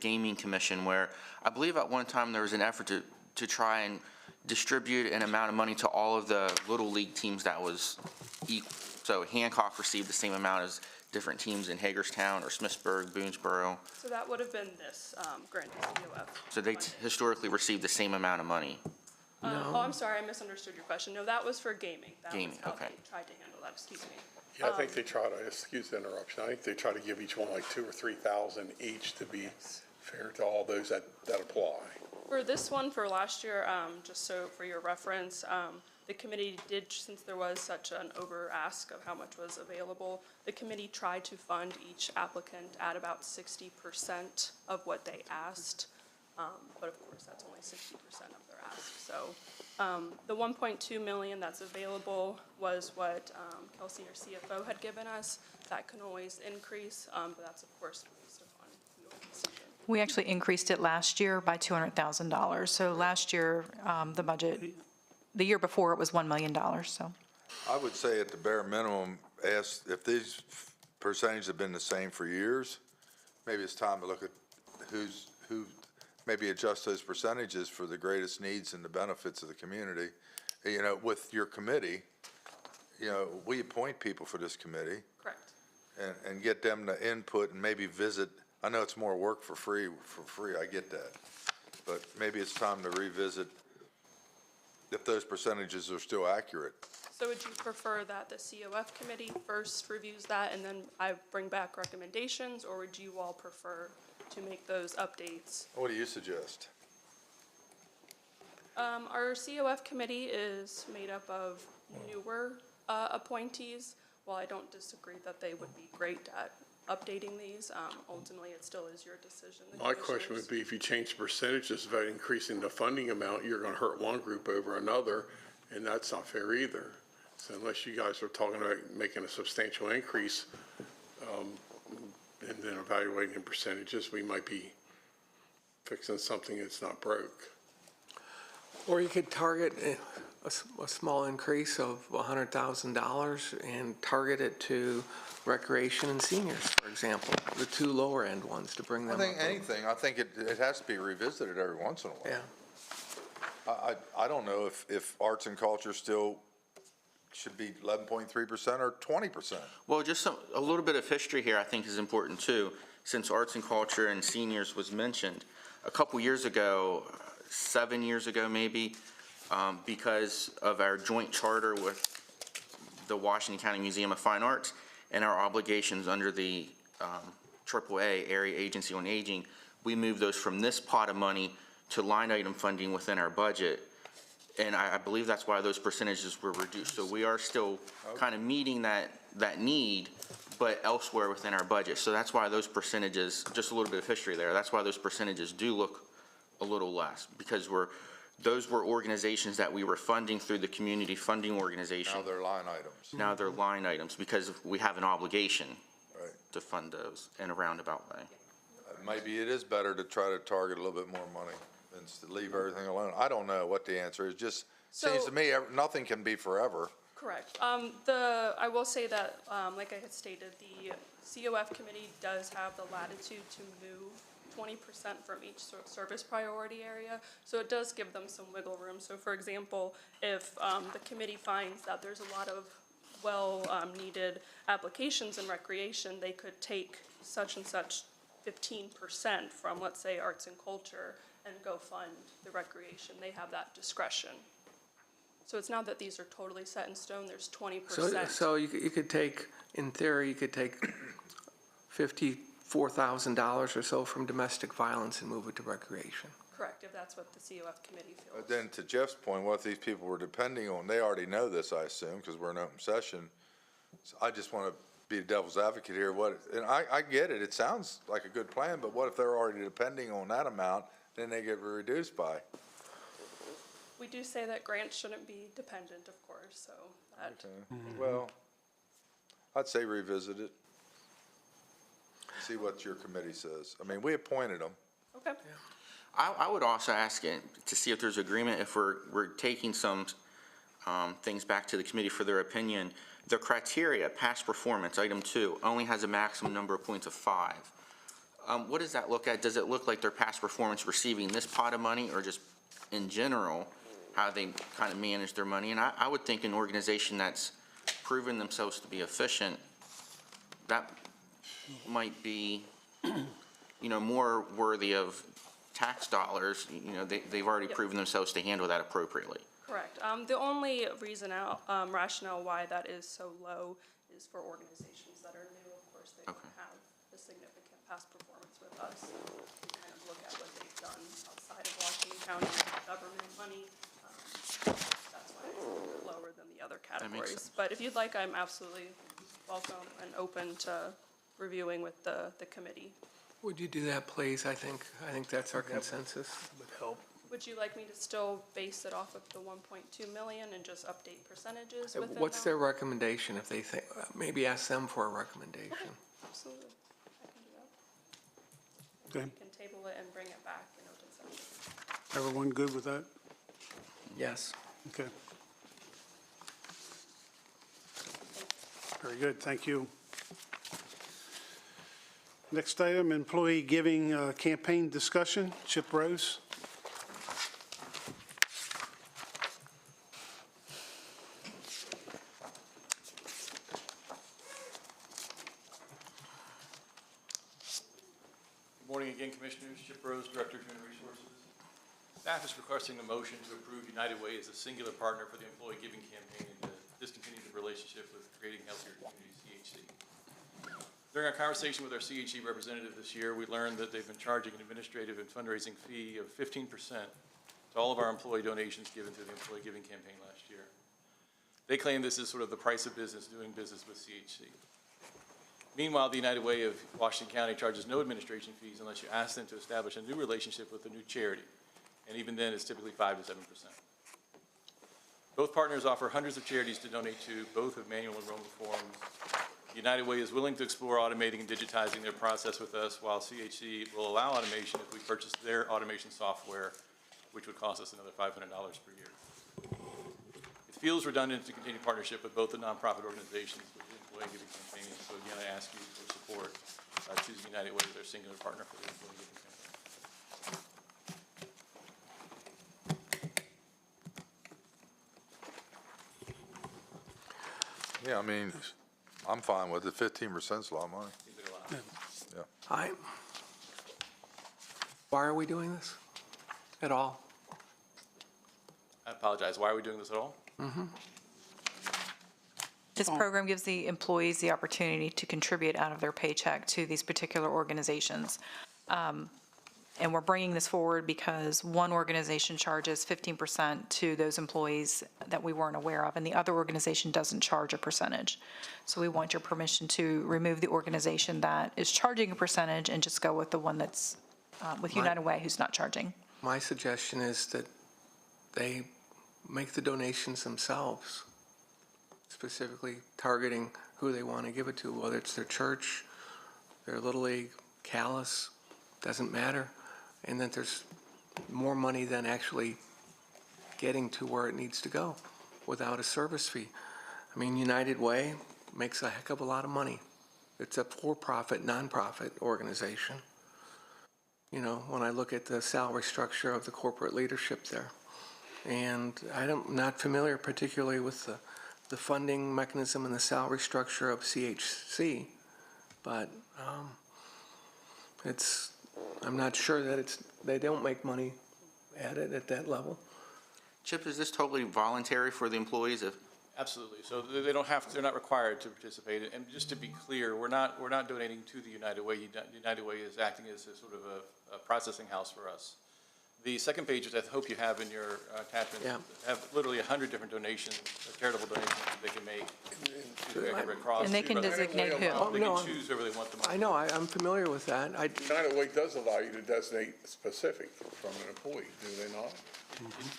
Gaming Commission, where I believe at one time there was an effort to try and distribute an amount of money to all of the Little League teams that was equal. So Hancock received the same amount as different teams in Hagerstown or Smithsburg, Boonesboro. So that would have been this grant COF. So they historically received the same amount of money. Oh, I'm sorry, I misunderstood your question. No, that was for gaming. Gaming, That was how okay. they tried to handle that, excuse me. Yeah, I think they try to, excuse the interruption, I think they try to give each one like 2,000 or 3,000 each to be fair to all those that apply. For this one, for last year, just so for your reference, the committee did, since there was such an over ask of how much was available, the committee tried to fund each applicant at about 60% of what they asked. But of course, that's only 60% of their ask. So the 1.2 million that's available was what Kelsey, our CFO, had given us. That can always increase, but that's of course based upon your decision. We actually increased it last year by $200,000. So last year, the budget, the year before, it was $1 million, so. I would say at the bare minimum, ask if these percentages have been the same for years, maybe it's time to look at who maybe adjust those percentages for the greatest needs and the benefits of the community. With your committee, we appoint people for this committee. Correct. And get them to input and maybe visit. I know it's more work for free, I get that. But maybe it's time to revisit if those percentages are still accurate. So would you prefer that the COF committee first reviews that and then I bring back recommendations, or would you all prefer to make those updates? What do you suggest? Our COF committee is made up of newer appointees. While I don't disagree that they would be great at updating these, ultimately it still is your decision. My question would be, if you change the percentages by increasing the funding amount, you're going to hurt one group over another, and that's not fair either. So unless you guys are talking about making a substantial increase, and then evaluating percentages, we might be fixing something that's not broke. Or you could target a small increase of $100,000 and target it to recreation and seniors, for example, the two lower end ones, to bring them up. I think anything. I think it has to be revisited every once in a while. Yeah. I don't know if arts and culture still should be 11.3% or 20%. Well, just a little bit of history here I think is important too, since arts and culture and seniors was mentioned. A couple years ago, 7 years ago maybe, because of our joint charter with the Washington County Museum of Fine Arts and our obligations under the AAA, Area Agency on Aging, we moved those from this pot of money to line item funding within our budget. And I believe that's why those percentages were reduced. So we are still kind of meeting that need, but elsewhere within our budget. So that's why those percentages, just a little bit of history there, that's why those percentages do look a little less, because those were organizations that we were funding through the community funding organization. Now they're line items. Now they're line items because we have an obligation to fund those in a roundabout way. Maybe it is better to try to target a little bit more money than to leave everything alone. I don't know what the answer is. Just seems to me nothing can be forever. Correct. I will say that, like I had stated, the COF committee does have the latitude to move 20% from each service priority area, so it does give them some wiggle room. So for example, if the committee finds that there's a lot of needed applications in recreation, they could take such and such 15% from, let's say, arts and culture and go fund the recreation. They have that discretion. So it's not that these are totally set in stone, there's 20%. So you could take, in theory, you could take $54,000 or so from domestic violence and move it to recreation. Correct, if that's what the COF committee feels. But then to Jeff's point, what if these people were depending on, they already know this, I assume, because we're in open session. So I just want to be a devil's advocate here. And I get it, it sounds like a good plan, but what if they're already depending on that amount, then they get reduced by? We do say that grants shouldn't be dependent, of course, so that. Okay. Well, I'd say revisit it. See what your committee says. I mean, we appointed them. Okay. I would also ask it to see if there's agreement, if we're taking some things back to the committee for their opinion. The criteria, past performance, item 2, only has a maximum number of points of 5. What does that look at? Does it look like their past performance receiving this pot of money, or just in general, how they kind of manage their money? And I would think an organization that's proven themselves to be efficient, that might be, more worthy of tax dollars. They've already proven themselves to handle that appropriately. Correct. The only rationale why that is so low is for organizations that are new. Of course, they don't have a significant past performance with us. We kind of look at what they've done outside of Washington County government money. That's why it's a little lower than the other categories. But if you'd like, I'm absolutely welcome and open to reviewing with the committee. Would you do that, please? I think that's our consensus. Would help. Would you like me to still base it off of the 1.2 million and just update percentages within What's that? their recommendation if they think, maybe ask them for a recommendation? Okay, absolutely. I can do that. Okay. We can table it and bring it back in open session. Everyone good with that? Yes. Okay. Very good, thank you. Next item, employee giving campaign discussion. Chip Rose. Good morning again, Commissioners. Chip Rose, Director of Human Resources. Staff is requesting a motion to approve United Way as a singular partner for the employee giving campaign and to discontinue the relationship with Creating Healthier Communities, CHC. During our conversation with our CHC representative this year, we learned that they've been charging an administrative and fundraising fee of 15% to all of our employee donations given through the employee giving campaign last year. They claim this is sort of the price of business doing business with CHC. Meanwhile, the United Way of Washington County charges no administration fees unless you ask them to establish a new relationship with a new charity, and even then it's typically 5 to 7%. Both partners offer hundreds of charities to donate to, both have manual enrollment forms. United Way is willing to explore automating and digitizing their process with us, while CHC will allow automation if we purchase their automation software, which would cost us another $500 per year. It feels redundant to continue partnership with both the nonprofit organizations with the employee giving campaign, so again, I ask you for support choosing United Way as their singular partner for the employee giving campaign. Yeah, I mean, I'm fine with it. 15% is a lot of money. Yeah. Why are we doing this at all? I apologize, why are we doing this at all? This program gives the employees the opportunity to contribute out of their paycheck to these particular organizations. And we're bringing this forward because one organization charges 15% to those employees that we weren't aware of, and the other organization doesn't charge a percentage. So we want your permission to remove the organization that is charging a percentage and just go with the one that's with United Way who's not charging. My suggestion is that they make the donations themselves, specifically targeting who they want to give it to, whether it's their church, their Little League, Callis, doesn't matter. And that there's more money than actually getting to where it needs to go without a service fee. I mean, United Way makes a heck of a lot of money. It's a for-profit, nonprofit organization. You know, when I look at the salary structure of the corporate leadership there. And I'm not familiar particularly with the funding mechanism and the salary structure of CHC, but I'm not sure that they don't make money at it at that level. Chip, is this totally voluntary for the employees? Absolutely. So they don't have, they're not required to participate. And just to be clear, we're not donating to the United Way. United Way is acting as a sort of a processing house for us. The second page, which I hope you have in your attachment, have literally 100 different donations, charitable donations that they can make to the Red Cross. And they can designate who. They can choose whoever they want the money. I know, I'm familiar with that. United Way does allow you to designate specific from an employee, do they not?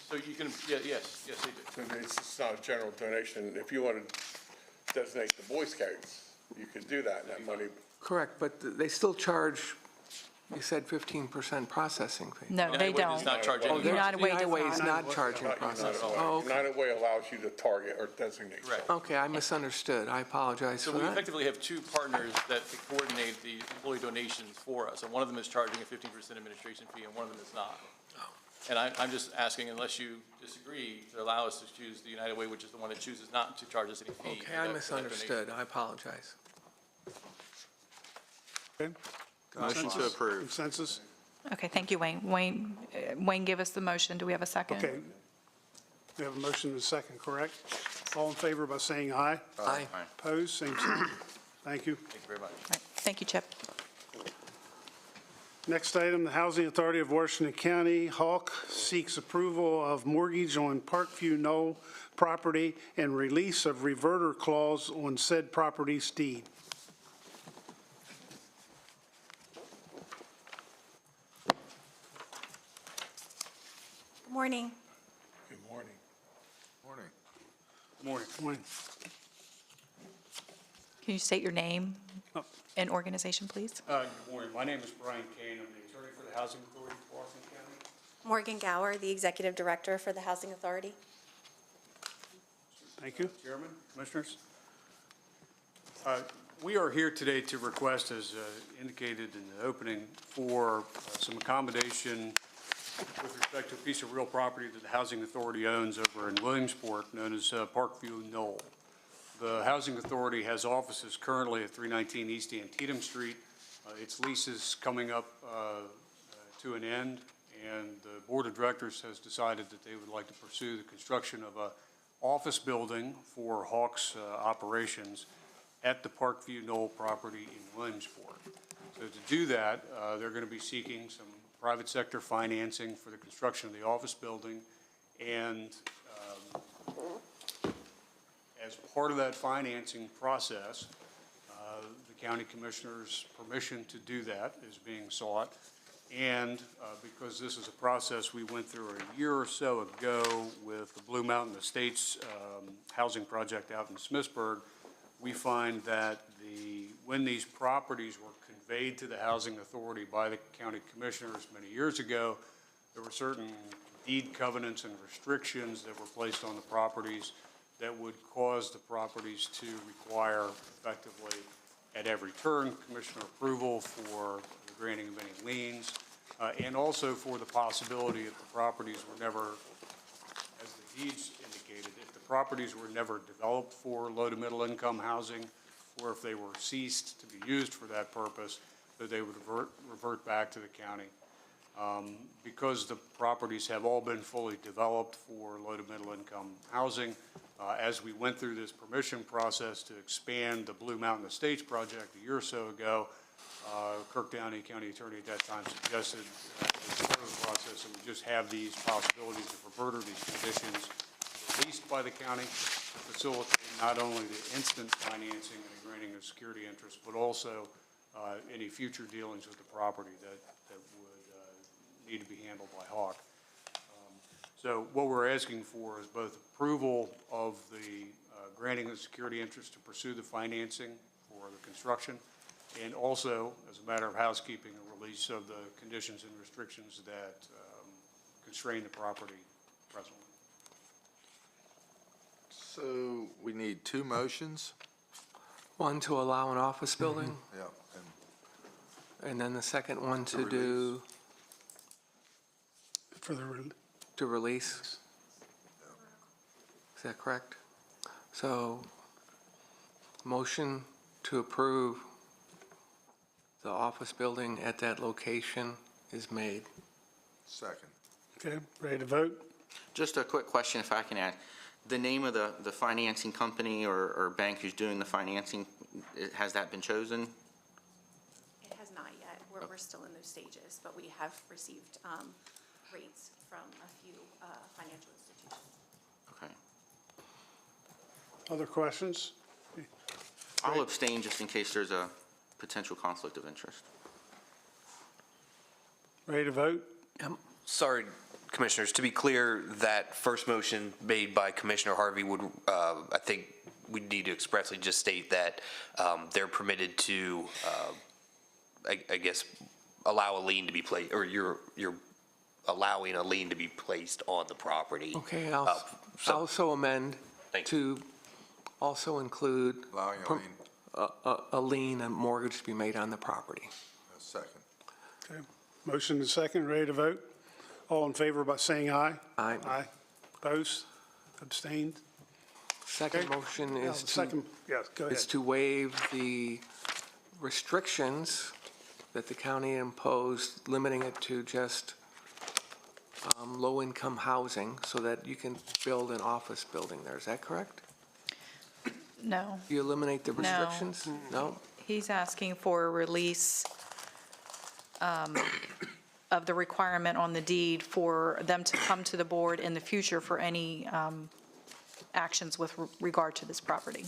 So you can, yes, they do. So it's not a general donation. If you want to designate the Boy Scouts, you could do that, and that money. Correct, but they still charge, you said 15% processing fee. No, they United Way does don't. not charge any. United Way United Way is does not. not charging processing. Oh, okay. United Way allows you to target or designate. Correct. Okay, I misunderstood. I apologize So for we that. effectively have two partners that coordinate the employee donations for us, and one of them is charging a 15% administration fee, and one of them is not. And I'm just asking, unless you disagree, to allow us to choose the United Way, which is the one that chooses not to charge us any fee. Okay, I misunderstood. I apologize. Okay. Motion to approve. Consensus? Okay, thank you, Wayne. Wayne, give us the motion. Do we have a second? Okay. We have a motion and a second, correct? All in favor by saying aye? Aye. Opposed, same sign. Thank you. Thank you very much. All right, thank you, Chip. Next item, the Housing Authority of Washington County, Hawk, seeks approval of mortgage on Parkview Knoll property and release of reverter clause on said property's deed. Good morning. Good morning. Morning. Morning. Morning. Can you state your name and organization, please? Good morning. My name is Brian Kane. I'm the attorney for the Housing Authority of Washington County. Morgan Gower, the Executive Director for the Housing Authority. Thank you. Chairman, Commissioners. We are here today to request, as indicated in the opening, for some accommodation with respect to a piece of real property that the Housing Authority owns over in Williamsport, known as Parkview Knoll. The Housing Authority has offices currently at 319 East Antietam Street. Its lease is coming up to an end, and the Board of Directors has decided that they would like to pursue the construction of an office building for Hawks operations at the Parkview Knoll property in Williamsport. So to do that, they're going to be seeking some private sector financing for the construction of the office building, and as part of that financing process, the county commissioner's permission to do that is being sought. And because this is a process we went through a year or so ago with the Blue Mountain Estates housing project out in Smithsburg, we find that when these properties were conveyed to the Housing Authority by the county commissioners many years ago, there were certain deed covenants and restrictions that were placed on the properties that would cause the properties to require effectively at every turn commissioner approval for the granting of any liens, and also for the possibility if the properties were never, as the deeds indicated, if the properties were never developed for low to middle income housing, or if they were ceased to be used for that purpose, that they would revert back to the county. Because the properties have all been fully developed for low to middle income housing, as we went through this permission process to expand the Blue Mountain Estates project a year or so ago, Kirk Downey County Attorney at that time suggested as part of the process that we just have these possibilities of reverter, these conditions released by the county to facilitate not only the instant financing and the granting of security interest, but also any future dealings with the property that would need to be handled by Hawk. So what we're asking for is both approval of the granting of security interest to pursue the financing for the construction, and also, as a matter of housekeeping, a release of the conditions and restrictions that constrain the property presently. So we need two motions? One to allow an office building, Yeah. and then the second one to release. do, For the, to release. Is that correct? So, motion to approve the office building at that location is made. Second. okay, ready to vote? Just a quick question, if I can add. The name of the financing company or bank who's doing the financing, has that been chosen? It has not yet. We're still in those stages, but we have received rates from a few financial institutions. Okay. Other questions? I'll abstain just in case there's a potential conflict of interest. Ready to vote? Sorry, Commissioners, to be clear, that first motion made by Commissioner Harvey would, I think we need to expressly just state that they're permitted to, I guess, allow a lien to be placed, or you're allowing a lien to be placed on the property. Okay, I'll also amend to also include Allowing a lien. a lien, a mortgage to be made on the property. Second. Okay, motion and second, ready to vote? All in favor by saying aye? Aye. Aye. Opposed? Abstained? Second Okay. motion Yeah, is the to, second, yes, go ahead. is to waive the restrictions that the county imposed, limiting it to just low-income housing so that you can build an office building there. Is that correct? No. You eliminate the No. restrictions? No? He's asking for a release of the requirement on the deed for them to come to the board in the future for any actions with regard to this property.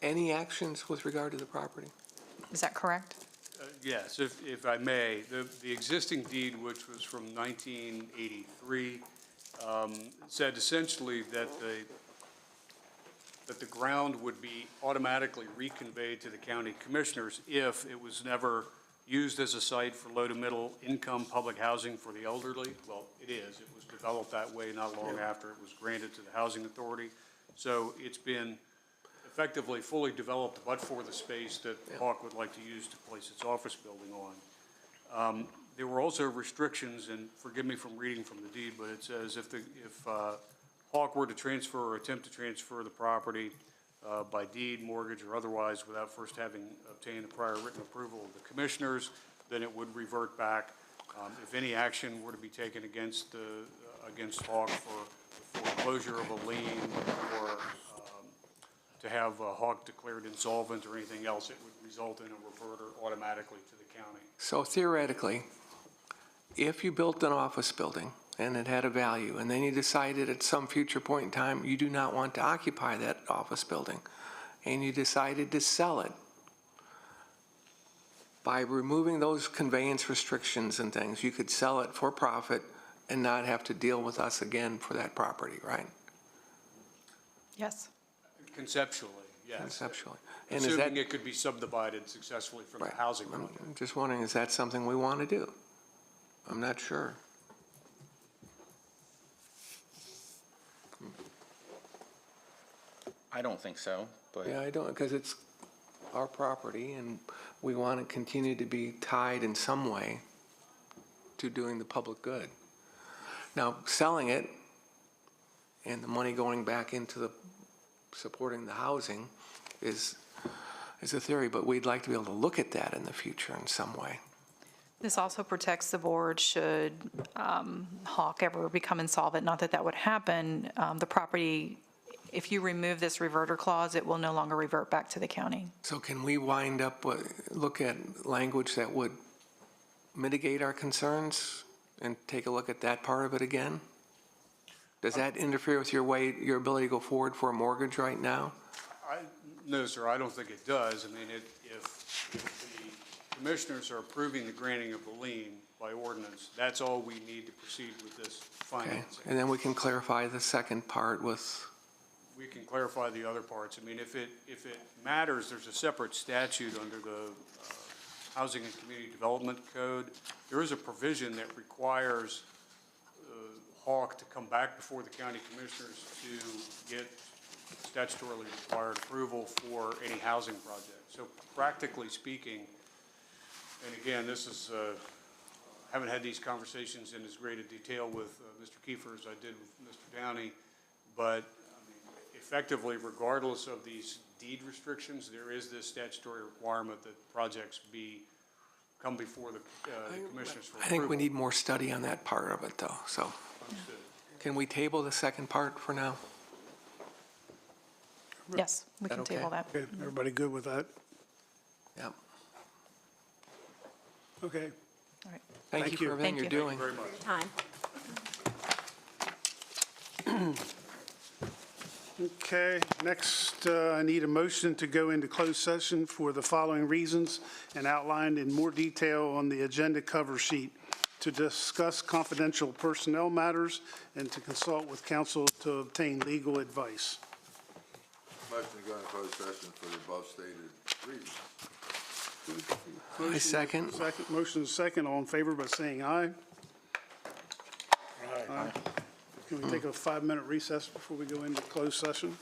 Any actions with regard to the property? Is that correct? Yes, if I may, the existing deed, which was from 1983, said essentially that the ground would be automatically reconveyed to the county commissioners if it was never used as a site for low to middle income public housing for the elderly. Well, it is. It was developed that way not long after it was granted to the housing authority. So it's been effectively fully developed, but for the space that Hawk would like to use to place its office building on. There were also restrictions, and forgive me from reading from the deed, but it says if Hawk were to transfer or attempt to transfer the property by deed, mortgage, or otherwise without first having obtained the prior written approval of the commissioners, then it would revert back. If any action were to be taken against Hawk for foreclosure of a lien or to have Hawk declared insolvent or anything else, it would result in a reverter automatically to the county. So theoretically, if you built an office building and it had a value, and then you decided at some future point in time you do not want to occupy that office building, and you decided to sell it, by removing those conveyance restrictions and things, you could sell it for profit and not have to deal with us again for that property, right? Yes. Conceptually, yes. Conceptually. And is that, Assuming it could be subdivided successfully from the Right. housing I'm project. just wondering, is that something we want to do? I'm not sure. I don't think so, but. Yeah, I don't, because it's our property, and we want to continue to be tied in some way to doing the public good. Now, selling it and the money going back into the, supporting the housing is a theory, but we'd like to be able to look at that in the future in some way. This also protects the board should Hawk ever become insolvent, not that that would happen. The property, if you remove this reverter clause, it will no longer revert back to the county. So can we wind up, look at language that would mitigate our concerns and take a look at that part of it again? Does that interfere with your ability to go forward for a mortgage right now? No, sir, I don't think it does. I mean, if the commissioners are approving the granting of the lien by ordinance, that's all we need to proceed with this Okay, financing. and then we can clarify the second part with, We can clarify the other parts. I mean, if it matters, there's a separate statute under the Housing and Community Development Code. There is a provision that requires Hawk to come back before the county commissioners to get statutorily required approval for any housing project. So practically speaking, and again, this is, haven't had these conversations in as great a detail with Mr. Kiefer as I did with Mr. Downey, but I mean, effectively, regardless of these deed restrictions, there is this statutory requirement that projects come before the commissioners for approval. I think we need more study on that part of it, though, so. Understood. Can we table the second part for now? Yes, we That can okay? table that. Okay, everybody good with that? Yep. Okay. All right. Thank you for everything you're doing. Very much. Time. Okay, next, I need a motion to go into closed session for the following reasons and outlined in more detail on the agenda cover sheet: to discuss confidential personnel matters and to consult with counsel to obtain legal advice. Motion to go into closed session for the above stated reasons. I second. Motion is second. All in favor by saying aye. Aye. Can we take a 5-minute recess before we go into closed session?